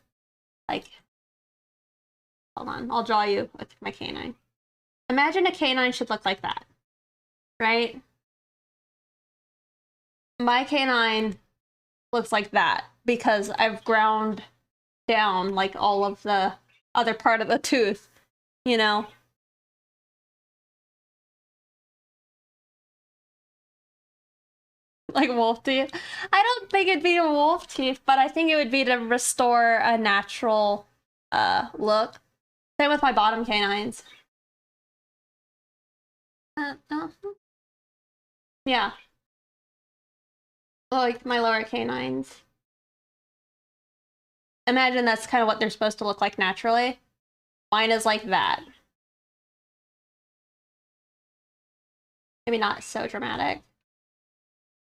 Like, hold on, I'll draw you with my canine. Imagine a canine should look like that, right? My canine looks like that because I've ground down like all of the other part of the tooth, you know? Like wolf teeth. I don't think it'd be a wolf teeth, but I think it would be to restore a natural look. Same with my bottom canines. Yeah. Like my lower canines. Imagine that's kind of what they're supposed to look like naturally. Mine is like that. Maybe not so dramatic.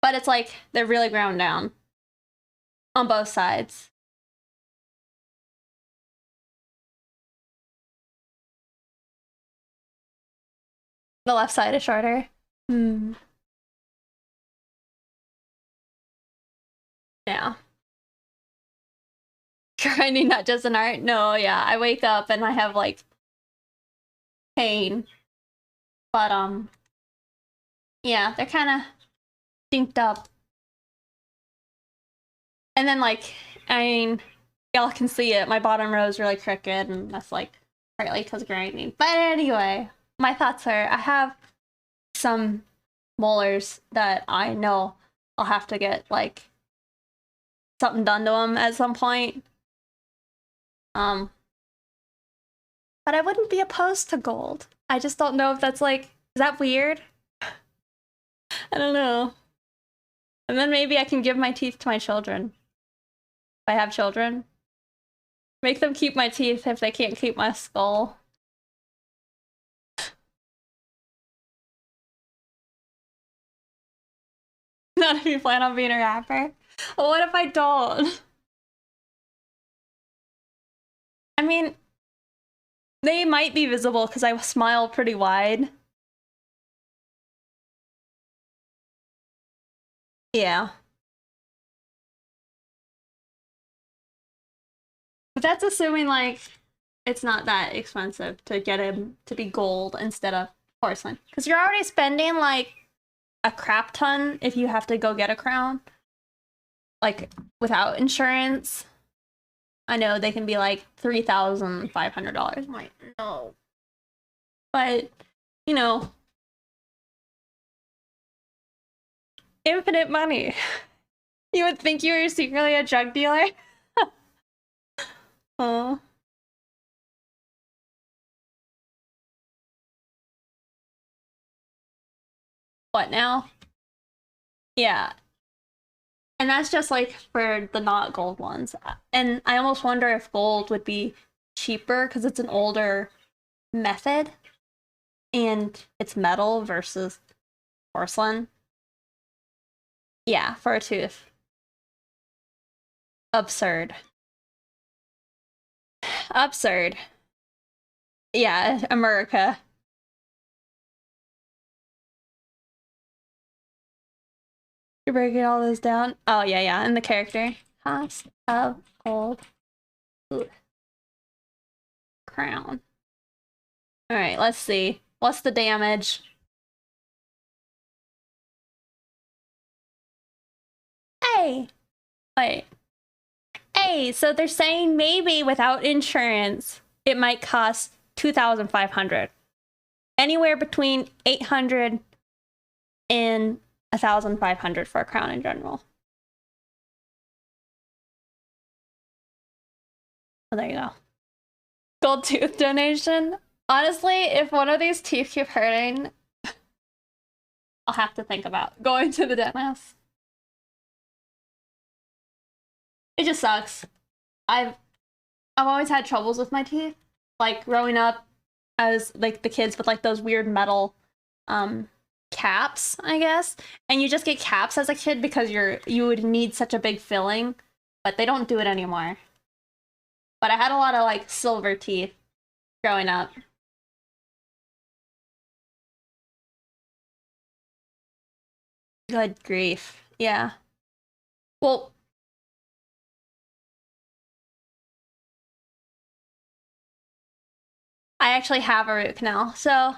But it's like they're really ground down on both sides. The left side is shorter. Hmm. Yeah. Grinding, not just an art. No, yeah. I wake up and I have like pain. But yeah, they're kind of synced up. And then like, I mean, y'all can see it. My bottom row is really crooked, and that's like partly because of grinding. But anyway, my thoughts are I have some molars that I know I'll have to get like something done to them at some point. But I wouldn't be opposed to gold. I just don't know if that's like, is that weird? I don't know. And then maybe I can give my teeth to my children. If I have children. Make them keep my teeth if they can't keep my skull. Not if you plan on being a rapper. Well, what if I don't? I mean, they might be visible because I smile pretty wide. Yeah. But that's assuming, like, it's not that expensive to get him to be gold instead of porcelain. Because you're already spending, like, a crap ton if you have to go get a crown. Like, without insurance. I know they can be, like, $3,500. I'm like, no. But, you know, infinite money. You would think you were secretly a drug dealer? Oh. What now? Yeah. And that's just like for the not gold ones. And I almost wonder if gold would be cheaper because it's an older method and it's metal versus porcelain. Yeah, for a tooth. Absurd. Absurd. Yeah, America. You're breaking all this down? Oh, yeah, yeah. And the character. Cost of gold. Ooh. Crown. Alright, let's see. What's the damage? Hey! Wait. Hey, so they're saying maybe without insurance, it might cost 2,500. Anywhere between 800 and 1,500 for a crown in general. Oh, there you go. Gold tooth donation. Honestly, if one of these teeth keep hurting, I'll have to think about going to the dentist. It just sucks. I've I've always had troubles with my teeth. Like growing up as like the kids with like those weird metal um caps, I guess. And you just get caps as a kid because you would need such a big filling, but they don't do it anymore. But I had a lot of like silver teeth growing up. Good grief. Yeah. Well, I actually have a root canal, so I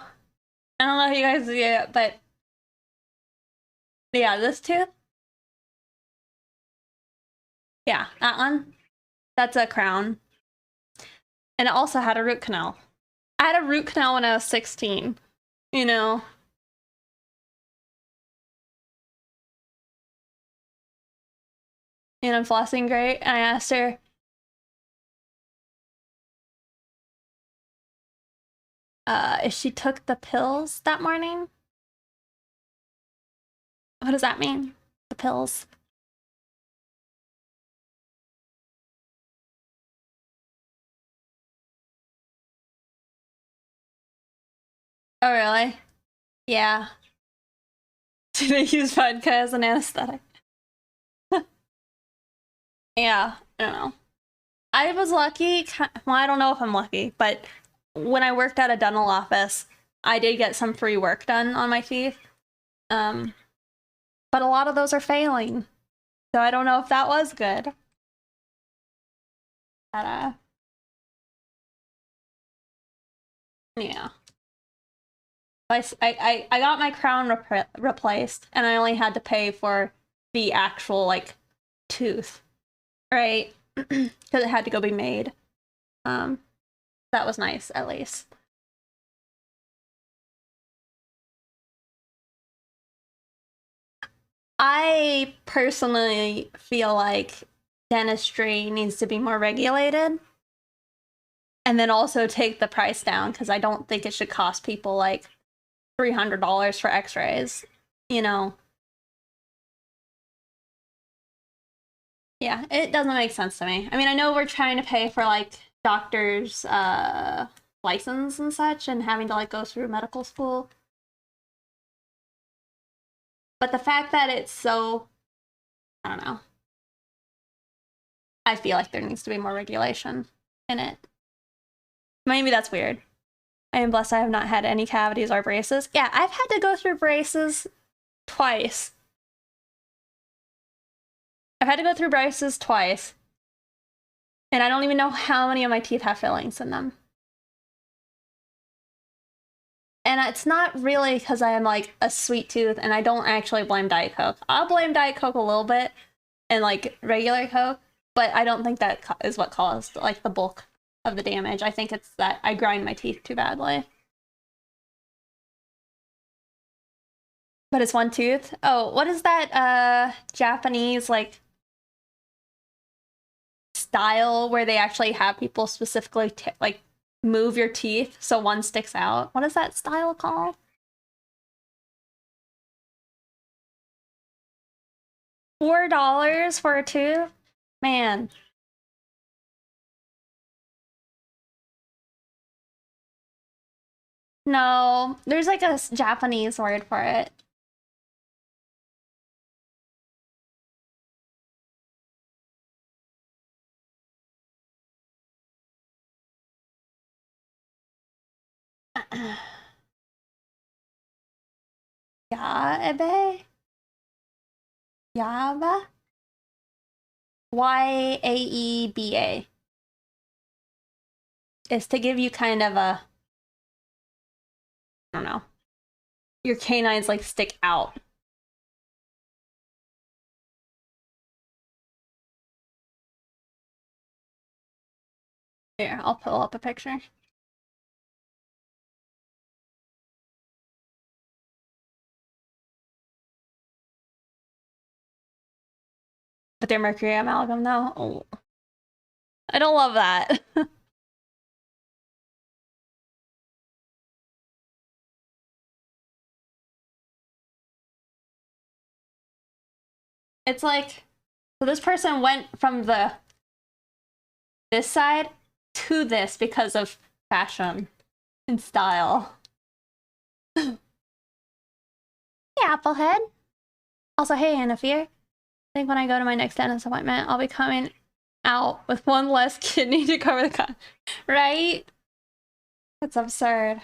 don't know if you guys see it, but yeah, this tooth. Yeah, that one. That's a crown. And it also had a root canal. I had a root canal when I was 16, you know? And I'm flossing great. And I asked her, if she took the pills that morning. What does that mean? The pills. Oh, really? Yeah. Do they use vodka as an anesthetic? Yeah, I don't know. I was lucky. Well, I don't know if I'm lucky, but when I worked at a dental office, I did get some free work done on my teeth. Um, but a lot of those are failing. So I don't know if that was good. But, yeah. I got my crown replaced, and I only had to pay for the actual, like, tooth, right? Because it had to go be made. Um, that was nice, at least. I personally feel like dentistry needs to be more regulated and then also take the price down because I don't think it should cost people like $300 for x-rays, you know? Yeah, it doesn't make sense to me. I mean, I know we're trying to pay for like doctors' license and such and having to like go through medical school. But the fact that it's so, I don't know, I feel like there needs to be more regulation in it. Maybe that's weird. I am blessed I have not had any cavities or braces. Yeah, I've had to go through braces twice. I've had to go through braces twice. And I don't even know how many of my teeth have fillings in them. And it's not really because I am like a sweet tooth and I don't actually blame Diet Coke. I'll blame Diet Coke a little bit and like regular Coke, but I don't think that is what caused like the bulk of the damage. I think it's that I grind my teeth too badly. But it's one tooth. Oh, what is that Japanese like style where they actually have people specifically like move your teeth so one sticks out? What is that style called? $4 for a tooth? Man. No, there's like a Japanese word for it. Yaebe? Yaba? Yaeba. Is to give you kind of a, I don't know, your canines like stick out. Here, I'll pull up a picture. But they're mercury amalgam though. Oh, I don't love that. It's like, so this person went from this side to this because of fashion and style. Hey, Applehead. Also, hey, Annafear. I think when I go to my next dentist appointment, I'll be coming out with one less kidney to cover the cost. Right? That's absurd.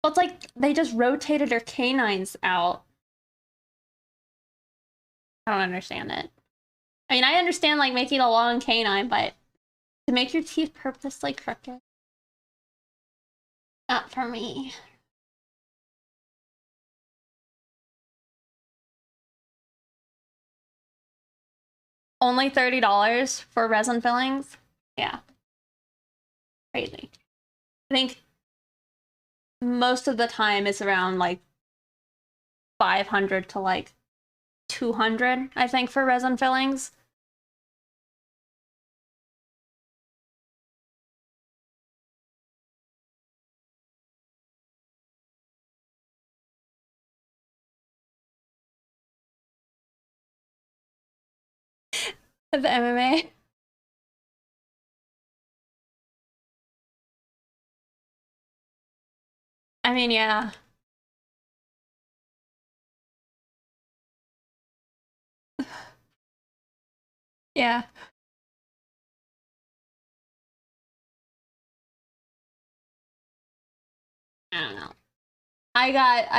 Well, it's like they just rotated their canines out. I don't understand it. I mean, I understand like making a long canine, but to make your teeth purposely crooked, not for me. Only $30 for resin fillings? Yeah. Crazy. I think most of the time it's around like 500 to like 200, I think, for resin fillings. Of MMA. I mean, yeah. Yeah. I don't know. I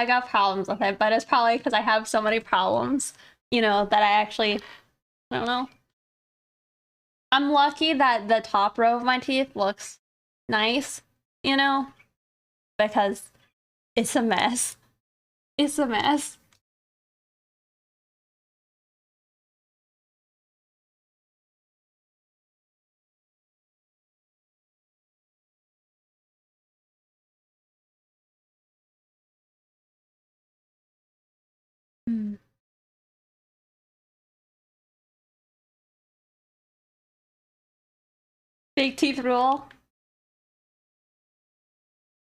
got problems with it, but it's probably because I have so many problems, you know, that I actually, I don't know. I'm lucky that the top row of my teeth looks nice, you know, because it's a mess. It's a mess. Mm. Big teeth rule.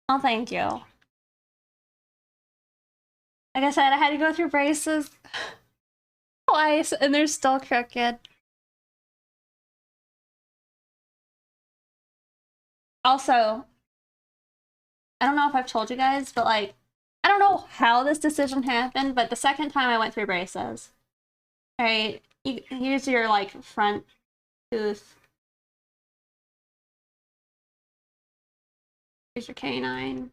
Oh, thank you. Like I said, I had to go through braces twice, and they're still crooked. Also, I don't know if I've told you guys, but like, I don't know how this decision happened, but the second time I went through braces, right? Here's your like front tooth. Here's your canine.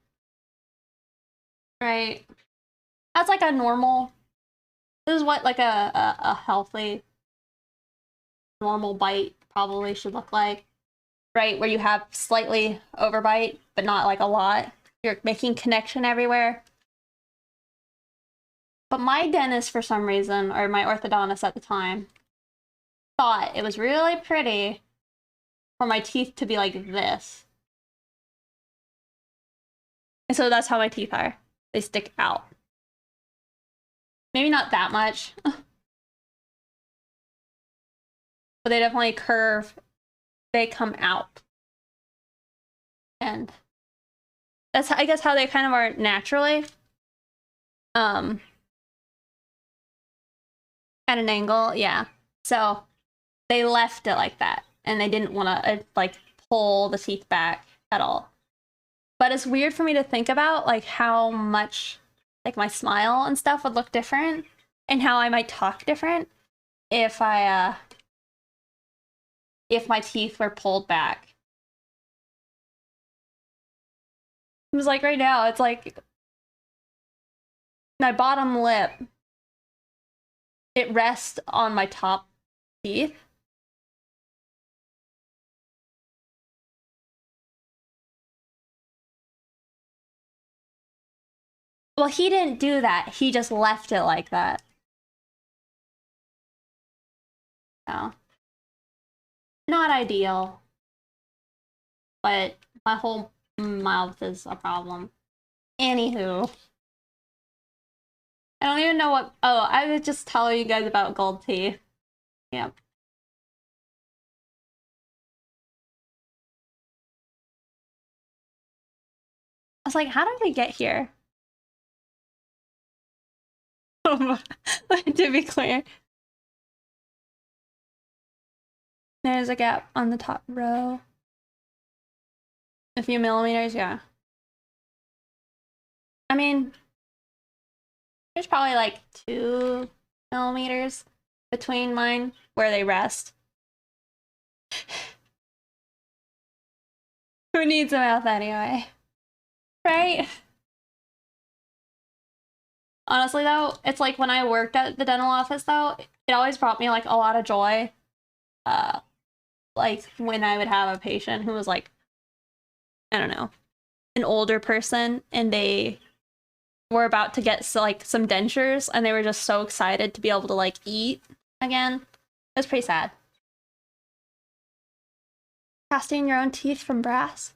Right. That's like a normal. This is what like a healthy, normal bite probably should look like. Right, where you have slightly overbite, but not like a lot. You're making connection everywhere. But my dentist, for some reason, or my orthodontist at the time, thought it was really pretty for my teeth to be like this. And so that's how my teeth are. They stick out. Maybe not that much, but they definitely curve. They come out. And that's, I guess, how they kind of are naturally. At an angle, yeah. So they left it like that, and they didn't want to like pull the teeth back at all. But it's weird for me to think about like how much like my smile and stuff would look different, and how I might talk different if if my teeth were pulled back. It was like right now, it's like my bottom lip, it rests on my top teeth. Well, he didn't do that. He just left it like that. So, not ideal. But my whole mouth is a problem. Anywho. I don't even know what. Oh, I was just telling you guys about gold teeth. Yep. I was like, how did we get here? To be clear. There's a gap on the top row. A few millimeters, yeah. I mean, there's probably like 2 millimeters between mine where they rest. Who needs a mouth anyway? Right? Honestly though, it's like when I worked at the dental office though, it always brought me like a lot of joy. Like when I would have a patient who was like, I don't know, an older person and they were about to get like some dentures and they were just so excited to be able to like eat again. It was pretty sad. Casting your own teeth from brass?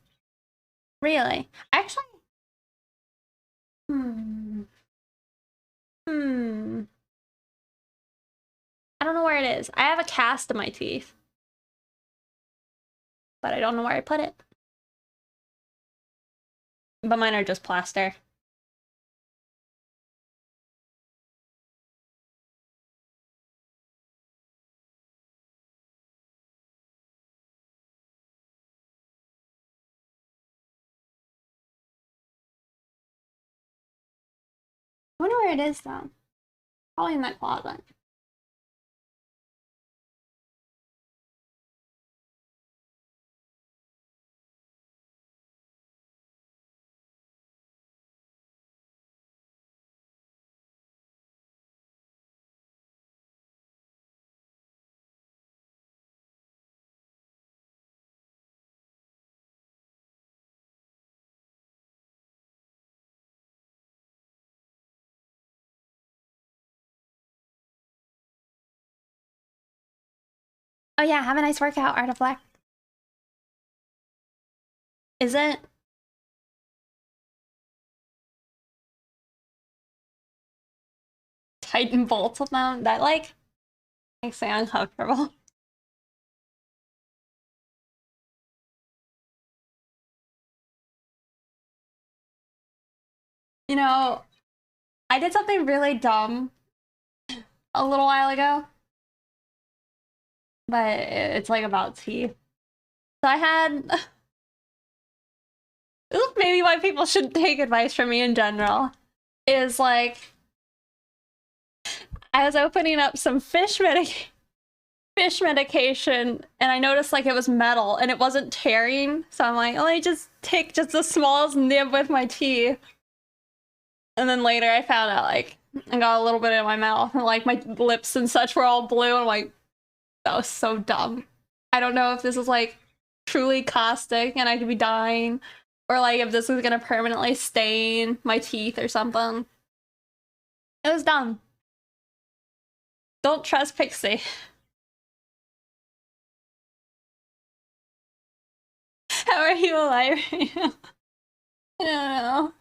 Really? Actually, hmm. I don't know where it is. I have a cast of my teeth, but I don't know where I put it. But mine are just plaster. I wonder where it is though. Probably in that closet. Oh yeah, have a nice workout, Art of Black. Is it? Tighten bolts with them? That like makes me uncomfortable. You know, I did something really dumb a little while ago, but it's like about teeth. So I had this is maybe why people should take advice from me in general. Is like I was opening up some fish medication and I noticed like it was metal and it wasn't tearing. So I'm like, let me just take just the smallest nib with my teeth. And then later I found out like I got a little bit in my mouth and like my lips and such were all blue. And I'm like, that was so dumb. I don't know if this is like truly caustic and I could be dying or like if this is gonna permanently stain my teeth or something. It was dumb. Don't trust Pixie. How are you alive right now? I don't know.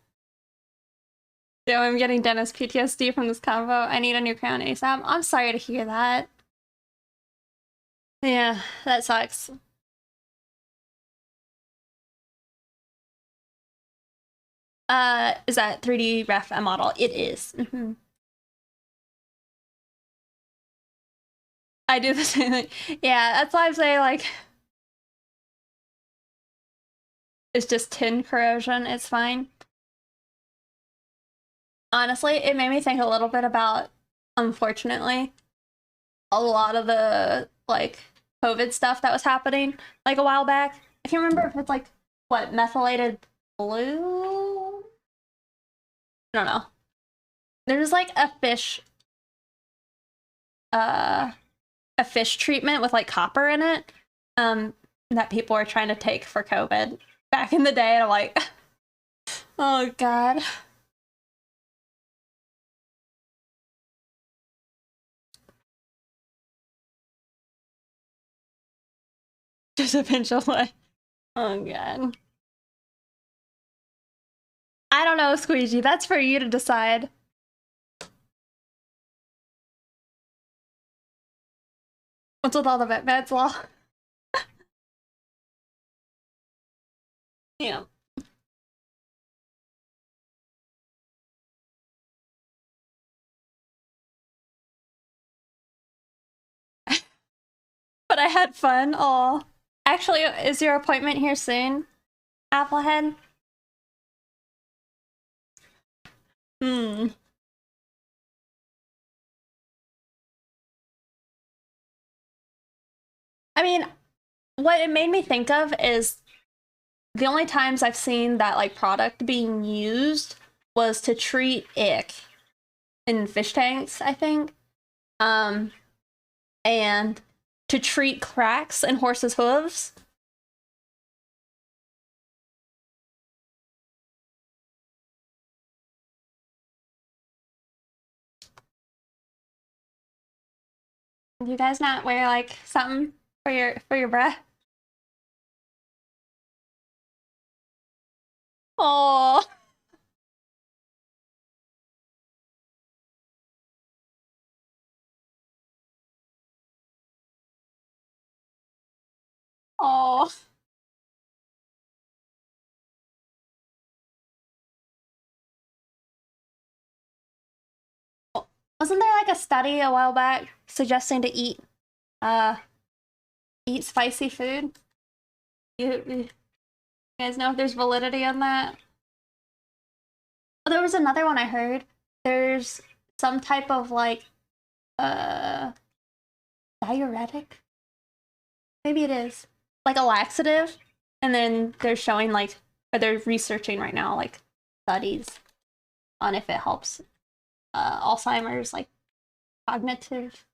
So I'm getting dentist PTSD from this convo. I need a new crown ASAP. I'm sorry to hear that. Yeah, that sucks. Is that 3D ref a model? It is. I do the same thing. Yeah, that's why I say like it's just tin corrosion. It's fine. Honestly, it made me think a little bit about, unfortunately, a lot of the like COVID stuff that was happening like a while back. I can't remember if it's like what methylated blue. I don't know. There's like uh a fish treatment with like copper in it that people were trying to take for COVID back in the day, and I'm like, oh god. Just a pinch of like, oh god. I don't know, Squeegee. That's for you to decide. What's with all the vet meds law? Yeah. But I had fun. Oh, actually, is your appointment here soon, Applehead? Hmm. I mean, what it made me think of is the only times I've seen that like product being used was to treat ick in fish tanks, I think. Um, and to treat cracks in horses' hooves. Do you guys not wear like something for your breath? Oh, oh. Wasn't there like a study a while back suggesting to uh eat spicy food? You guys know if there's validity on that? Oh, there was another one I heard. There's some type of like uh diuretic. Maybe it is like a laxative, and then they're showing like, or they're researching right now like studies on if it helps Alzheimer's, like cognitive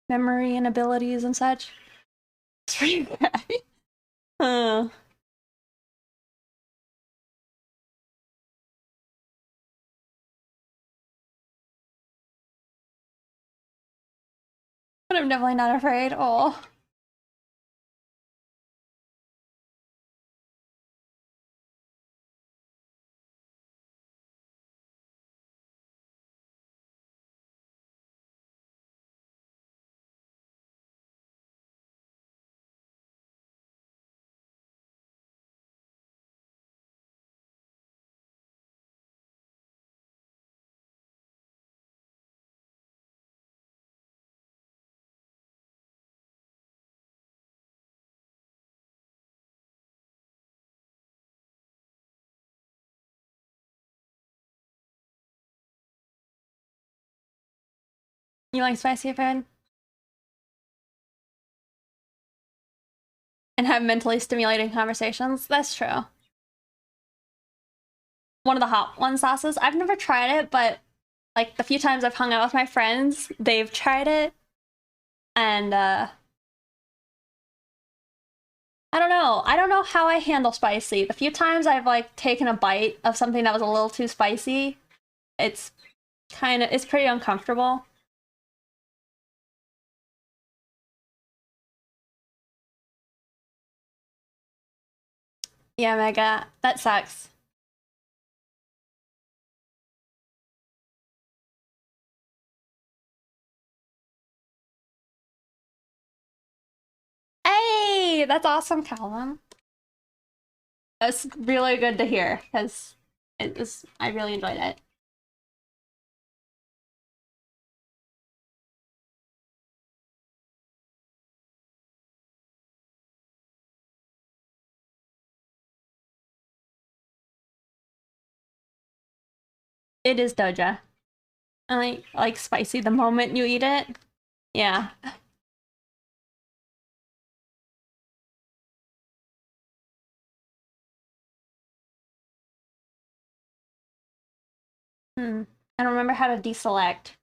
memory and abilities and such. It's pretty bad. uh, but I'm definitely not afraid. Oh, you like spicy food and have mentally stimulating conversations? That's true. One of the hot one sauces. I've never tried it, but like the few times I've hung out with my friends, they've tried it, and I don't know. I don't know how I handle spicy. The few times I've like taken a bite of something that was a little too spicy, it's it's pretty uncomfortable. Yeah, Mega, that sucks. Hey, that's awesome, Calvin. That's really good to hear because I really enjoyed it. It is Doja. I like spicy the moment you eat it. Yeah. Hmm. I don't remember how to deselect.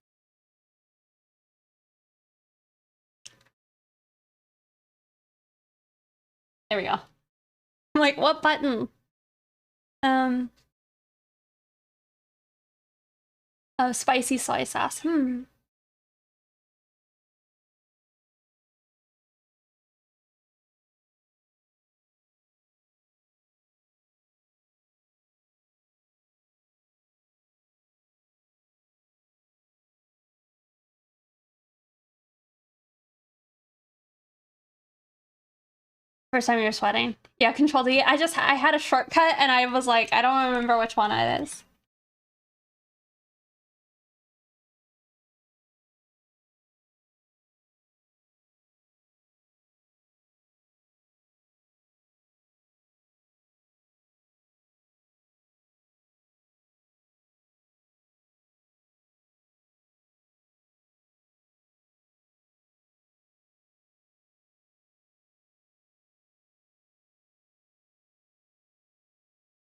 There we go. I'm like, what button? Um, oh, spicy soy sauce. Hmm. First time you're sweating. Yeah, Control D. I had a shortcut and I was like, I don't remember which one it is.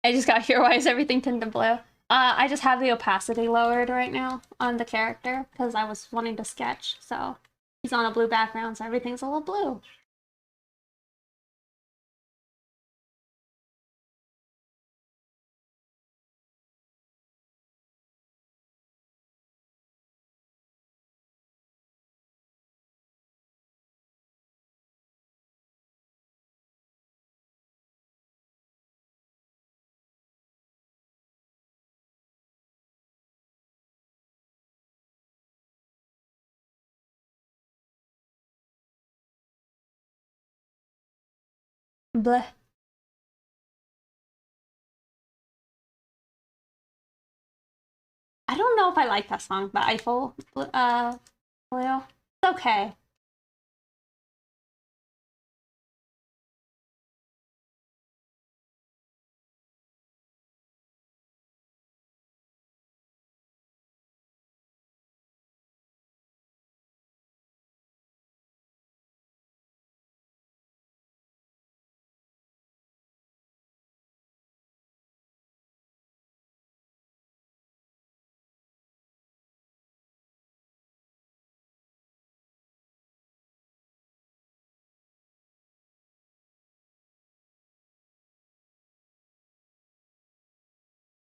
I just got here. Why is everything tinted blue? I just have the opacity lowered right now on the character because I was wanting to sketch. So he's on a blue background, so everything's a little blue. Bleh. I don't know if I like that song, but Eiffel, Blue. It's okay.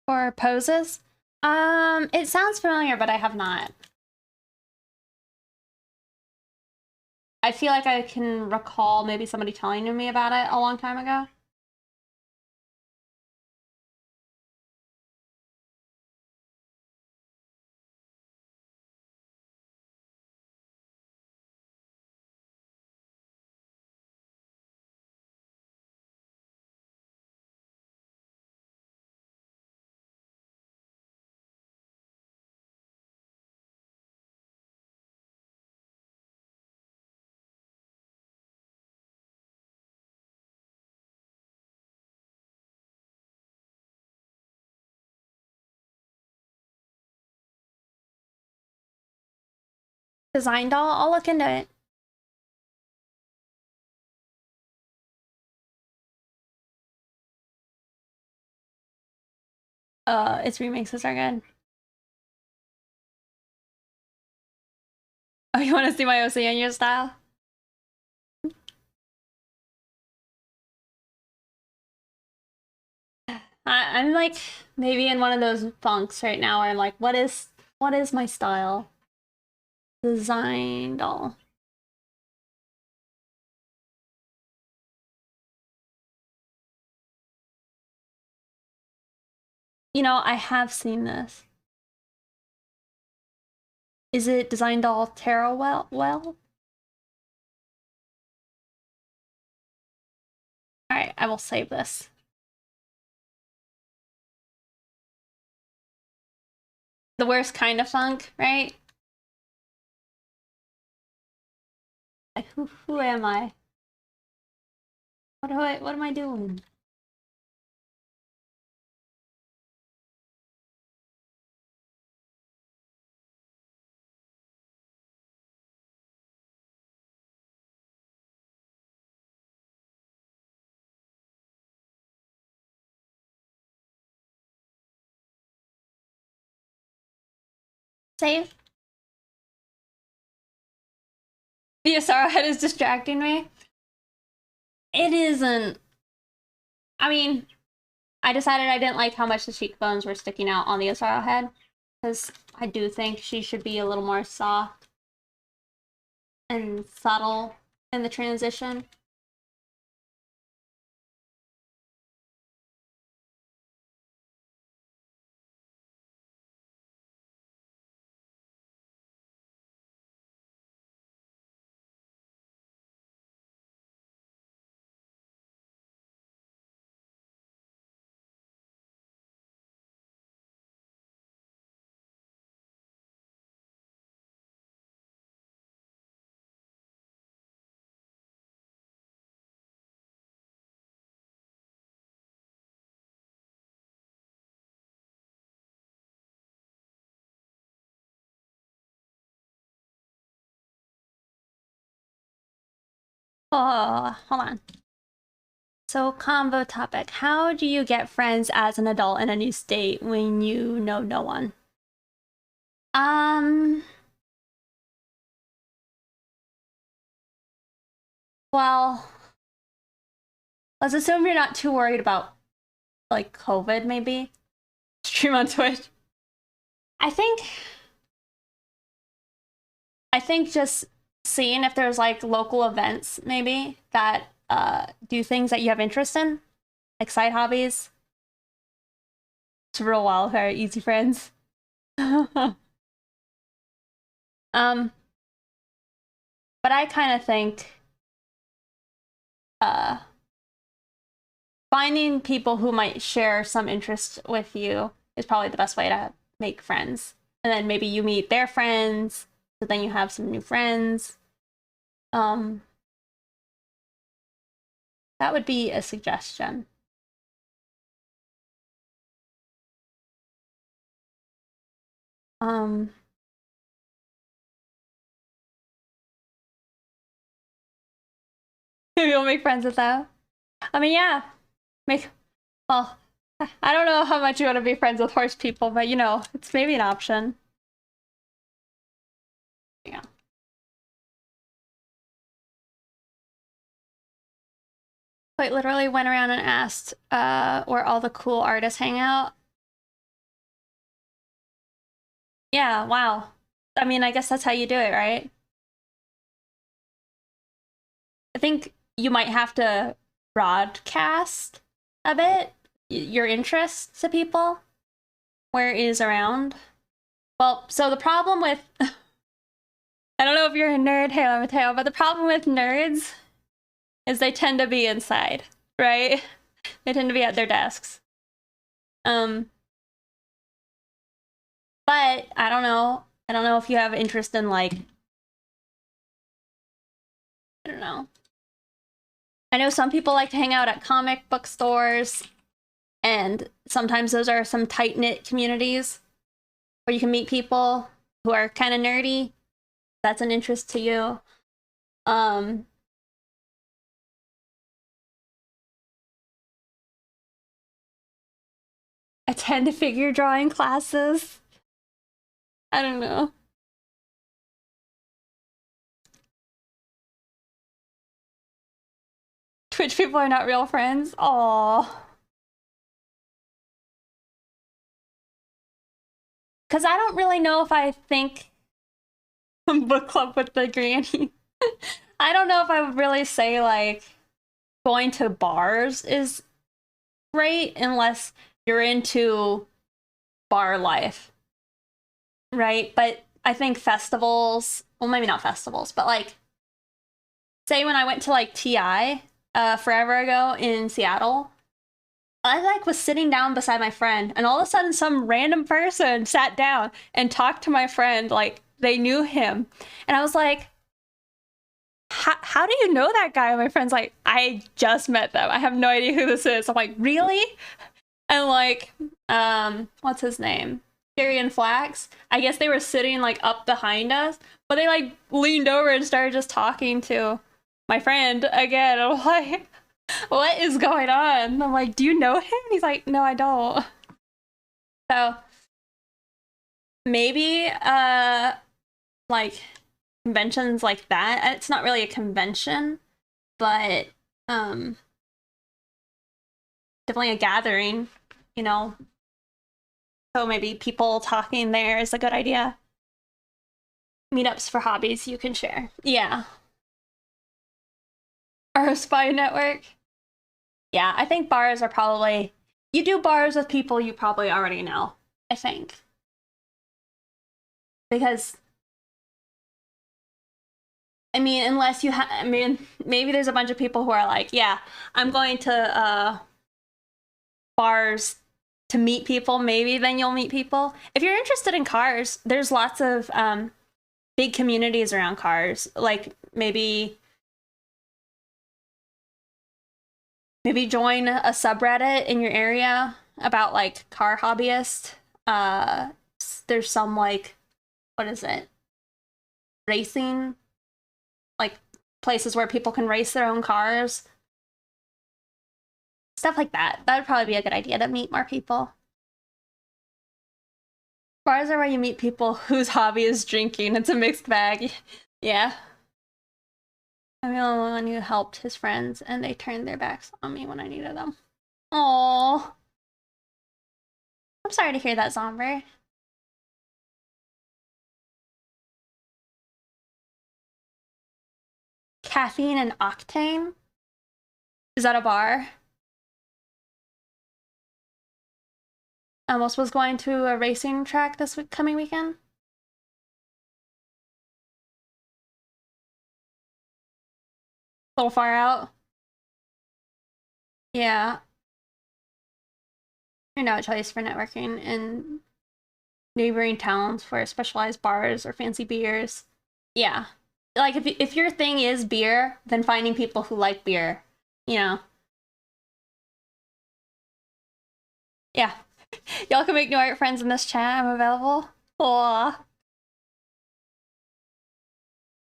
For poses, it sounds familiar, but I have not. I feel like I can recall maybe somebody telling me about it a long time ago. Design doll, I'll look into it. Its remixes are good. Oh, you want to see my Oceania style? I'm like maybe in one of those funks right now where I'm like, what is my style? Design doll. You know, I have seen this. Is it Design Doll Terra well? Alright, I will save this. The worst kind of funk, right? Who am I? What am I doing? Save? The Asaro head is distracting me. It isn't. I mean, I decided I didn't like how much the cheekbones were sticking out on the Asaro head. Because I do think she should be a little more soft and subtle in the transition. Oh, hold on. So, combo topic. How do you get friends as an adult in a new state when you know no one? Um, well, let's assume you're not too worried about like COVID, maybe. Stream on Twitch. I think I think just seeing if there's like local events maybe that do things that you have interest in, like side hobbies. It's real wild, very easy friends. um, but I kind of think uh finding people who might share some interest with you is probably the best way to make friends. And then maybe you meet their friends, so then you have some new friends. Um, that would be a suggestion. Um, maybe you'll make friends with them. I mean, yeah, make, well, I don't know how much you want to be friends with horse people, but you know, it's maybe an option. Yeah. Quite literally went around and asked where all the cool artists hang out. Yeah, wow. I mean, I guess that's how you do it, right? I think you might have to broadcast a bit your interest to people where it is around. Well, so the problem with I don't know if you're a nerd, Halo Mateo, but the problem with nerds is they tend to be inside, right? They tend to be at their desks. Um, but I don't know. I don't know if you have interest in like I don't know. I know some people like to hang out at comic book stores, and sometimes those are some tight-knit communities where you can meet people who are kind of nerdy. That's an interest to you. Um, attend figure drawing classes. I don't know. Twitch people are not real friends. Aww. Because I don't really know if I think book club with the granny. I don't know if I would really say like going to bars is great unless you're into bar life, right? But I think festivals, well, maybe not festivals, but like, say when I went to like TI forever ago in Seattle, I like was sitting down beside my friend, and all of a sudden, some random person sat down and talked to my friend like they knew him, and I was like, how do you know that guy? And my friend's like, I just met them. I have no idea who this is. I'm like, really? And like, what's his name? Tyrion Flax. I guess they were sitting like up behind us, but they like leaned over and started just talking to my friend again. I'm like, what is going on? And I'm like, do you know him? He's like, no, I don't. So maybe like conventions like that. It's not really a convention, but definitely a gathering, you know. So maybe people talking there is a good idea. Meetups for hobbies you can share. Yeah. Or a spy network. Yeah, I think bars are probably you do bars with people you probably already know, I think. Because I mean, unless you have I mean, maybe there's a bunch of people who are like, yeah, I'm going to bars to meet people, maybe then you'll meet people. If you're interested in cars, there's lots of big communities around cars. Like maybe join a subreddit in your area about like car hobbyists. Uh, there's some like what is it? Racing, like places where people can race their own cars. Stuff like that. That would probably be a good idea to meet more people. Bars are where you meet people whose hobby is drinking. It's a mixed bag. Yeah. I'm the only one who helped his friends, and they turned their backs on me when I needed them. Oh, I'm sorry to hear that, Zomber. Caffeine and Octane? Is that a bar? I almost was going to a racing track this coming weekend. A little far out. Yeah. You're no choice for networking in neighboring towns for specialized bars or fancy beers. Yeah. Like if your thing is beer, then finding people who like beer, you know. Yeah. Y'all can make new art friends in this chat. I'm available. Aw.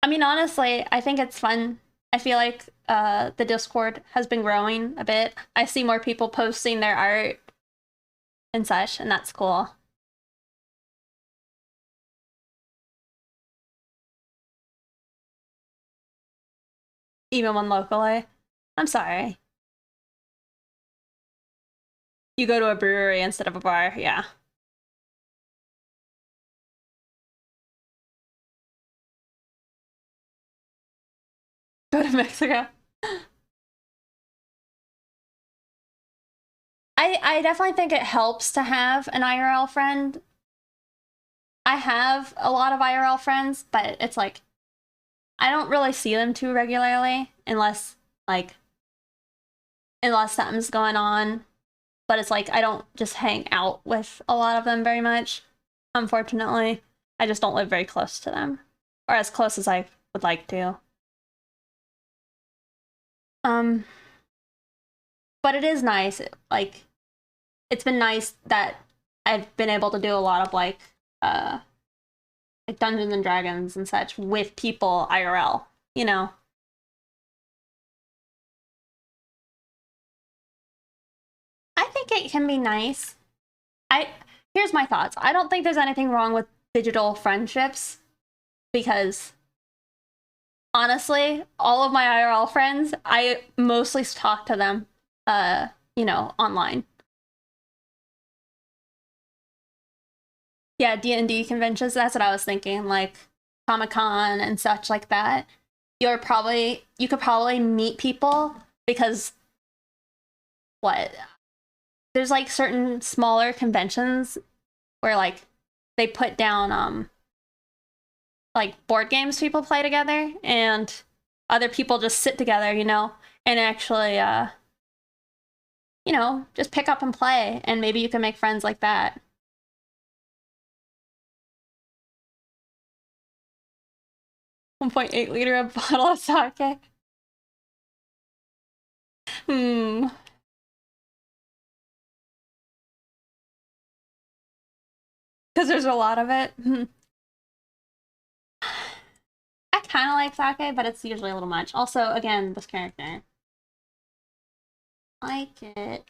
I mean, honestly, I think it's fun. I feel like the Discord has been growing a bit. I see more people posting their art and such, and that's cool. Even one locally. I'm sorry. You go to a brewery instead of a bar, yeah. Go to Mexico. I definitely think it helps to have an IRL friend. I have a lot of IRL friends, but it's like I don't really see them too regularly unless something's going on. But it's like I don't just hang out with a lot of them very much. Unfortunately, I just don't live very close to them, or as close as I would like to. Um, but it is nice. Like, it's been nice that I've been able to do a lot of like Dungeons and Dragons and such with people IRL, you know. I think it can be nice. I Here's my thoughts. I don't think there's anything wrong with digital friendships because honestly, all of my IRL friends, I mostly talk to them online. Yeah, D&D conventions, that's what I was thinking, like Comic-Con and such like that. You could probably meet people because what? There's like certain smaller conventions where like they put down like board games people play together and other people just sit together, and actually just pick up and play and maybe you can make friends like that. 1.8 liter of bottle of sake. Hmm. Because there's a lot of it. I kind of like sake, but it's usually a little much. Also, again, this character. Like it.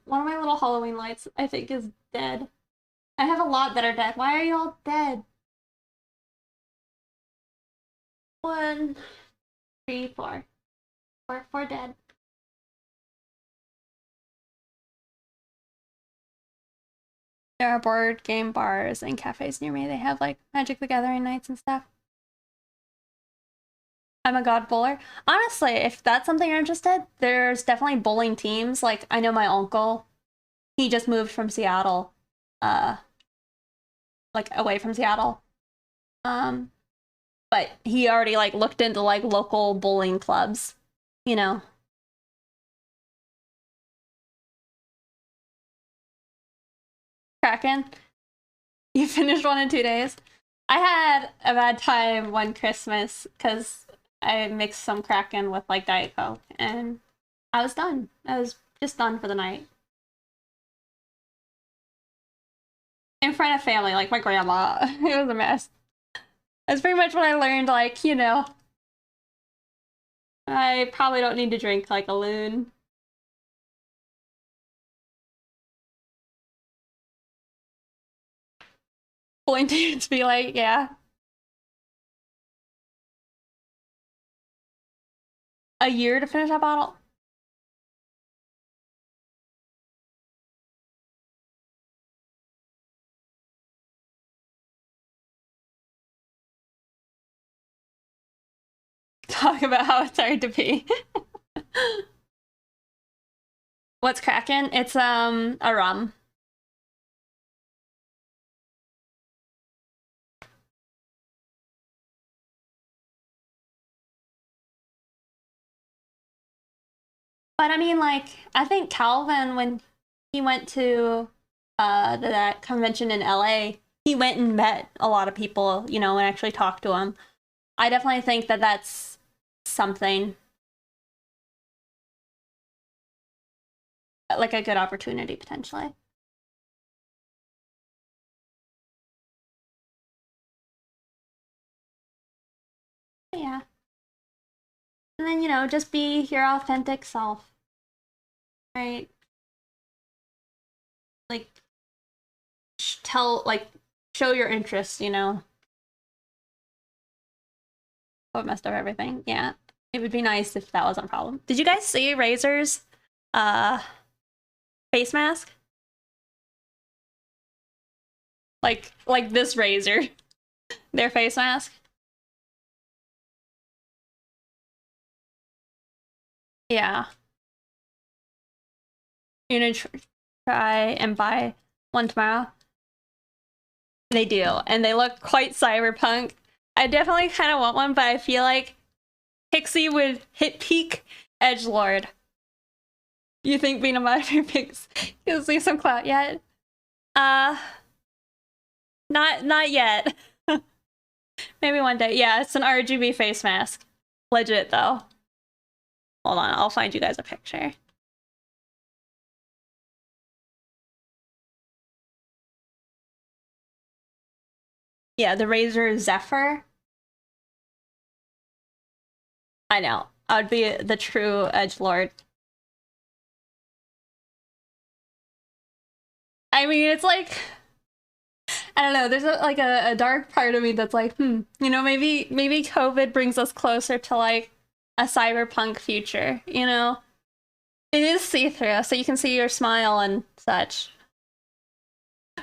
One of my little Halloween lights, I think, is dead. I have a lot that are dead. Why are you all dead? 1, 3, 4. Four dead. There are board game bars and cafes near me. They have like Magic the Gathering nights and stuff. I'm a god bowler. Honestly, if that's something you're interested, there's definitely bowling teams. Like I know my uncle, he just moved from Seattle, uh, like away from Seattle. Um, but he already like looked into like local bowling clubs, you know. Kraken. You finished one in 2 days? I had a bad time one Christmas because I mixed some Kraken with like Diet Coke and I was done. I was just done for the night. In front of family, like my grandma. It was a mess. That's pretty much what I learned, like, I probably don't need to drink like a loon. Going to be like, yeah. A year to finish that bottle? Talk about how it's hard to pee. What's Kraken? It's a rum. But I mean, like, I think Calvin, when he went to that convention in LA, he went and met a lot of people, and actually talked to them. I definitely think that that's something like a good opportunity potentially. But yeah. And then, just be your authentic self, right? Like, show your interest. What messed up everything. Yeah. It would be nice if that wasn't a problem. Did you guys see Razor's uh face mask? Like this Razor, their face mask? Yeah. You're gonna try and buy one tomorrow? They do, and they look quite cyberpunk. I definitely kind of want one, but I feel like Pixie would hit peak edgelord. You think being a modifier picks gives me some clout yet? Uh, not yet. Maybe one day. Yeah, it's an RGB face mask. Legit though. Hold on, I'll find you guys a picture. Yeah, the Razer Zephyr. I know. I would be the true edgelord. I mean, it's like, I don't know. There's a dark part of me that's like, maybe COVID brings us closer to like a cyberpunk future. It is see-through, so you can see your smile and such.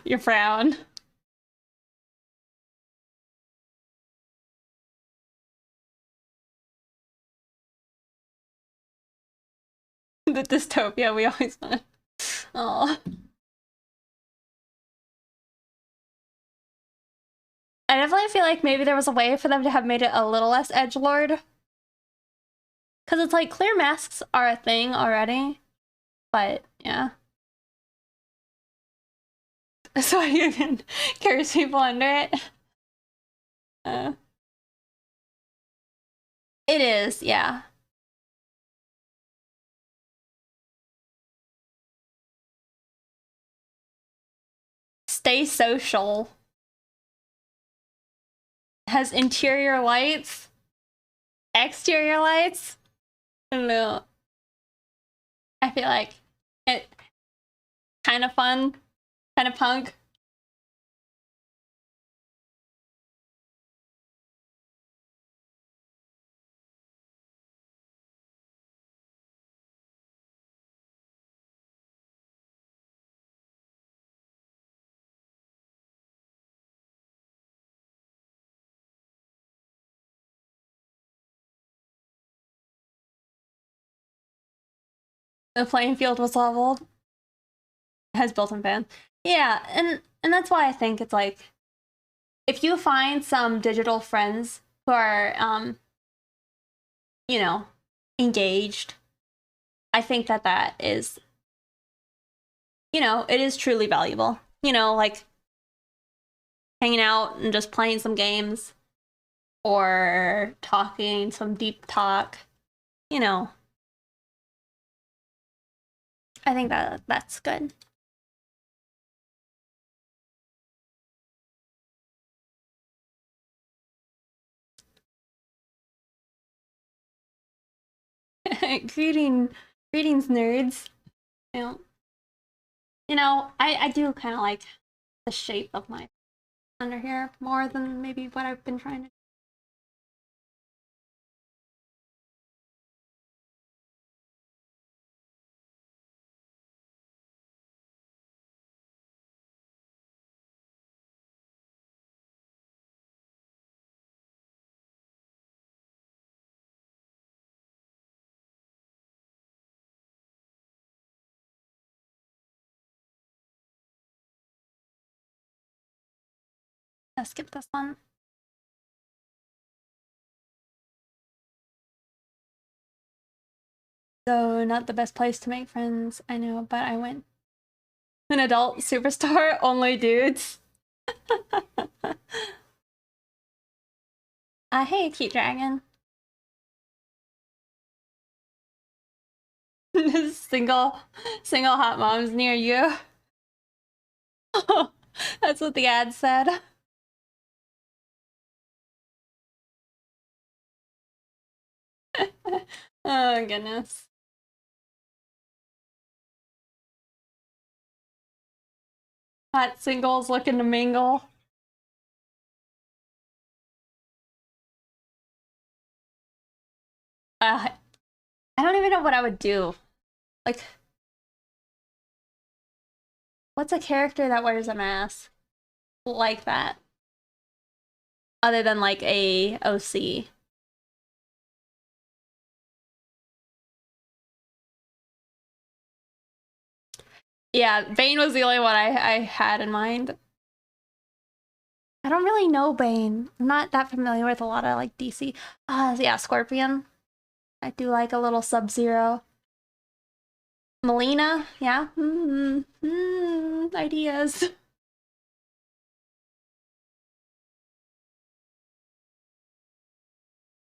Your frown. The dystopia we always want. Oh. I definitely feel like maybe there was a way for them to have made it a little less edgelord. Because it's like clear masks are a thing already. But yeah. So you can curse people under it. Uh, it is, yeah. Stay social. Has interior lights, exterior lights. I don't know. I feel like it kind of fun, kind of punk. The playing field was leveled. Has built-in fans. Yeah, and that's why I think it's like if you find some digital friends who are you know, engaged, I think that is it is truly valuable. Like hanging out and just playing some games or talking some deep talk, you know, I think that's good. Greetings, nerds. I do kind of like the shape of my under here more than maybe what I've been trying to. I'll skip this one. So not the best place to make friends, I know, but I went an adult superstar, only dudes. Hey, cute dragon. single hot moms near you. That's what the ad said. Oh goodness. Hot singles looking to mingle. I don't even know what I would do. Like, what's a character that wears a mask like that? Other than like a OC. Yeah, Bane was the only one I had in mind. I don't really know Bane. I'm not that familiar with a lot of like DC. Yeah, Scorpion. I do like a little Sub-Zero. Melina, yeah. Ideas.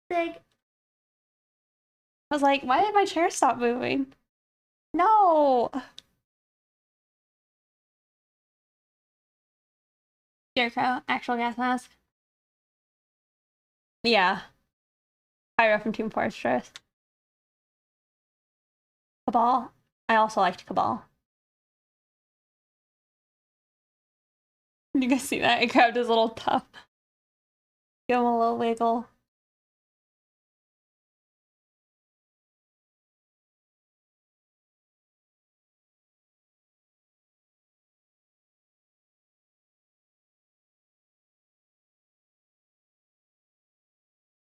Big. I was like, why did my chair stop moving? No. Scarecrow, actual gas mask. Yeah. Pyro from Team Fortress. Cabal. I also liked Cabal. You guys see that? I grabbed his little tuff. Give him a little wiggle.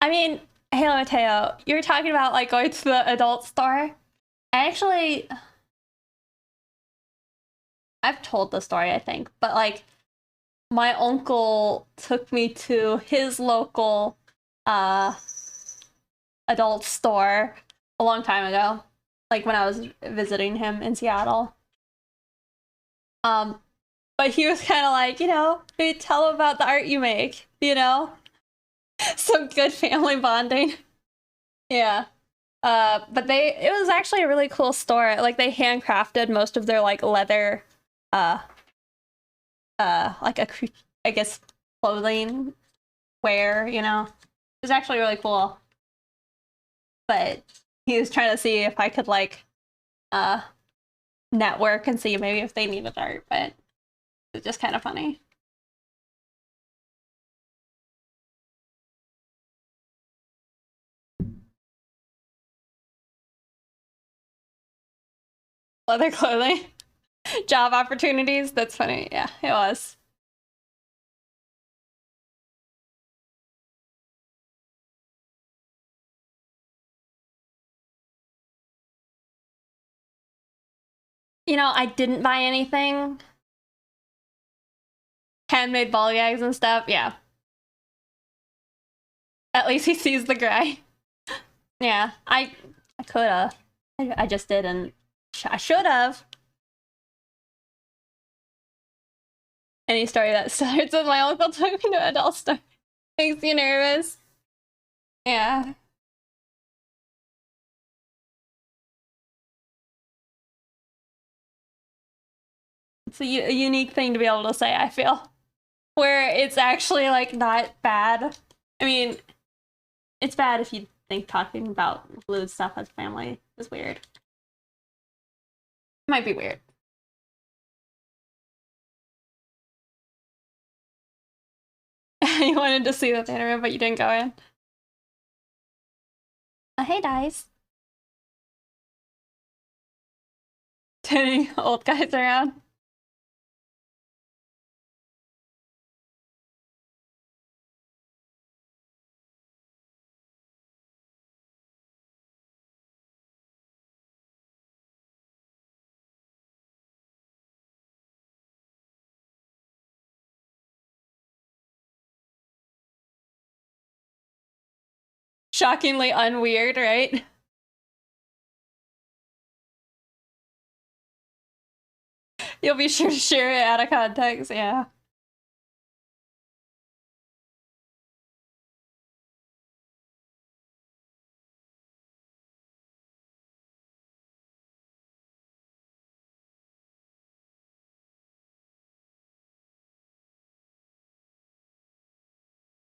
I mean, hey Mateo, you were talking about like going to the adult store. I've told the story, I think, but like my uncle took me to his local adult store a long time ago, like when I was visiting him in Seattle. But he was kind of like, maybe tell him about the art you make, some good family bonding. Yeah. But it was actually a really cool store. Like they handcrafted most of their like leather, like I guess clothing wear, It was actually really cool. But he was trying to see if I could like, network and see maybe if they needed art, but it's just kind of funny. Leather clothing. Job opportunities. That's funny. Yeah, it was. I didn't buy anything. Handmade ball gags and stuff. Yeah. At least he sees the gray. Yeah, I could have. I just didn't. I should have. Any story that starts with my uncle took me to adult story makes you nervous. Yeah. It's a unique thing to be able to say, I feel. Where it's actually like not bad. I mean, it's bad if you think talking about fluid stuff as family is weird. It might be weird. You wanted to see the theater room, but you didn't go in. Hey, guys. Any old guys around? Shockingly unweird, right? You'll be sure to share it out of context, yeah.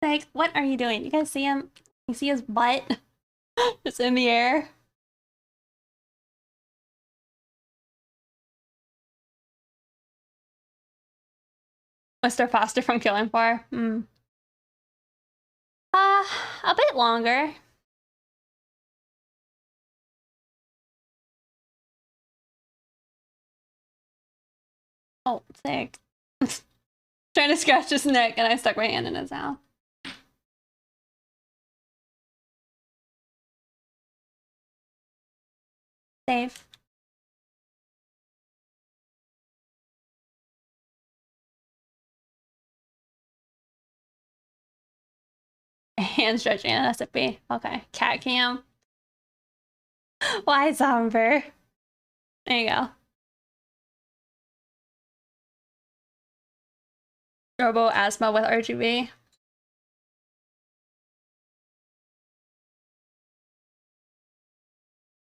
Like, what are you doing? You guys see him? You see his butt? Just in the air? Mr. Foster from Killing Floor? Hmm. A bit longer. Oh, sick. Trying to scratch his neck and I stuck my hand in his mouth. Save. Hand stretching an SFB. Okay. Cat cam. Why Zomber? There you go. Robo asthma with RGB.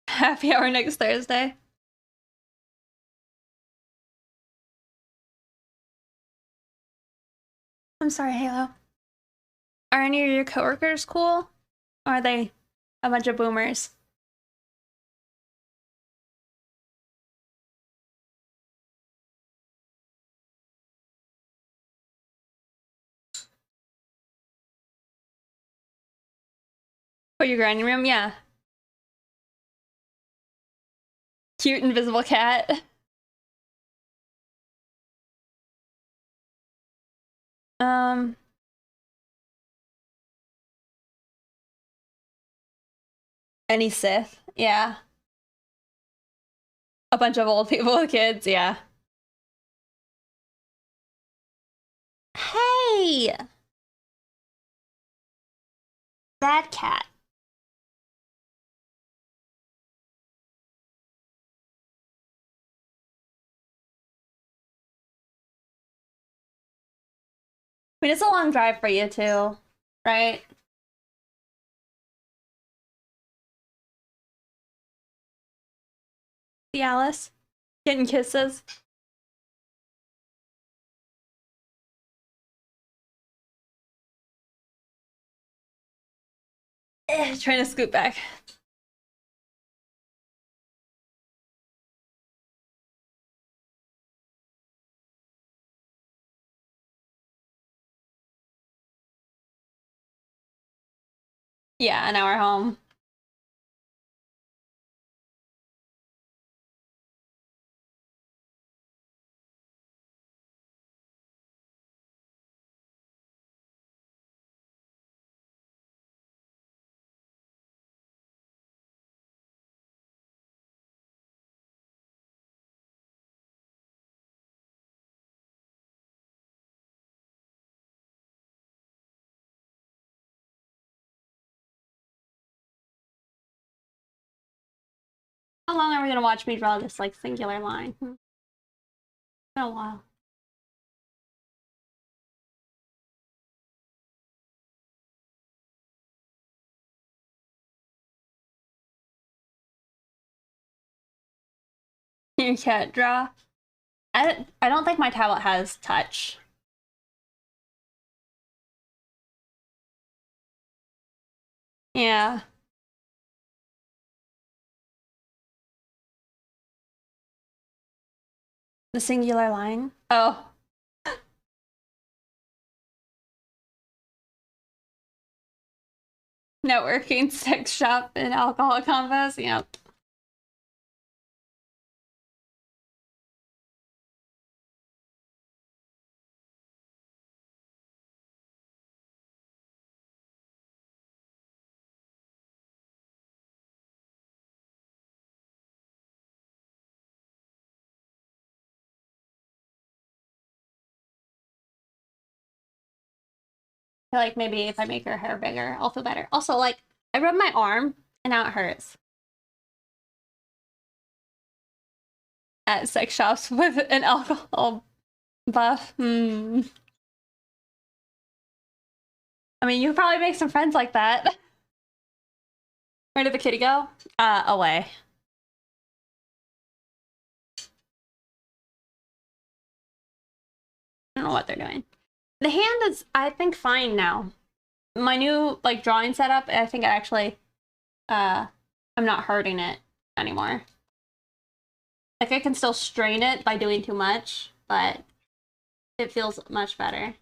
Happy hour next Thursday. I'm sorry, Halo. Are any of your coworkers cool? Or are they a bunch of boomers? For your grinding room? Yeah. Cute invisible cat. Um. Any Sith? Yeah. A bunch of old people with kids, yeah. Hey! That cat. I mean, it's a long drive for you too, right? See Alice? Getting kisses. Trying to scoot back. Yeah, an hour home. How long are we gonna watch me draw this like singular line? Been a while. You can't draw. I don't think my tablet has touch. Yeah. The singular line. Oh. Networking, sex shop, and alcohol combos. Yep. I feel like maybe if I make her hair bigger, I'll feel better. Also, like, I rubbed my arm and now it hurts. At sex shops with an alcohol buff. Hmm. I mean, you could probably make some friends like that. Where did the kitty go? Away. I don't know what they're doing. The hand is, I think, fine now. My new, like, drawing setup, I think I'm not hurting it anymore. Like, I can still strain it by doing too much, but it feels much better.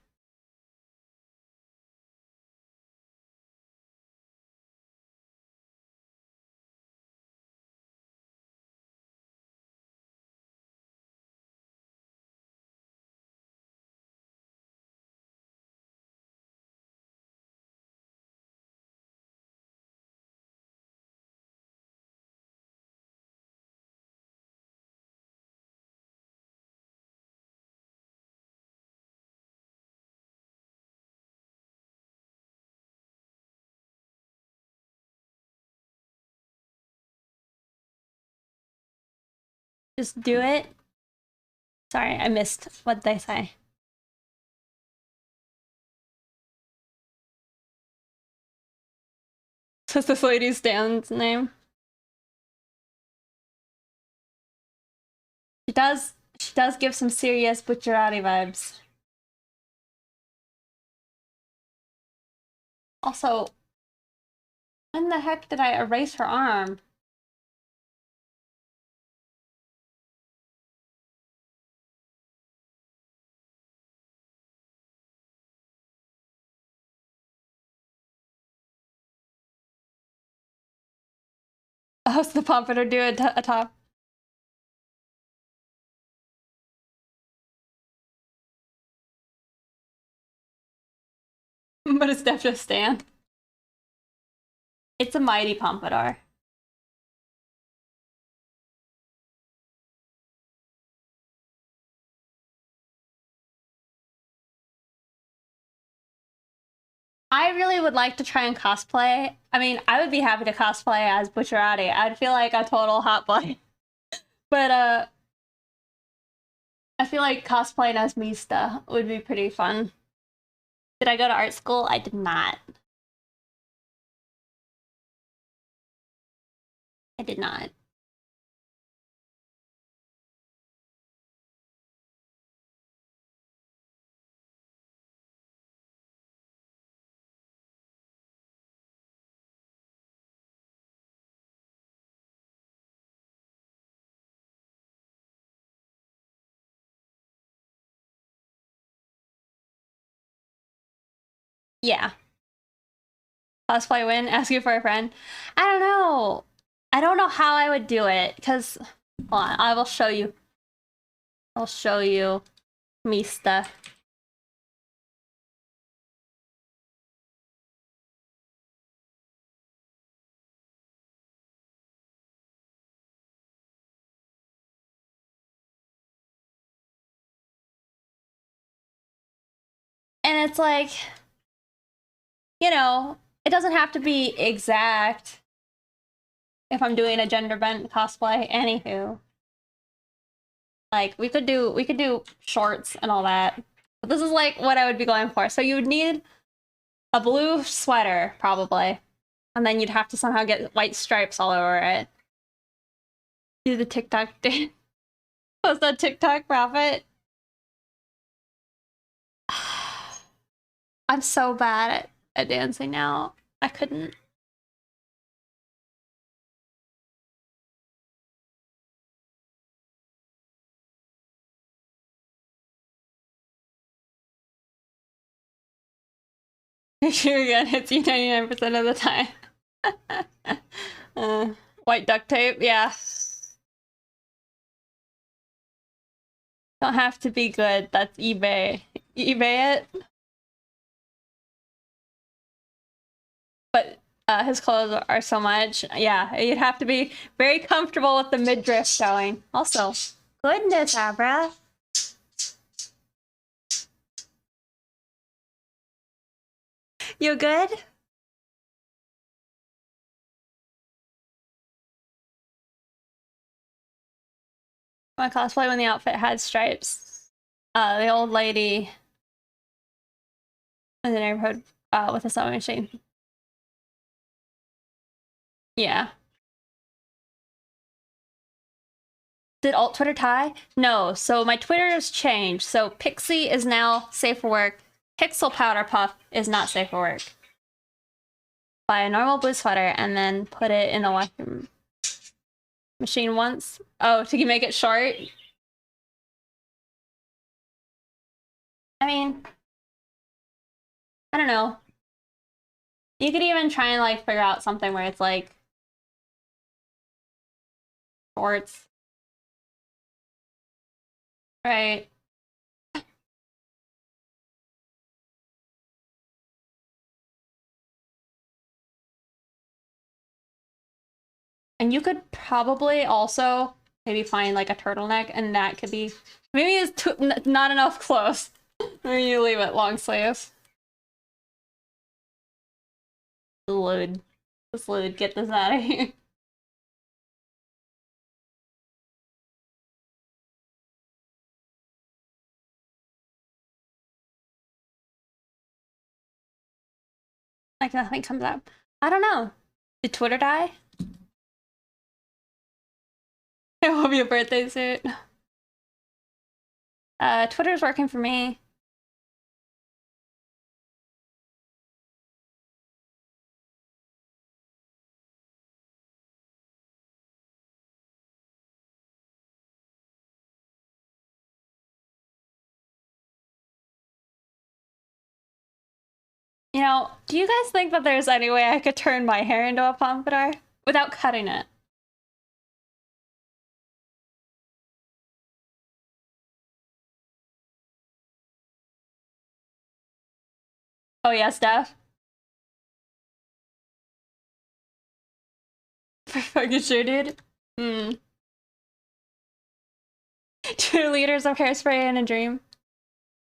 Just do it. Sorry, I missed what they say. What's this lady's Dan's name? She does give some serious Butcherati vibes. Also, when the heck did I erase her arm? Oh, it's the pompadour do a top. But it's Def just Stan. It's a mighty pompadour. I really would like to try and cosplay. I mean, I would be happy to cosplay as Butcherati. I'd feel like a total hot boy. But I feel like cosplaying as Mista would be pretty fun. Did I go to art school? I did not. I did not. Yeah. Cosplay win, ask you for a friend. I don't know. I don't know how I would do it, because hold on, I will show you. I'll show you Mista. And it's like, you know, it doesn't have to be exact if I'm doing a gender bent cosplay. Anywho, like we could do shorts and all that. But this is like what I would be going for. So you would need a blue sweater probably, and then you'd have to somehow get white stripes all over it. Do the TikTok dance. Was that TikTok profit? I'm so bad at dancing now. I couldn't. Your gun hits you 99% of the time. White duct tape, yeah. Don't have to be good. That's eBay. eBay it. But his clothes are so much. Yeah, you'd have to be very comfortable with the midriff showing. Also, goodness, Abra. You good? My cosplay when the outfit had stripes. The old lady in the neighborhood with a sewing machine. Yeah. Did alt Twitter tie? No. So my Twitter has changed. So Pixie is now safe for work. Pixel Powder Puff is not safe for work. Buy a normal blue sweater and then put it in the washing machine once. Oh, to make it short? I mean, I don't know. You could even try and like figure out something where it's like shorts. Right. And you could probably also maybe find like a turtleneck, and that could be maybe it's not enough clothes. Maybe you leave it long sleeves. Load. Just load. Get this out of here. Like nothing comes up. I don't know. Did Twitter die? It will be a birthday suit. Twitter's working for me. You know, do you guys think that there's any way I could turn my hair into a pompadour without cutting it? Oh yeah, Steph. For fucking sure, dude. Hmm. 2 liters of hairspray in a dream.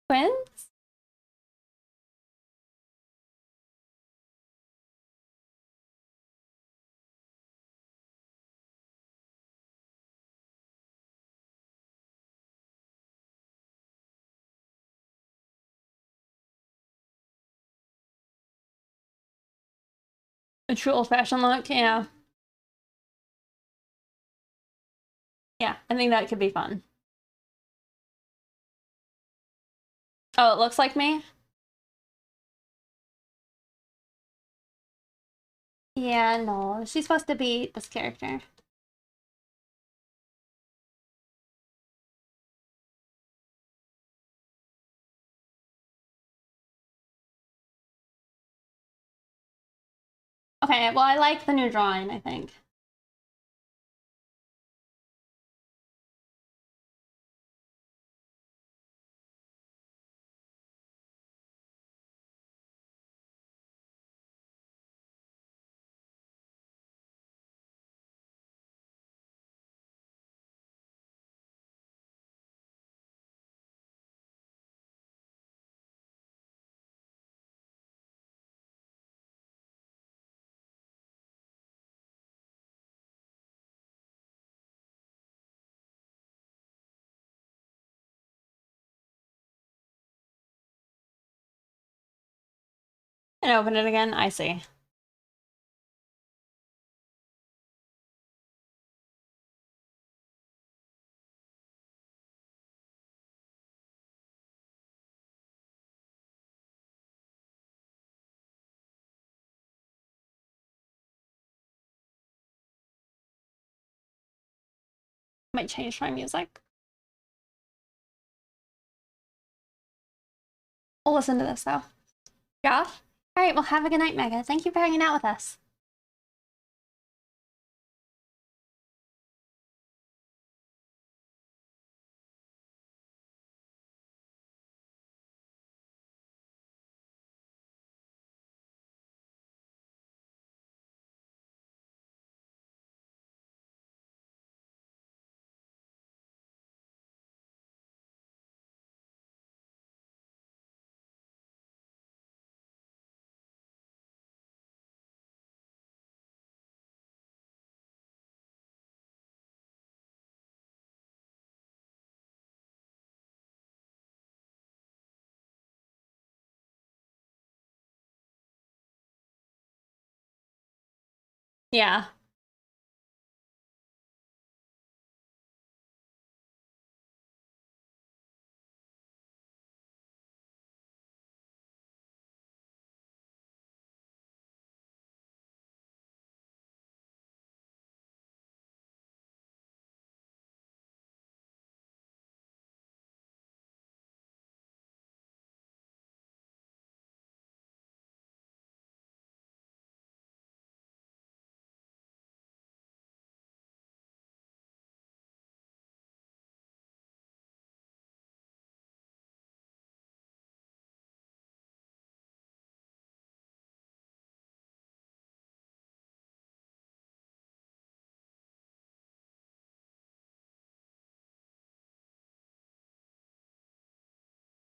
Twins? A true old-fashioned look, yeah. Yeah, I think that could be fun. Oh, it looks like me? Yeah, no. She's supposed to be this character. Okay, well, I like the new drawing, I think. And open it again, I see. Might change my music. We'll listen to this though. Josh? All right, well, have a good night, Mega. Thank you for hanging out with us. Yeah.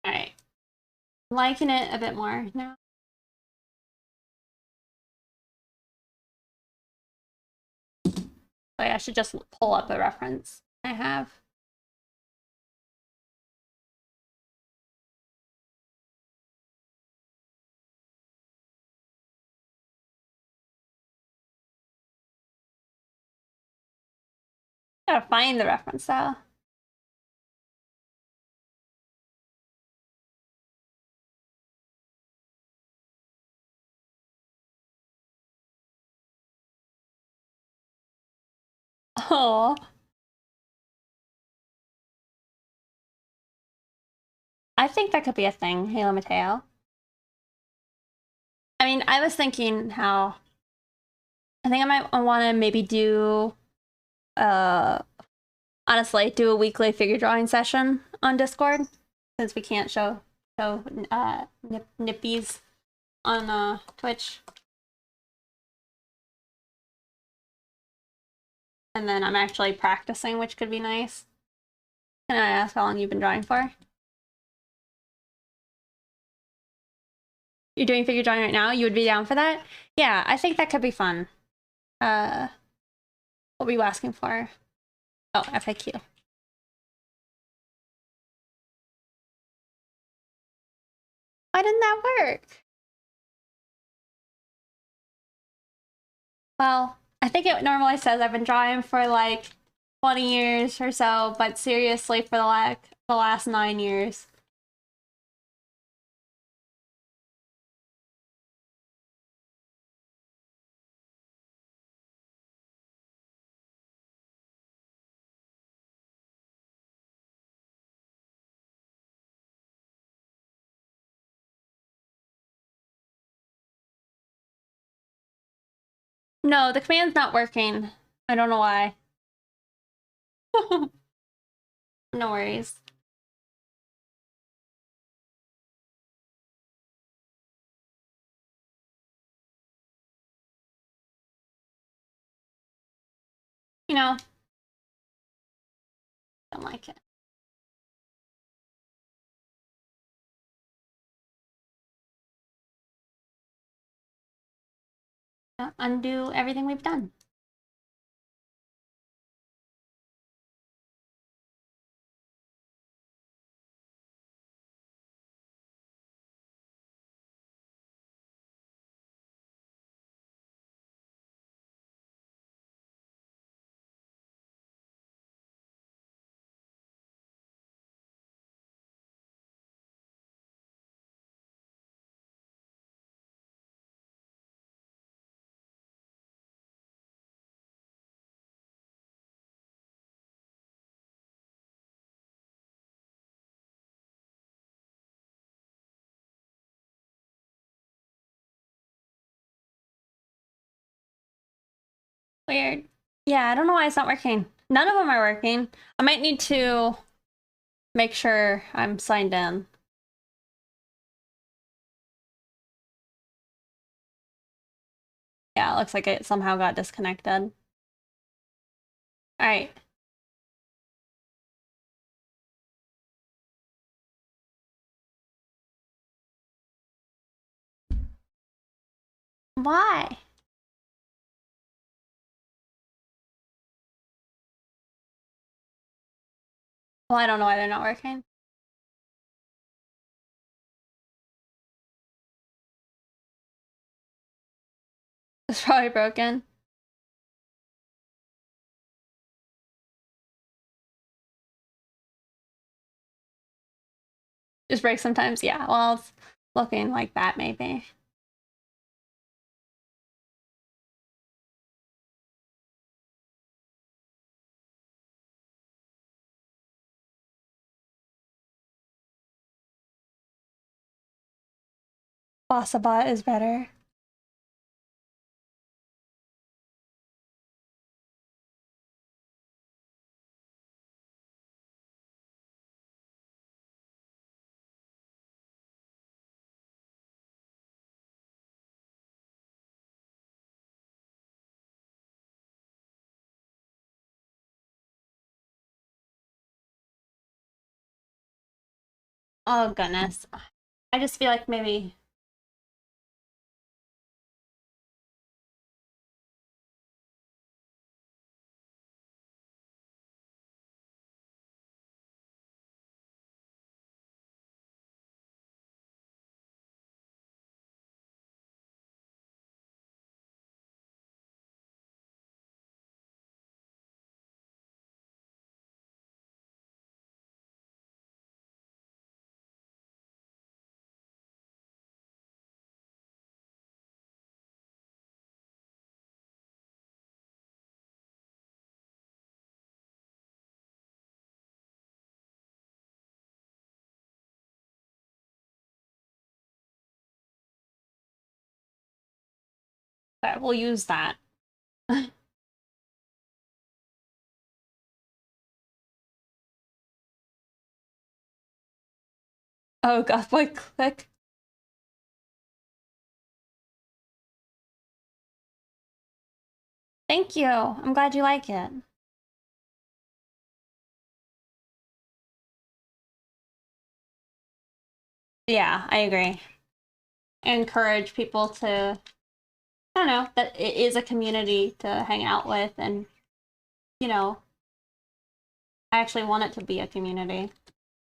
All right. Liking it a bit more now. Wait, I should just pull up a reference I have. Gotta find the reference though. Oh. I think that could be a thing, Halo Mateo. I mean, I was thinking how I think I might want to maybe do honestly do a weekly figure drawing session on Discord since we can't show nippies on Twitch. And then I'm actually practicing, which could be nice. Can I ask how long you've been drawing for? You're doing figure drawing right now? You would be down for that? Yeah, I think that could be fun. What were you asking for? Oh, FAQ. Why didn't that work? Well, I think it normally says I've been drawing for like 20 years or so, but seriously for the last 9 years. No, the command's not working. I don't know why. No worries. You know, don't like it. Undo everything we've done. Weird. Yeah, I don't know why it's not working. None of them are working. I might need to make sure I'm signed in. Yeah, it looks like it somehow got disconnected. All right. Why? Well, I don't know why they're not working. It's probably broken. Just breaks sometimes. Yeah, well, it's looking like that maybe. Bossabot is better. Oh goodness. I just feel like maybe but we'll use that. Oh god, boy, click. Thank you. I'm glad you like it. Yeah, I agree. Encourage people to, I don't know, that it is a community to hang out with, and you know, I actually want it to be a community.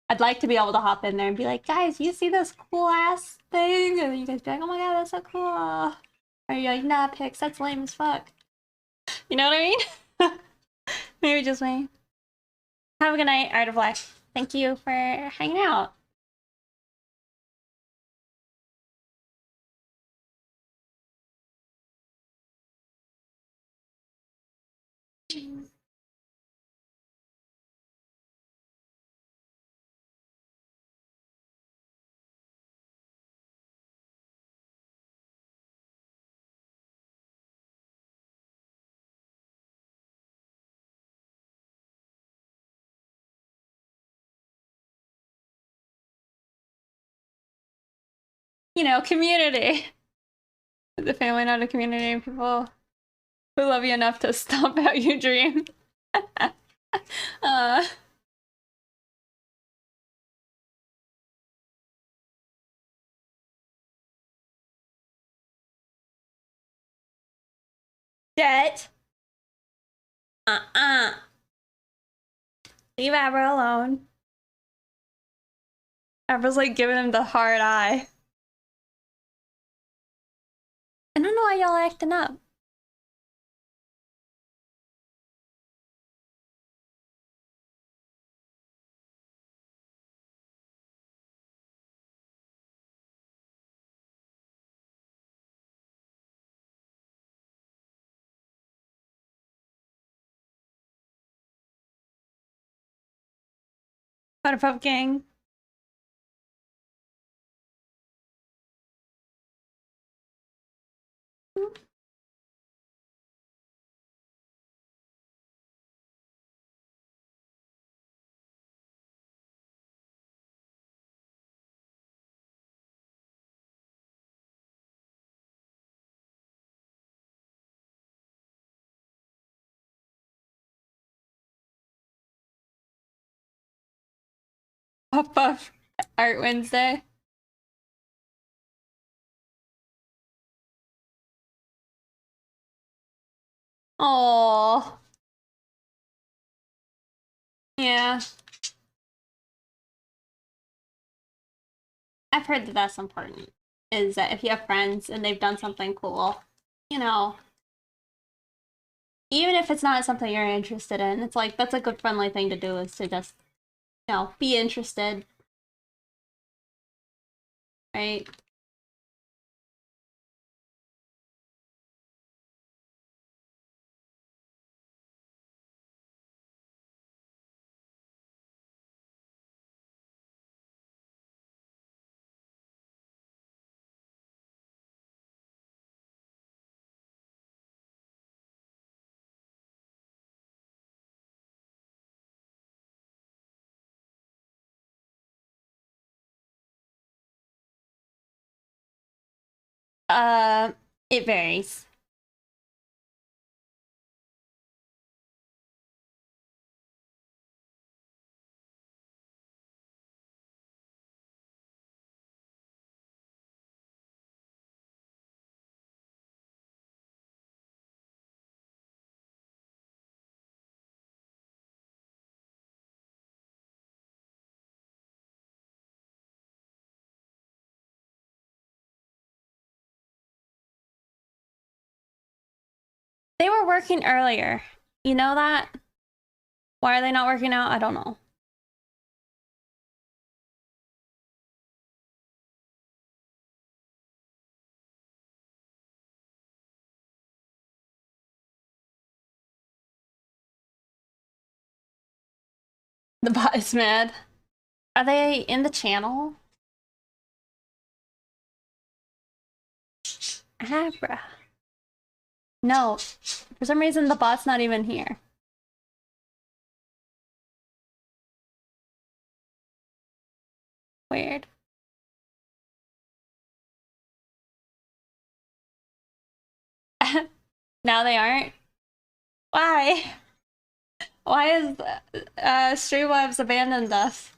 I'd like to be able to hop in there and be like, guys, you see this cool ass thing? And then you guys be like, oh my god, that's so cool. Or you're like, nah, Pix, that's lame as fuck. You know what I mean? Maybe just me. Have a good night, Art of Life. Thank you for hanging out. You know, community. The family, not a community of people who love you enough to stomp out your dream. uh, Jet. Uh-uh. Leave Abra alone. Abra's like giving him the hard eye. I don't know why y'all are acting up. Butterpup Gang. Pop Up Art Wednesday. Oh, yeah. I've heard that that's important. Is that if you have friends and they've done something cool, you know, even if it's not something you're interested in, it's like that's a good friendly thing to do is to just, be interested, right? Uh, it varies. They were working earlier. You know that? Why are they not working out? I don't know. The bot is mad. Are they in the channel? Abra. No. For some reason, the bot's not even here. Weird. Now they aren't? Why? Why is Streamlabs abandoned us?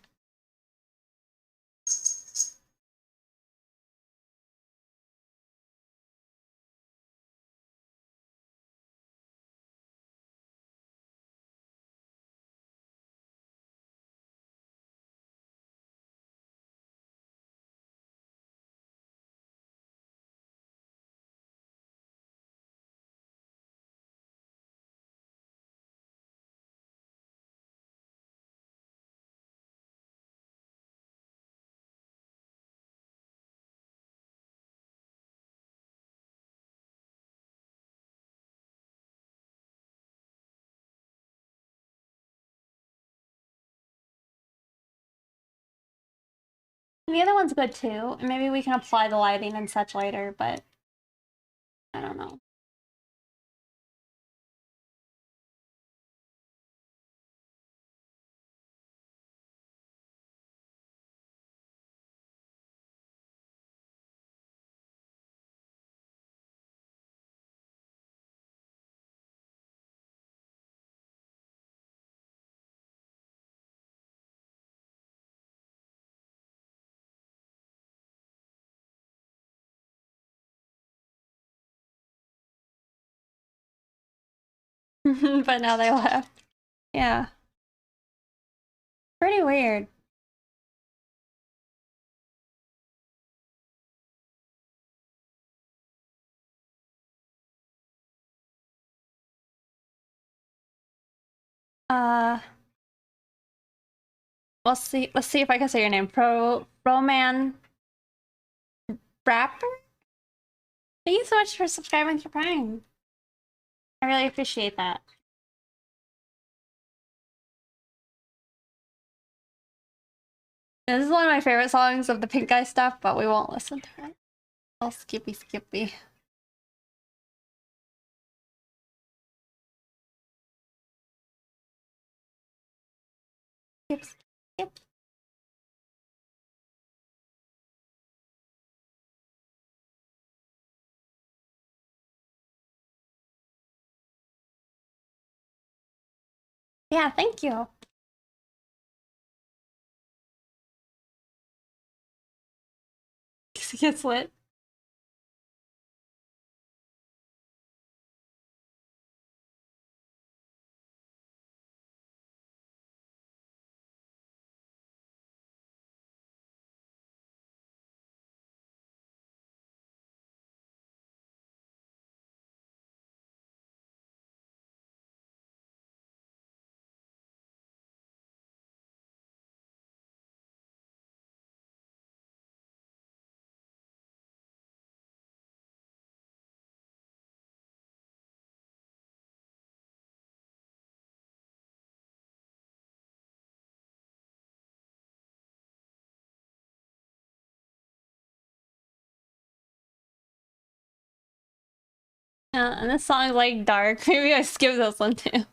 And the other one's good too. And maybe we can apply the lighting and such later, but I don't know. But now they left. Yeah. Pretty weird. Uh, we'll see. Let's see if I can say your name. Roman Rapper? Thank you so much for subscribing to Prime. I really appreciate that. This is one of my favorite songs of the Pink Eye stuff, but we won't listen to it. Oh, Skippy. Skip. Yeah, thank you. gets lit. Yeah, and this song's like dark. Maybe I skip this one too.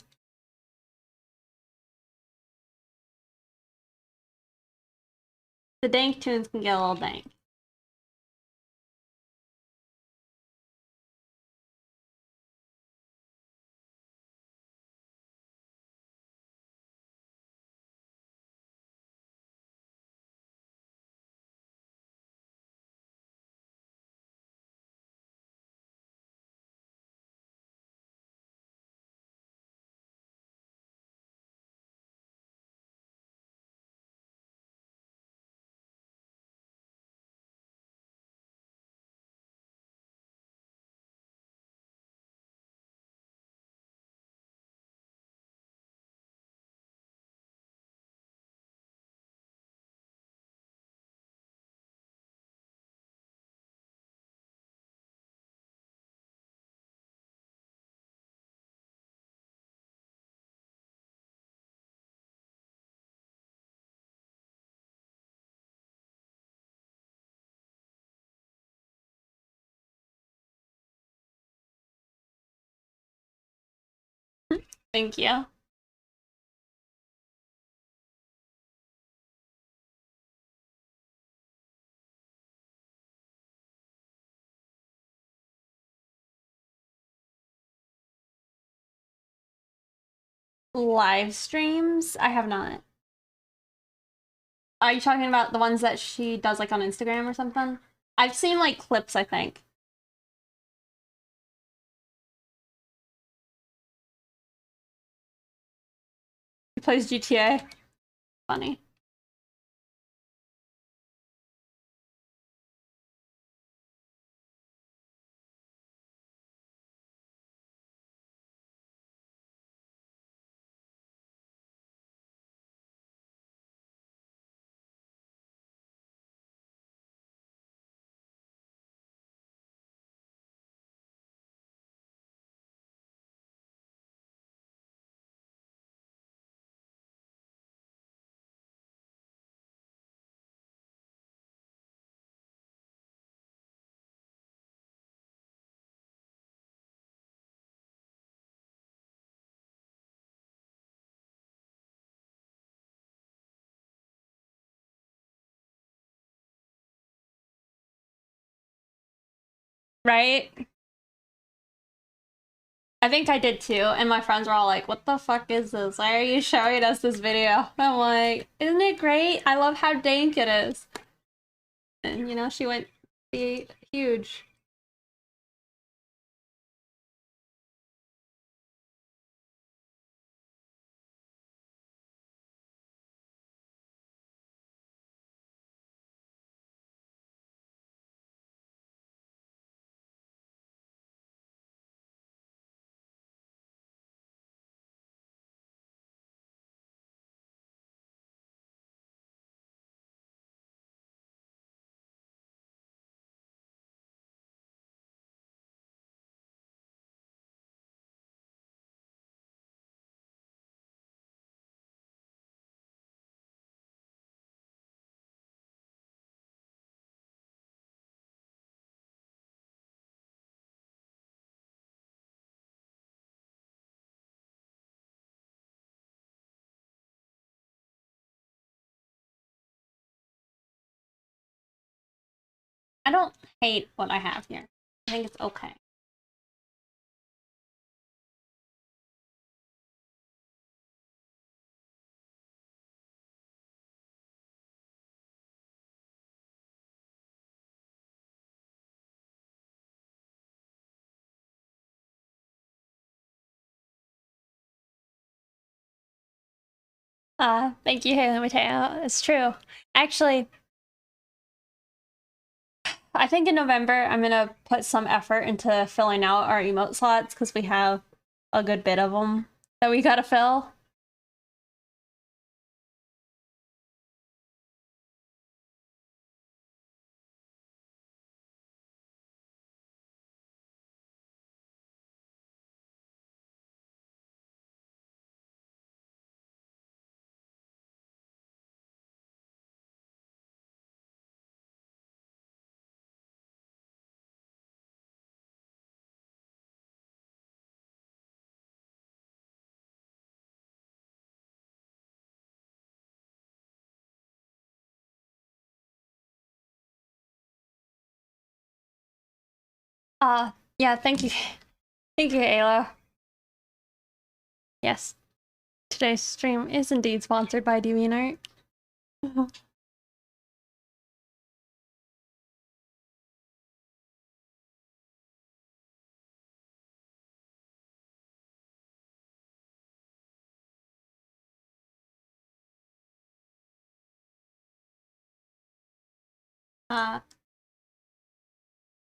The dank tunes can get a little dank. Thank you. Live streams? I have not. Are you talking about the ones that she does like on Instagram or something? I've seen like clips, I think. He plays GTA. Funny. Right? I think I did too, and my friends were all like, what the fuck is this? Why are you showing us this video? I'm like, isn't it great? I love how dank it is. And you know, she went be huge. I don't hate what I have here. I think it's okay. Thank you, Haley Mateo. It's true. Actually, I think in November I'm gonna put some effort into filling out our emote slots because we have a good bit of them that we gotta fill. Yeah, thank you. Thank you, Ayla. Yes, today's stream is indeed sponsored by DeviantArt. uh,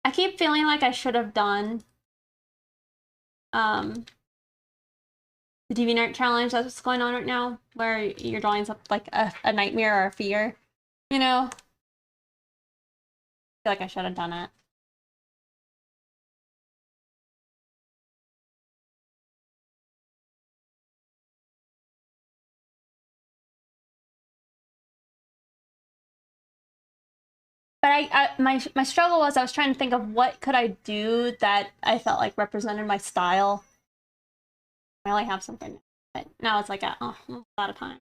I keep feeling like I should have done the DeviantArt challenge that's going on right now, where your drawings up like a nightmare or a fear. You know, I feel like I should have done it. But my struggle was I was trying to think of what could I do that I felt like represented my style. I only have something, but now it's like a lot of time.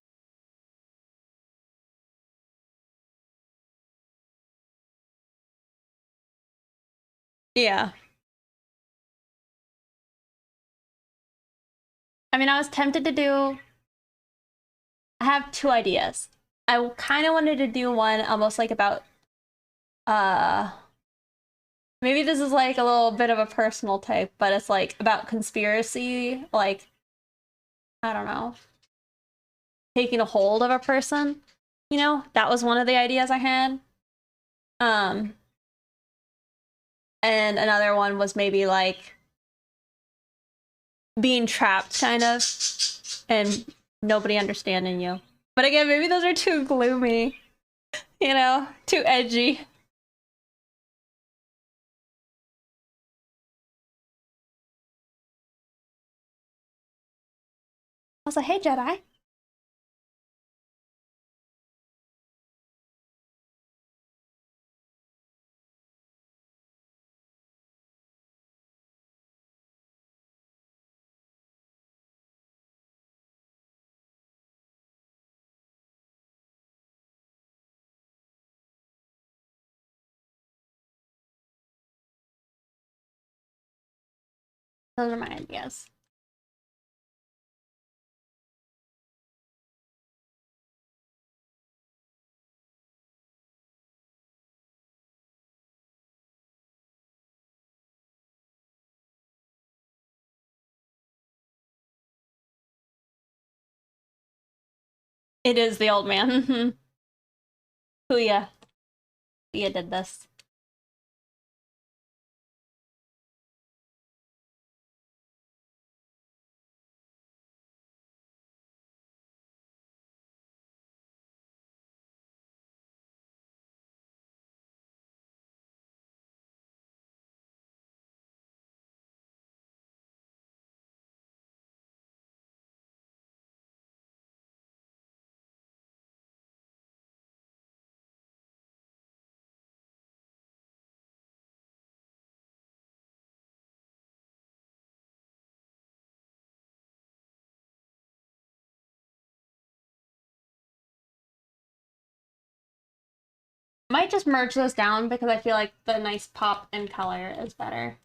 Yeah. I mean, I was tempted to do. I have two ideas. I kind of wanted to do one almost like about uh maybe this is like a little bit of a personal type, but it's like about conspiracy, like I don't know, taking a hold of a person. You know, that was one of the ideas I had. Um, and another one was maybe like being trapped, kind of, and nobody understanding you. But again, maybe those are too gloomy, you know, too edgy. I was like, hey, Jedi. Those are my ideas. It is the old man. Huya. Huya did this. Might just merge those down because I feel like the nice pop and color is better.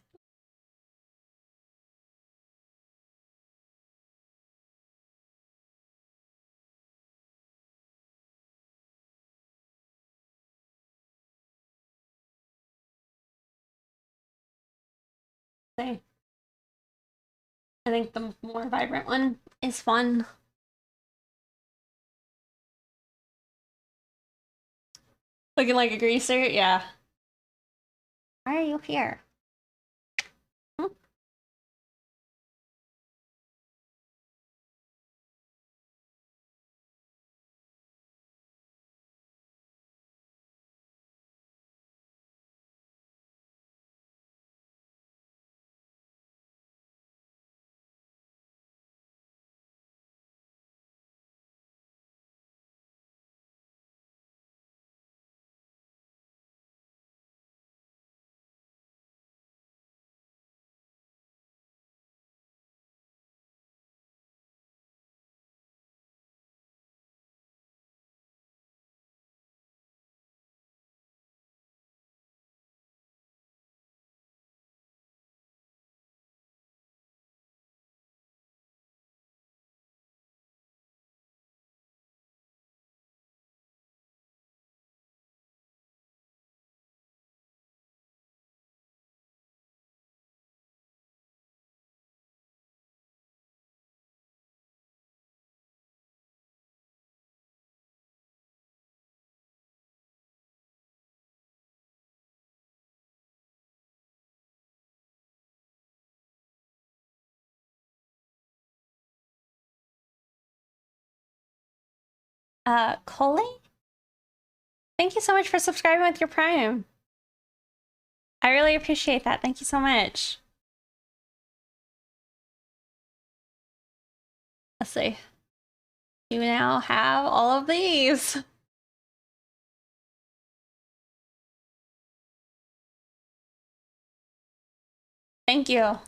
See, I think the more vibrant one is fun. Looking like a greaser? Yeah. Why are you here? Hmm? Coley? Thank you so much for subscribing with your Prime. I really appreciate that. Thank you so much. Let's see. You now have all of these. Thank you.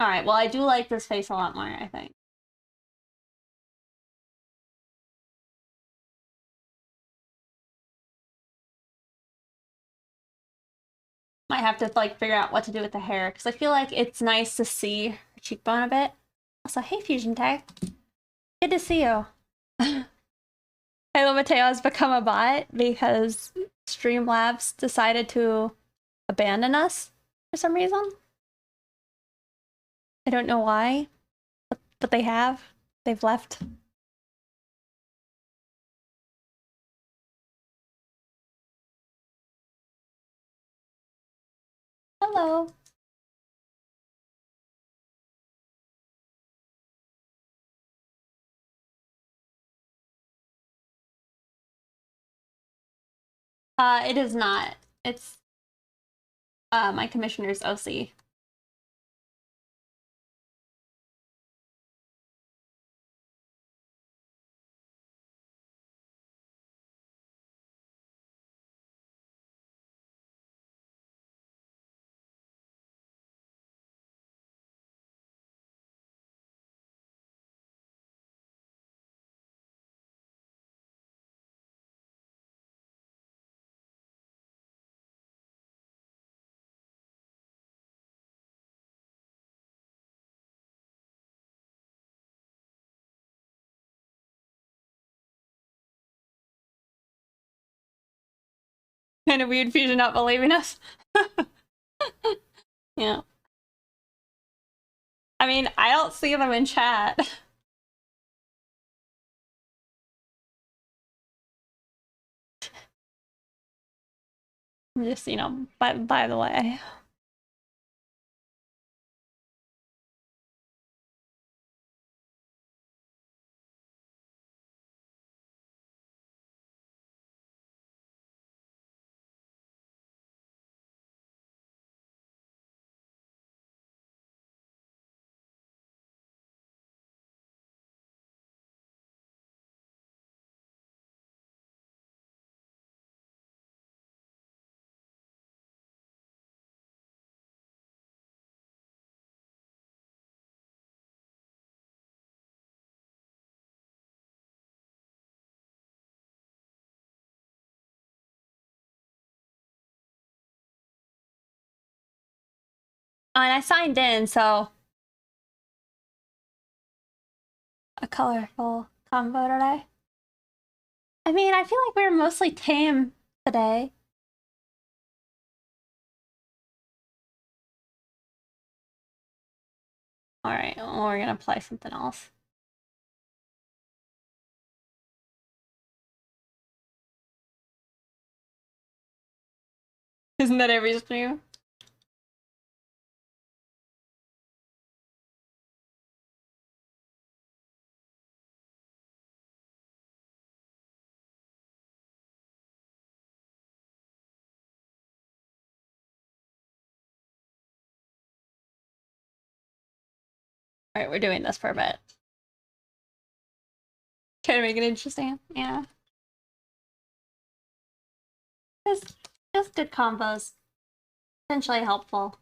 All right, well, I do like this face a lot more, I think. Might have to like figure out what to do with the hair because I feel like it's nice to see her cheekbone a bit. Also, hey Fusion Tech, good to see you. Halo Mateo has become a bot because Streamlabs decided to abandon us for some reason. I don't know why, but they have. They've left. Hello. It is not. It's my commissioner's OC. Kind of weird Fusion not believing us. Yeah. I mean, I don't see them in chat. Just, by the way. And I signed in, so a colorful combo today. I mean, I feel like we were mostly tame today. All right, well, we're gonna play something else. Isn't that every stream? All right, we're doing this for a bit. Trying to make it interesting. Yeah. Just good combos. Potentially helpful.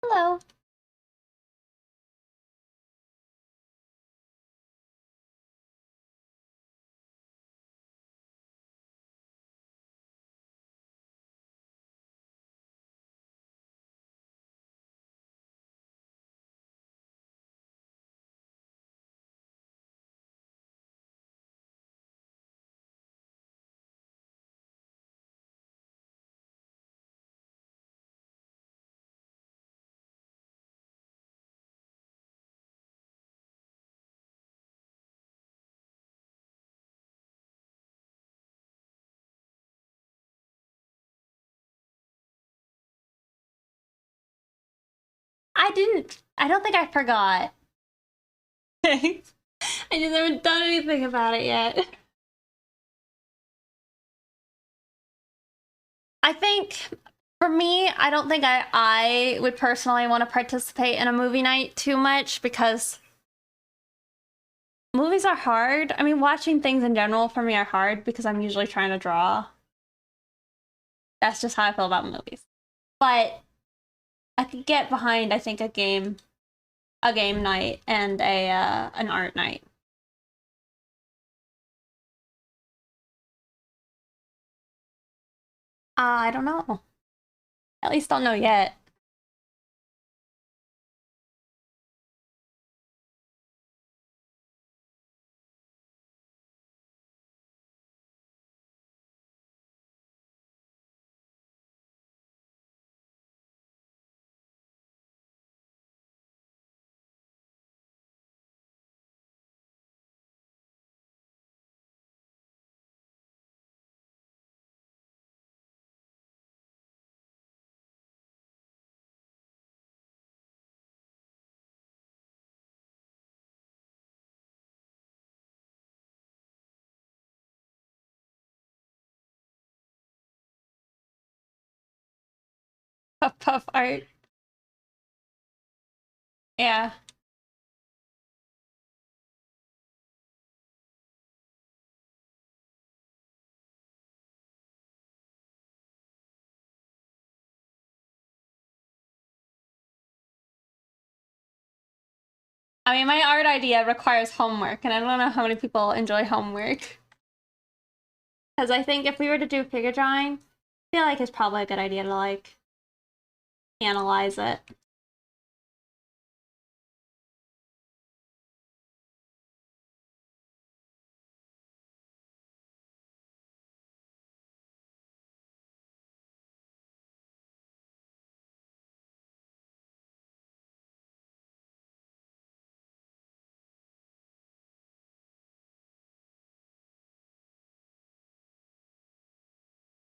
Hello. I don't think I forgot. Thanks. I just haven't done anything about it yet. I think for me, I don't think I would personally want to participate in a movie night too much because movies are hard. I mean, watching things in general for me are hard because I'm usually trying to draw. That's just how I feel about movies. But I could get behind, I think, a game night and a an art night. I don't know. At least don't know yet. Puff puff art. Yeah. I mean, my art idea requires homework, and I don't know how many people enjoy homework. Because I think if we were to do figure drawing, I feel like it's probably a good idea to like analyze it.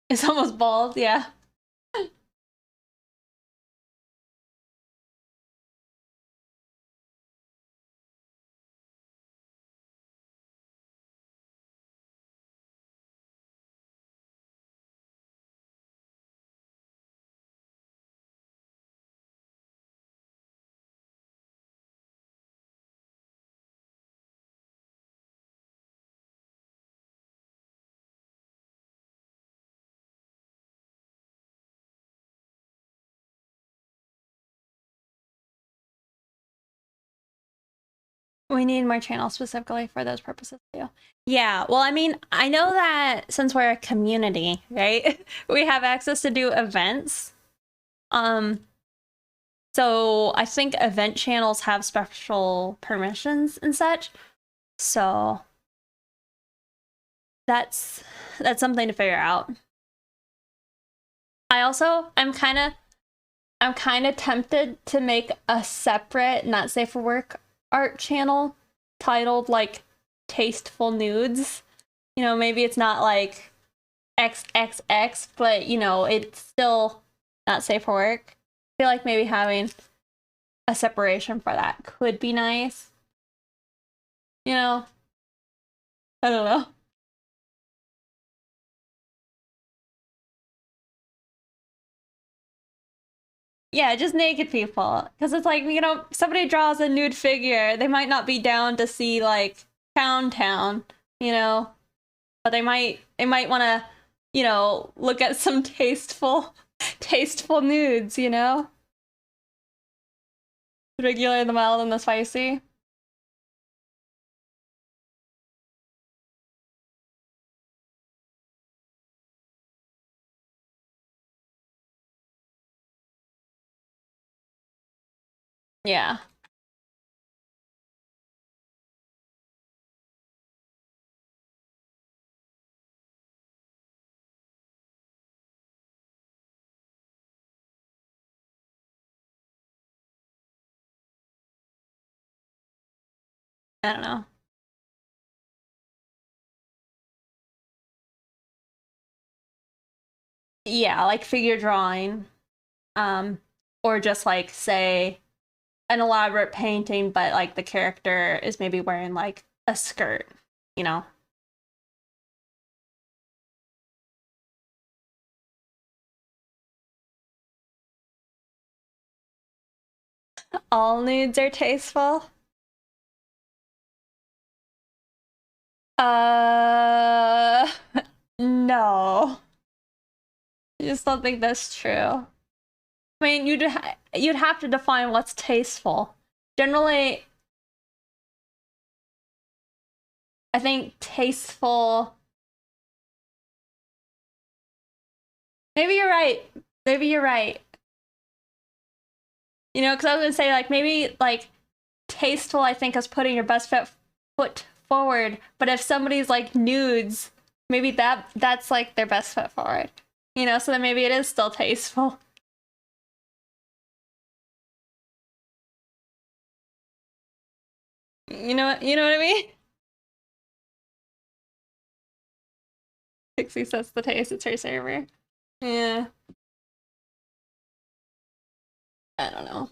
It's almost bald, yeah. We need more channels specifically for those purposes too. Yeah, well, I mean, I know that since we're a community, right? We have access to do events. So I think event channels have special permissions and such. So that's something to figure out. I'm kind of tempted to make a separate not safe for work art channel titled like Tasteful Nudes. You know, maybe it's not like XXX, but you know, it's still not safe for work. I feel like maybe having a separation for that could be nice. You know, I don't know. Yeah, just naked people. Because it's like, you know, somebody draws a nude figure, they might not be down to see like Pound Town, you know, but they might want to, you know, look at some tasteful nudes, you know? The regular, the mild, and the spicy. Yeah. I don't know. Yeah, like figure drawing. Um, or just like say an elaborate painting, but like the character is maybe wearing like a skirt, you know? All nudes are tasteful. Uh, no. I just don't think that's true. I mean, you'd have to define what's tasteful. Generally, I think tasteful. Maybe you're right. Maybe you're right. You know, because I was gonna say like maybe like tasteful. I think is putting your best foot forward. But if somebody's like nudes, maybe that's like their best foot forward. You know, so then maybe it is still tasteful. You know what I mean? Pixie sets the taste. It's her server. Yeah, I don't know.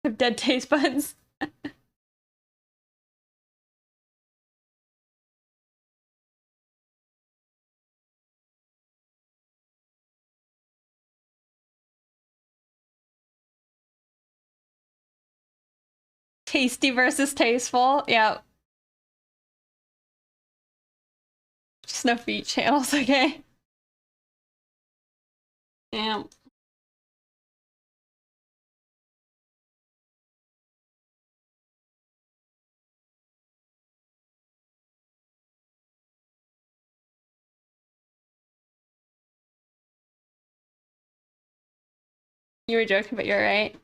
Have dead taste buds. Tasty versus tasteful. Yeah. Just no feet channels, okay? Yeah. You were joking, but you're right.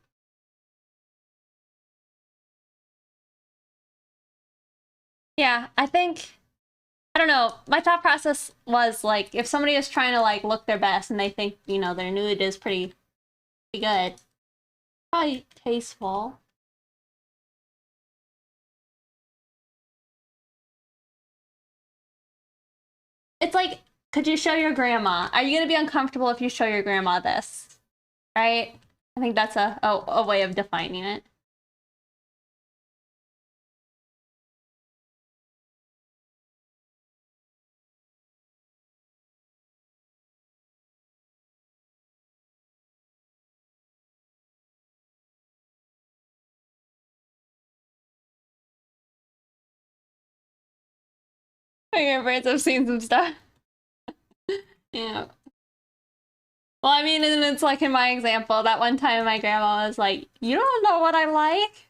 Yeah, I think I don't know. My thought process was like if somebody is trying to like look their best and they think, you know, their nude is pretty good, probably tasteful. It's like, could you show your grandma? Are you gonna be uncomfortable if you show your grandma this? Right? I think that's a way of defining it. My grandparents have seen some stuff. Yeah. Well, I mean, and it's like in my example, that one time my grandma was like, "You don't know what I like?"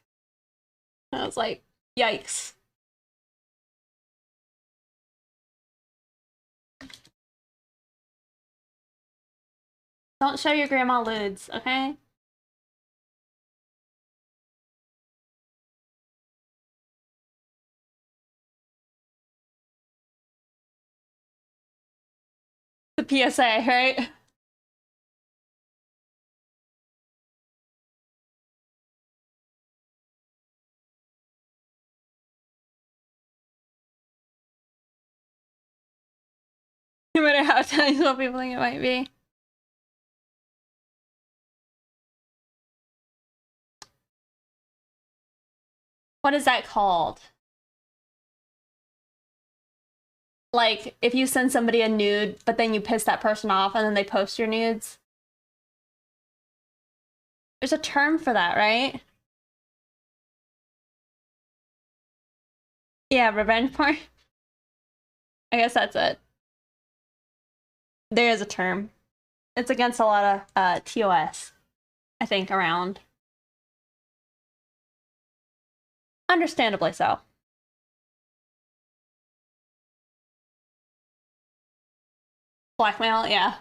And I was like, "Yikes." Don't show your grandma lewds, okay? The PSA, right? No matter how tiny what people think it might be. What is that called? Like, if you send somebody a nude, but then you piss that person off and then they post your nudes? There's a term for that, right? Yeah, revenge porn. I guess that's it. There is a term. It's against a lot of TOS, I think, around. Understandably so. Blackmail, yeah.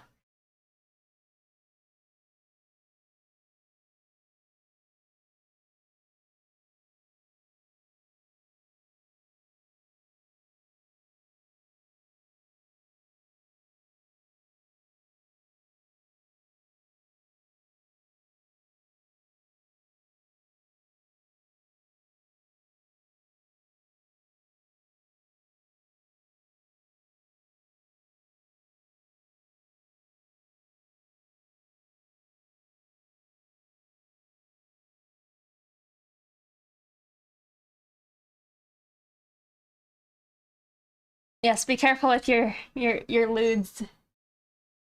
Yes, be careful with your lewds,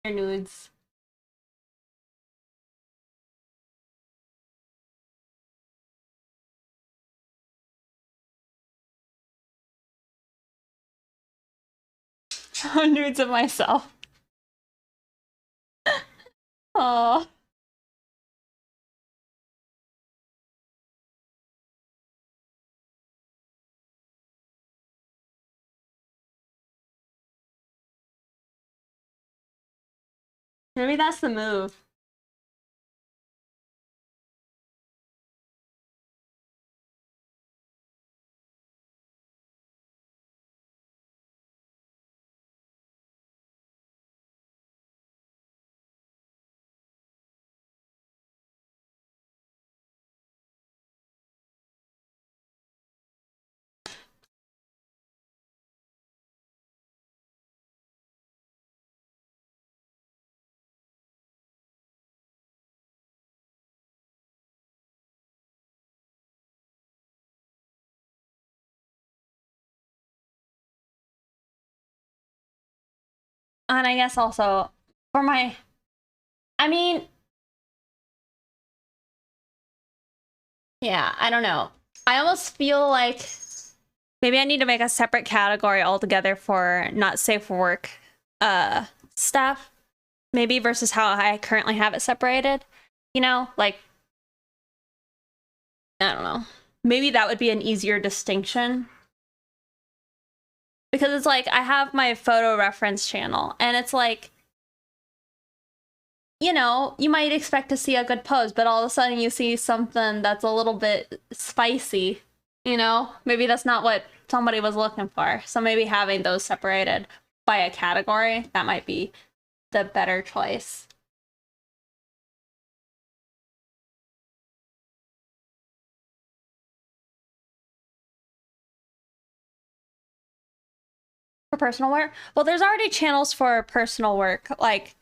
your nudes. Nudes of myself. Oh, maybe that's the move. And I guess also for my, I mean, yeah, I don't know. I almost feel like maybe I need to make a separate category altogether for not safe for work stuff. Maybe versus how I currently have it separated. You know, like I don't know. Maybe that would be an easier distinction. Because it's like I have my photo reference channel and it's like you know, you might expect to see a good pose, but all of a sudden you see something that's a little bit spicy, you know? Maybe that's not what somebody was looking for. So maybe having those separated by a category, that might be the better choice. For personal work? Well, there's already channels for personal work. Like,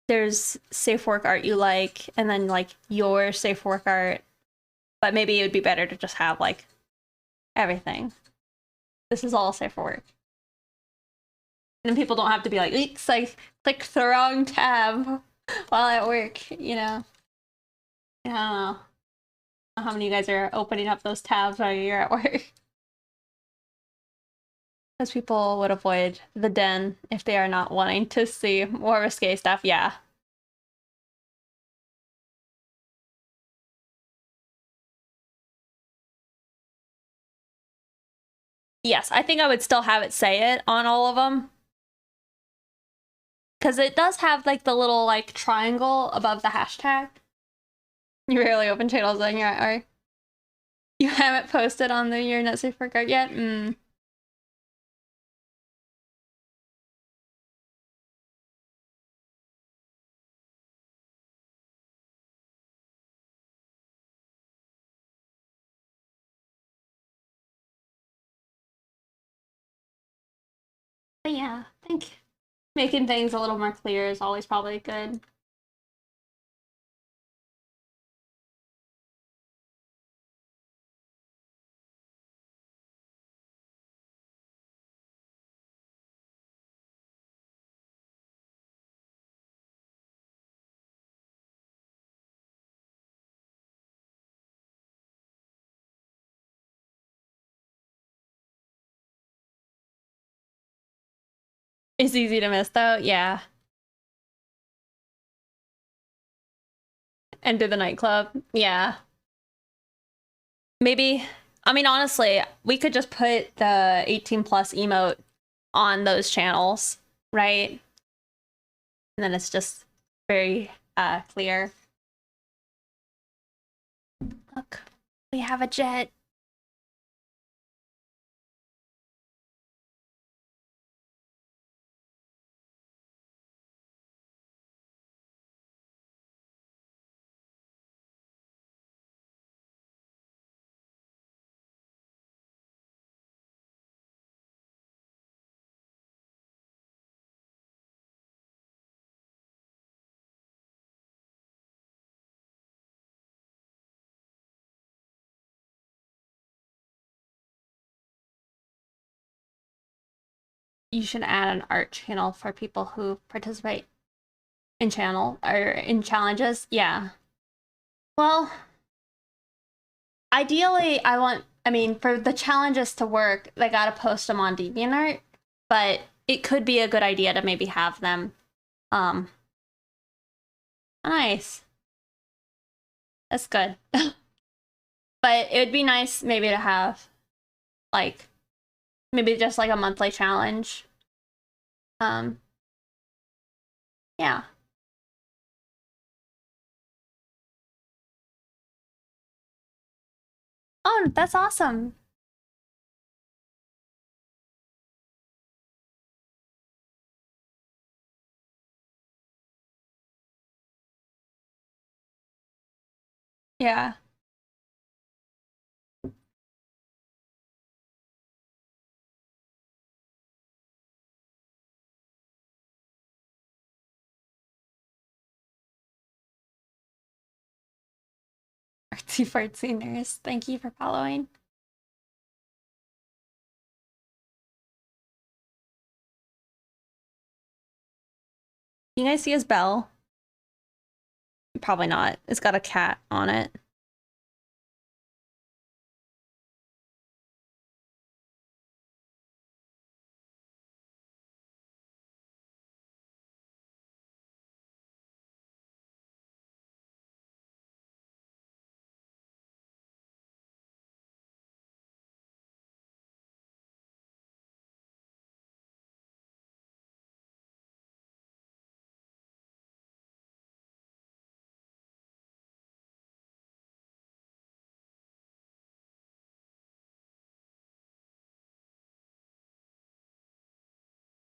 there's safe work art you like, and then like your safe work art. But maybe it would be better to just have like everything. This is all safe for work. And then people don't have to be like, oops, I clicked the wrong tab while at work, you know? I don't know how many of you guys are opening up those tabs while you're at work. Because people would avoid the den if they are not wanting to see more risque stuff, yeah. Yes, I think I would still have it say it on all of them. Because it does have like the little like triangle above the hashtag. You rarely open channels on your are you haven't posted on the Your Net Safe Workout yet? But yeah, I think making things a little more clear is always probably good. It's easy to miss though, yeah. And do the nightclub, yeah. Maybe, I mean, honestly, we could just put the 18 plus emote on those channels, right? And then it's just very clear. Look, we have a jet. You should add an art channel for people who participate in channel or in challenges. Yeah. Well, ideally, I mean, for the challenges to work, they gotta post them on DeviantArt, but it could be a good idea to maybe have them. Nice. That's good. But it would be nice maybe to have, like, maybe just like a monthly challenge. Um, yeah. Oh, that's awesome. Yeah. Artsy fartsy nurse. Thank you for following. You guys see his bell? Probably not. It's got a cat on it.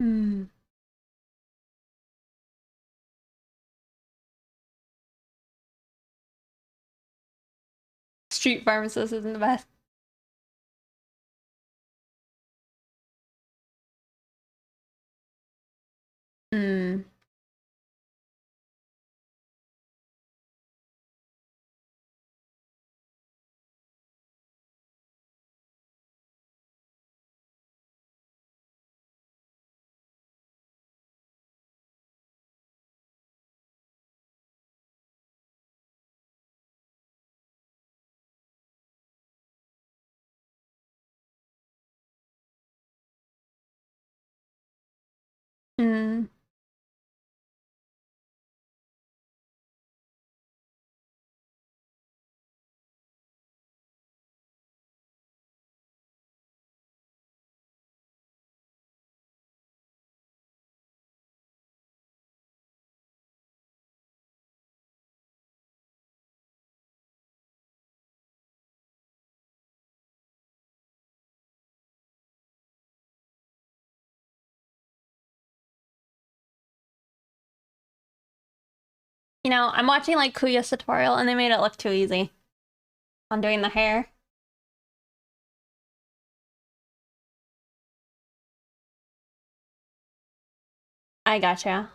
Hmm. Street pharmacist isn't the best. Hmm. Hmm. You know, I'm watching like Kuya's tutorial and they made it look too easy on doing the hair. I gotcha.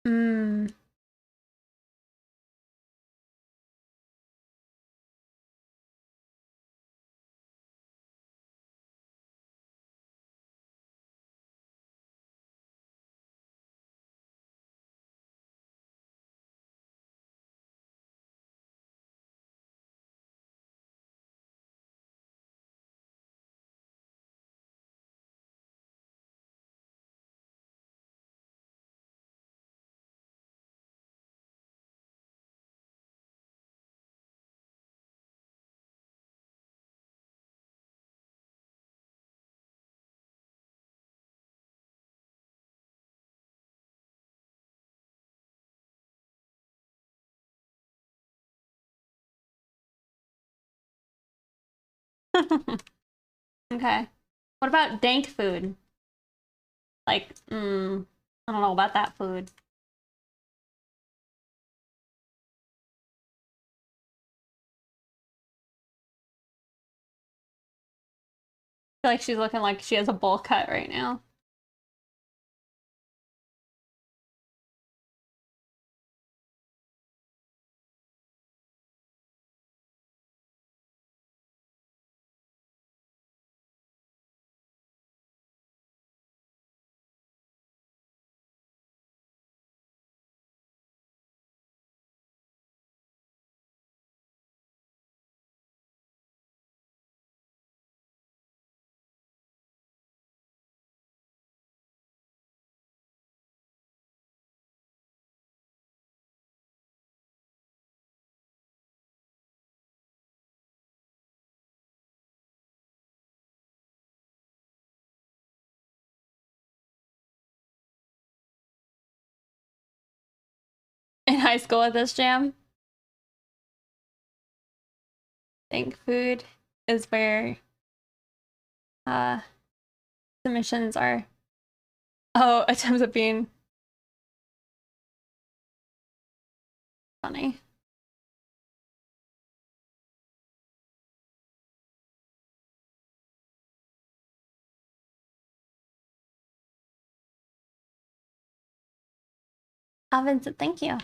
Mm. Okay. What about dank food? Like, I don't know about that food. I feel like she's looking like she has a bowl cut right now. In high school at this jam, dank food is where uh submissions are. Oh, attempts at being funny. Vincent, thank you.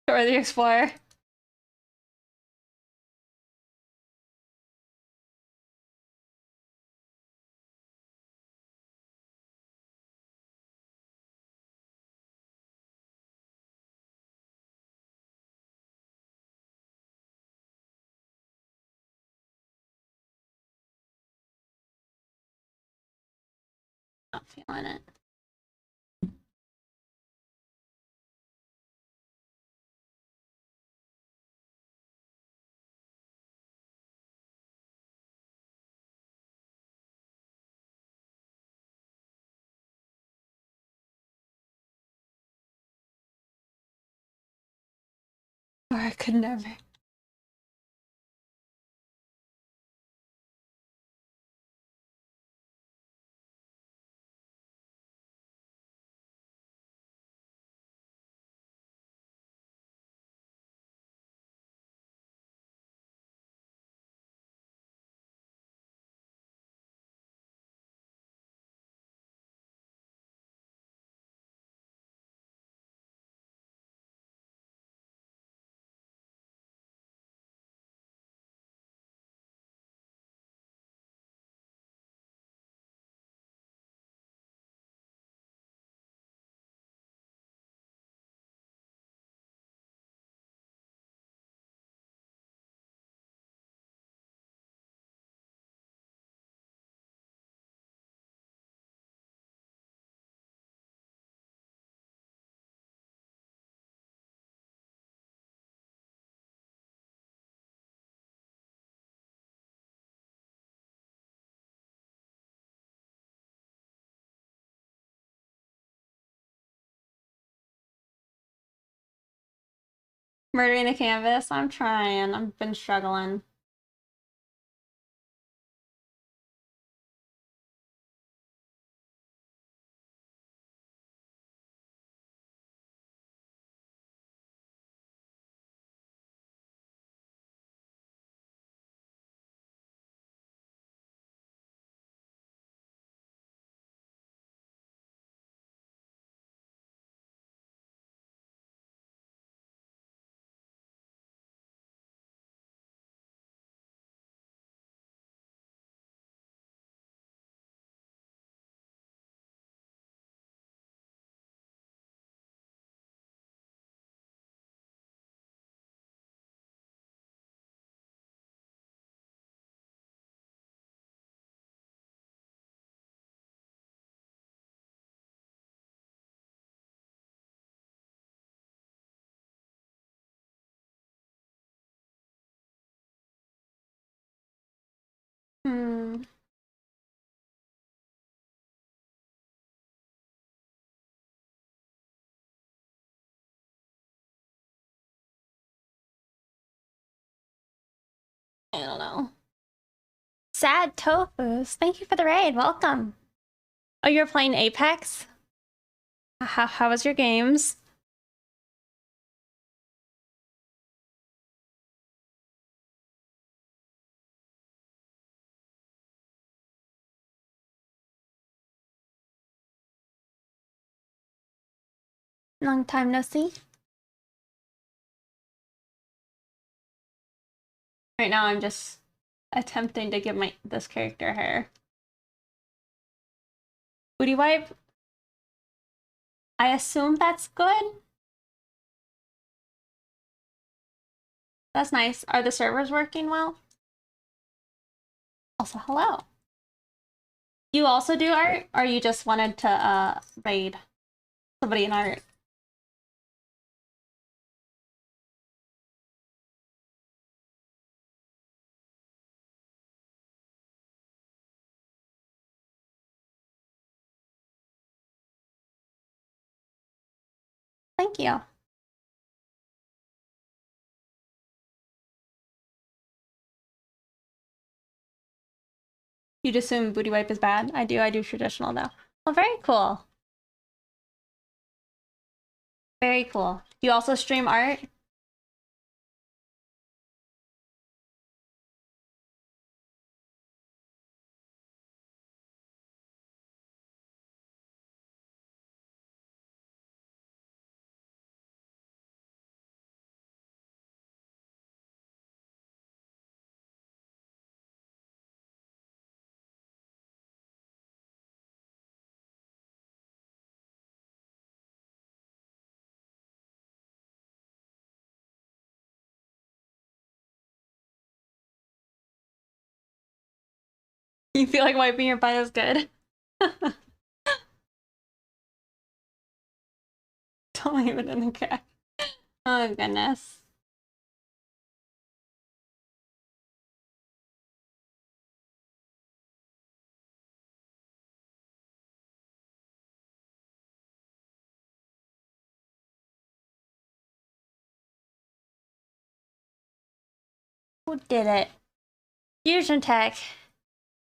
Or the Explorer. Not feeling it. Or I could never. Murdering the canvas. I'm trying. I've been struggling. Hmm. I don't know. Sad Tofus. Thank you for the raid. Welcome. Oh, you're playing Apex? How was your games? Long time no see. Right now I'm just attempting to give this character hair. Booty wipe. I assume that's good. That's nice. Are the servers working well? Also, hello. You also do art, or you just wanted to raid somebody in art? Thank you. You just assume booty wipe is bad? I do traditional though. Well, very cool. Very cool. Do you also stream art? You feel like wiping your butt is good? Don't leave it in the cat. Oh goodness. Who did it? Fusion Tech.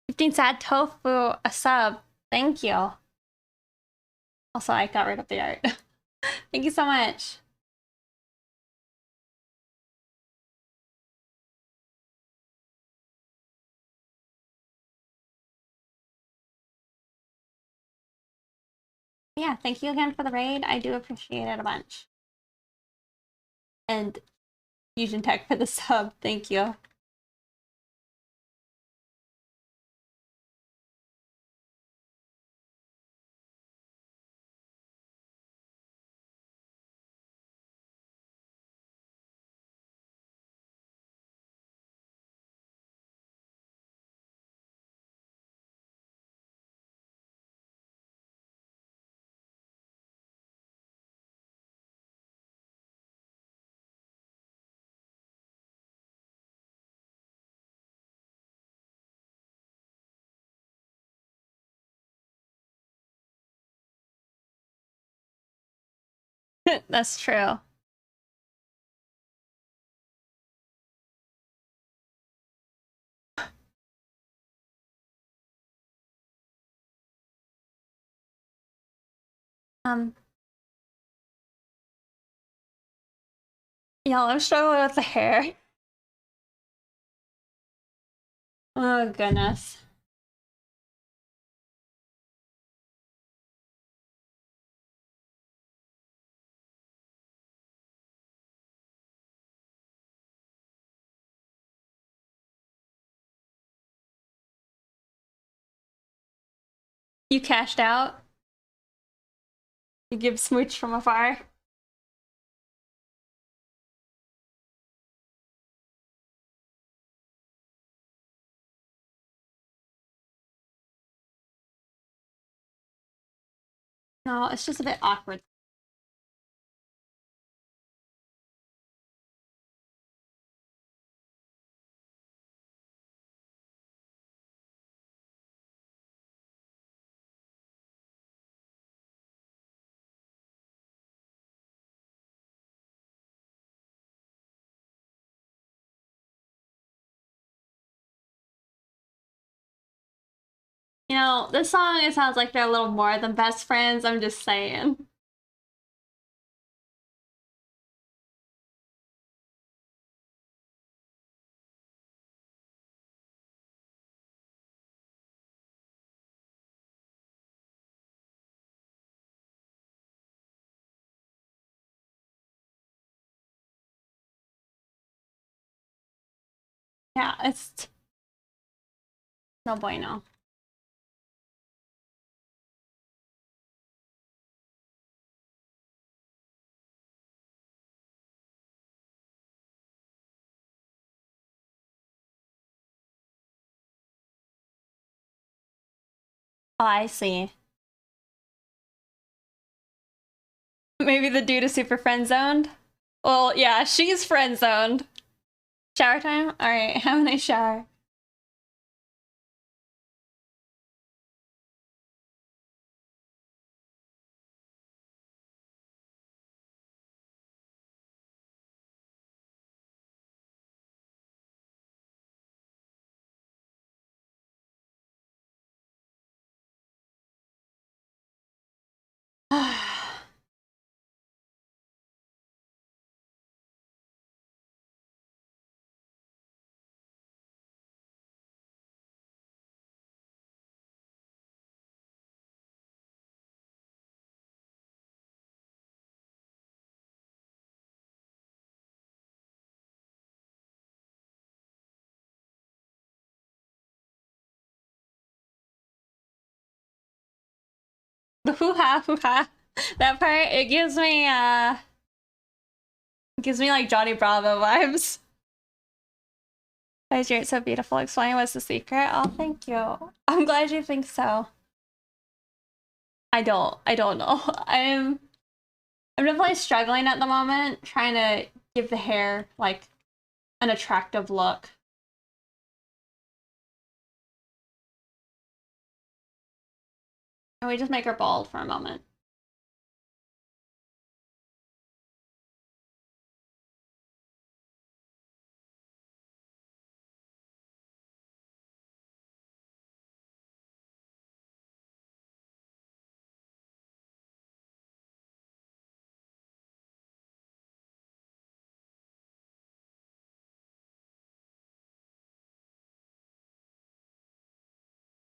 15 sad tofu, a sub. Thank you. Also, I got rid of the art. Thank you so much. Yeah, thank you again for the raid. I do appreciate it a bunch. And Fusion Tech for the sub. Thank you. That's true. Y'all, I'm struggling with the hair. Oh, goodness. You cashed out? You give smooch from afar? No, it's just a bit awkward. You know, this song, it sounds like they're a little more than best friends. I'm just saying. Yeah, it's no bueno. Oh, I see. Maybe the dude is super friend zoned? Well, yeah, she's friend zoned. Shower time? Alright, have a nice shower. The hoo-ha, hoo-ha. That part, it gives me like Johnny Bravo vibes. Why is your art so beautiful? Explain what's the secret? Oh, thank you. I'm glad you think so. I don't know. I'm definitely struggling at the moment, trying to give the hair like an attractive look. And we just make her bald for a moment.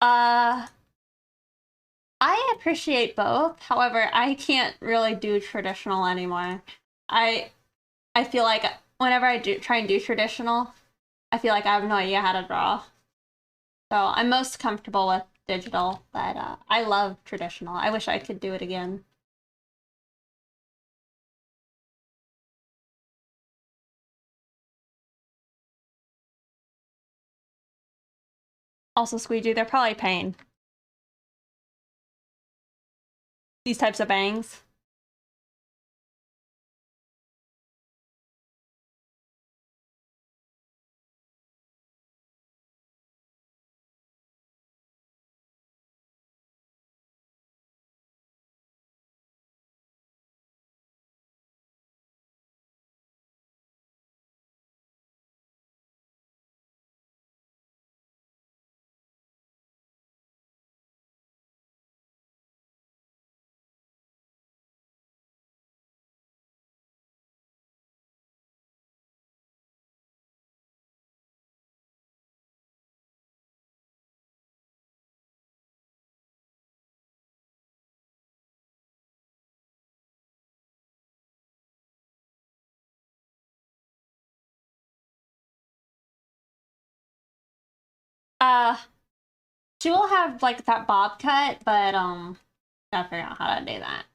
Uh, I appreciate both. However, I can't really do traditional anymore. I I feel like whenever I do try and do traditional, I feel like I have no idea how to draw. So I'm most comfortable with digital, but I love traditional. I wish I could do it again. Also, Squeegee, they're probably paying these types of bangs. Uh, she will have like that bob cut, but gotta figure out how to do that.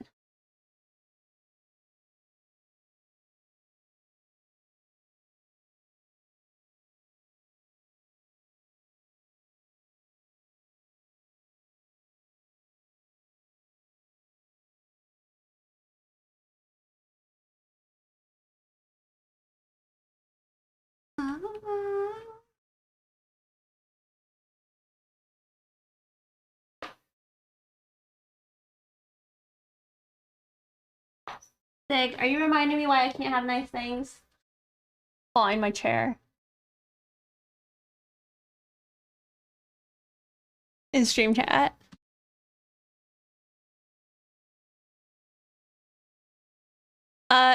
Sig, are you reminding me why I can't have nice things? Falling my chair. In stream chat.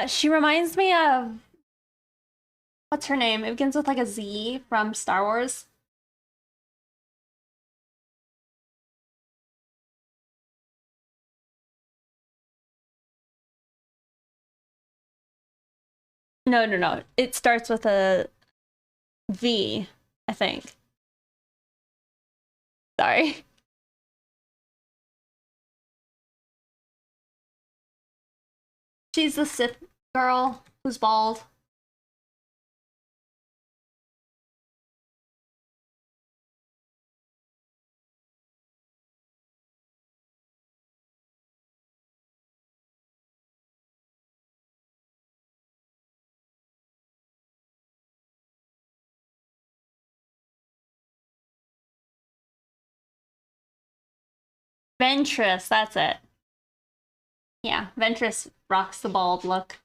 She reminds me of what's her name? It begins with like a Z from Star Wars. No, no, no. It starts with a V, I think. Sorry. She's the Sith girl who's bald. Ventress, that's it. Yeah, Ventress rocks the bald look.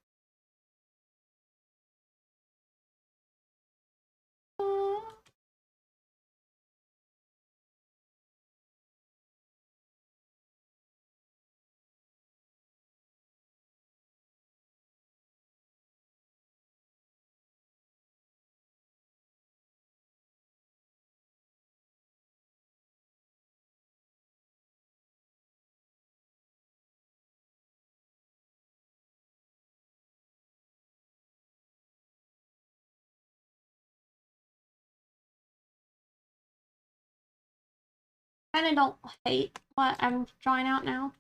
Kinda don't hate what I'm drawing out now.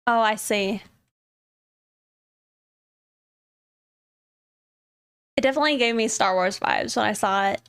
Oh, I see. It definitely gave me Star Wars vibes when I saw it.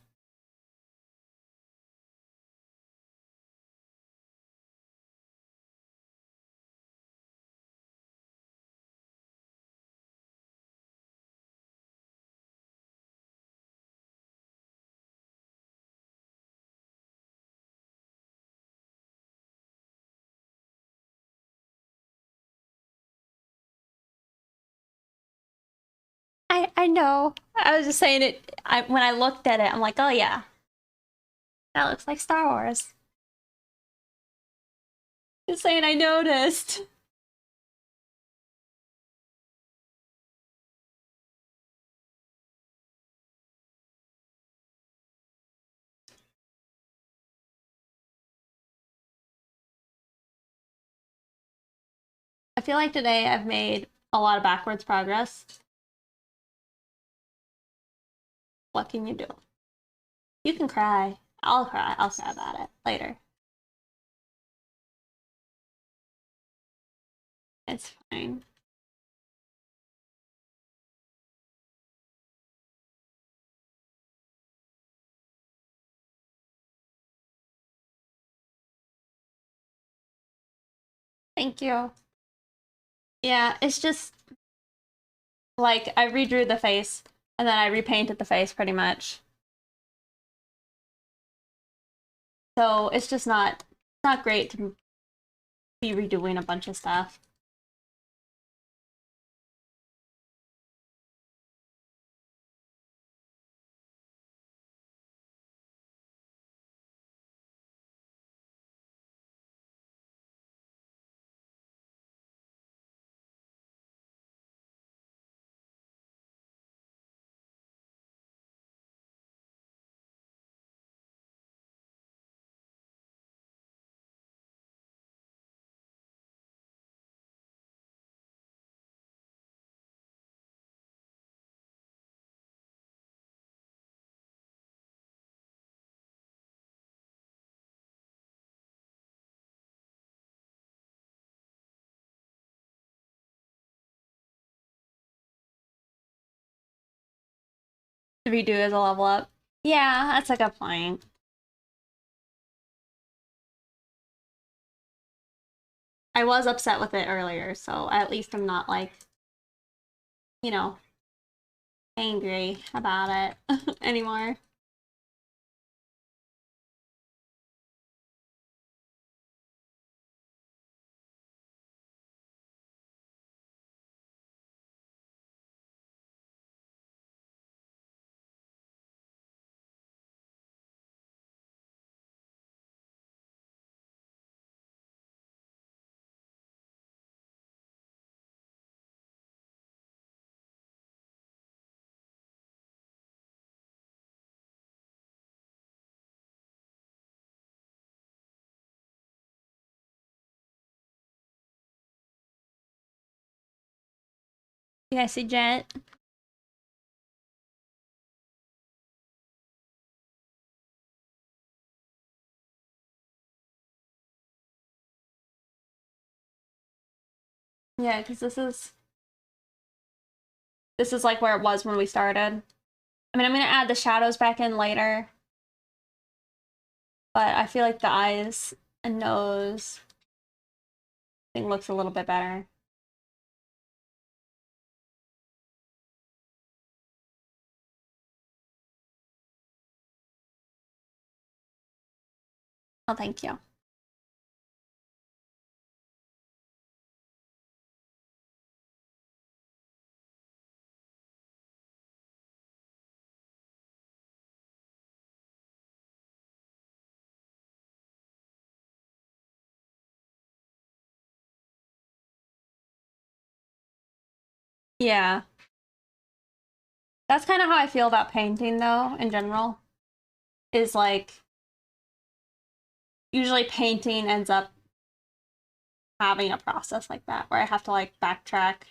I know. I was just saying it. When I looked at it, I'm like, oh yeah, that looks like Star Wars. Just saying, I noticed. I feel like today I've made a lot of backwards progress. What can you do? You can cry. I'll cry. I'll cry about it later. It's fine. Thank you. Yeah, it's just like I redrew the face and then I repainted the face pretty much. So it's just not great to be redoing a bunch of stuff. To redo as a level up. Yeah, that's a good point. I was upset with it earlier, so at least I'm not like, you know, angry about it anymore. You guys see Jet? Yeah, because this is like where it was when we started. I mean, I'm gonna add the shadows back in later, but I feel like the eyes and nose thing looks a little bit better. Oh, thank you. Yeah. That's kind of how I feel about painting, though, in general. Is like, usually painting ends up having a process like that where I have to like backtrack.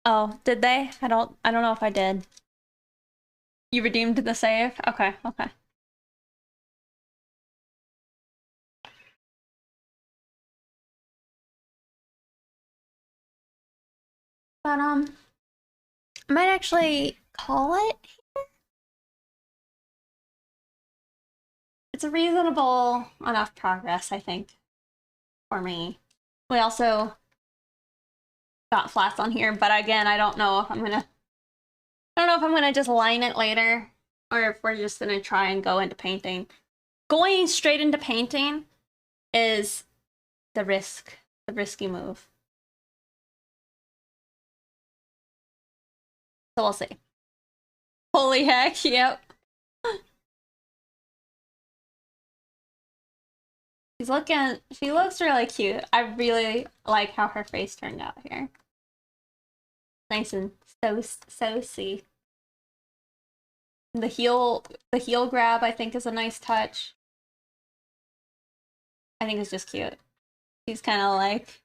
Oh, did they? I don't know if I did. You redeemed the save? Okay, okay. But I might actually call it. It's a reasonable enough progress, I think, for me. We also got flats on here, but again, I don't know if I'm gonna just line it later, or if we're just gonna try and go into painting. Going straight into painting is the risky move. So we'll see. Holy heck, yep. She looks really cute. I really like how her face turned out here. Nice and saucy. The heel grab I think is a nice touch. I think it's just cute. She's kind of like,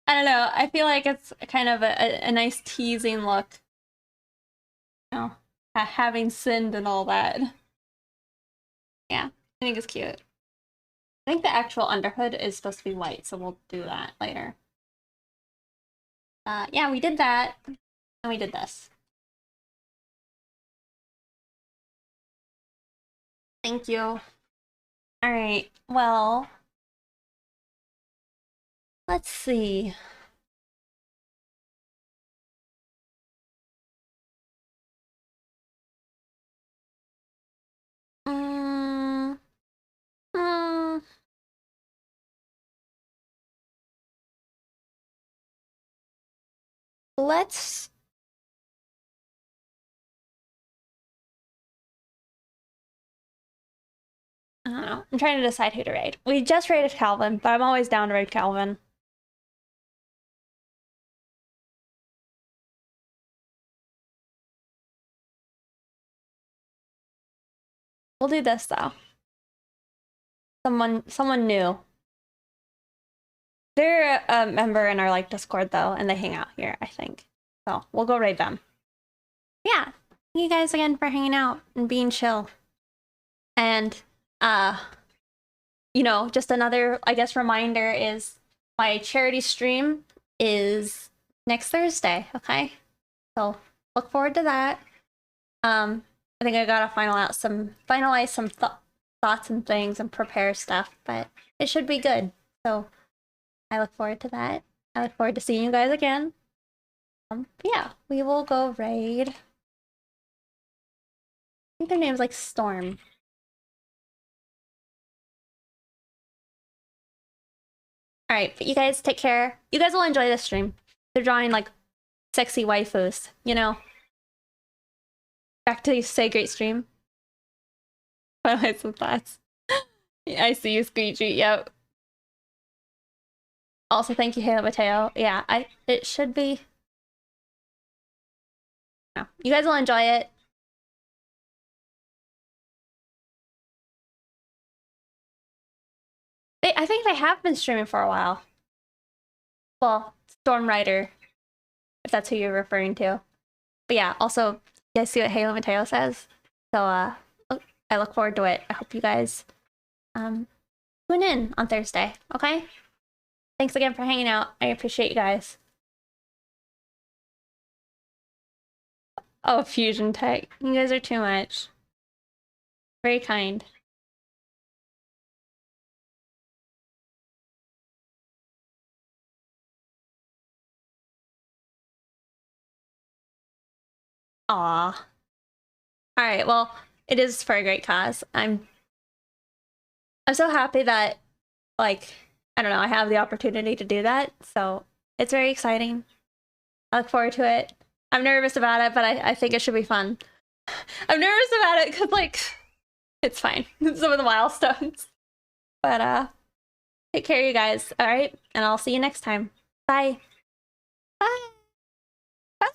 I don't know, I feel like it's kind of a nice teasing look. You know, having sinned and all that. Yeah, I think it's cute. I think the actual underhood is supposed to be white, so we'll do that later. Yeah, we did that, and we did this. Thank you. All right, well, let's see. Mm, mm, let's... I don't know. I'm trying to decide who to raid. We just raided Calvin, but I'm always down to raid Calvin. We'll do this though. Someone new. They're a member in our like Discord though, and they hang out here, I think. So we'll go raid them. Yeah. Thank you guys again for hanging out and being chill. And you know, just another, I guess, reminder is my charity stream is next Thursday, okay? So look forward to that. I think I gotta finalize some thoughts and things and prepare stuff, but it should be good. So I look forward to that. I look forward to seeing you guys again. Yeah, we will go raid. I think their name's like Storm. Alright, but you guys take care. You guys will enjoy this stream. They're drawing like sexy waifus, you know? Back to Say Great stream. Finalize some thoughts. I see you, Squeegee. Yep. Also, thank you, Halo Mateo. Yeah, it should be. No, you guys will enjoy it. I think they have been streaming for a while. Well, Storm Rider, if that's who you're referring to. But yeah, also, you guys see what Halo Mateo says? So, I look forward to it. I hope you guys tune in on Thursday, okay? Thanks again for hanging out. I appreciate you guys. Oh, Fusion Tech. You guys are too much. Very kind. Aw. Alright, well, it is for a great cause. I'm so happy that, like, I don't know, I have the opportunity to do that, so it's very exciting. I look forward to it. I'm nervous about it, but I think it should be fun. I'm nervous about it because, like, it's fine. Some of the milestones. But, take care, you guys, alright? And I'll see you next time. Bye. Bye. Bye.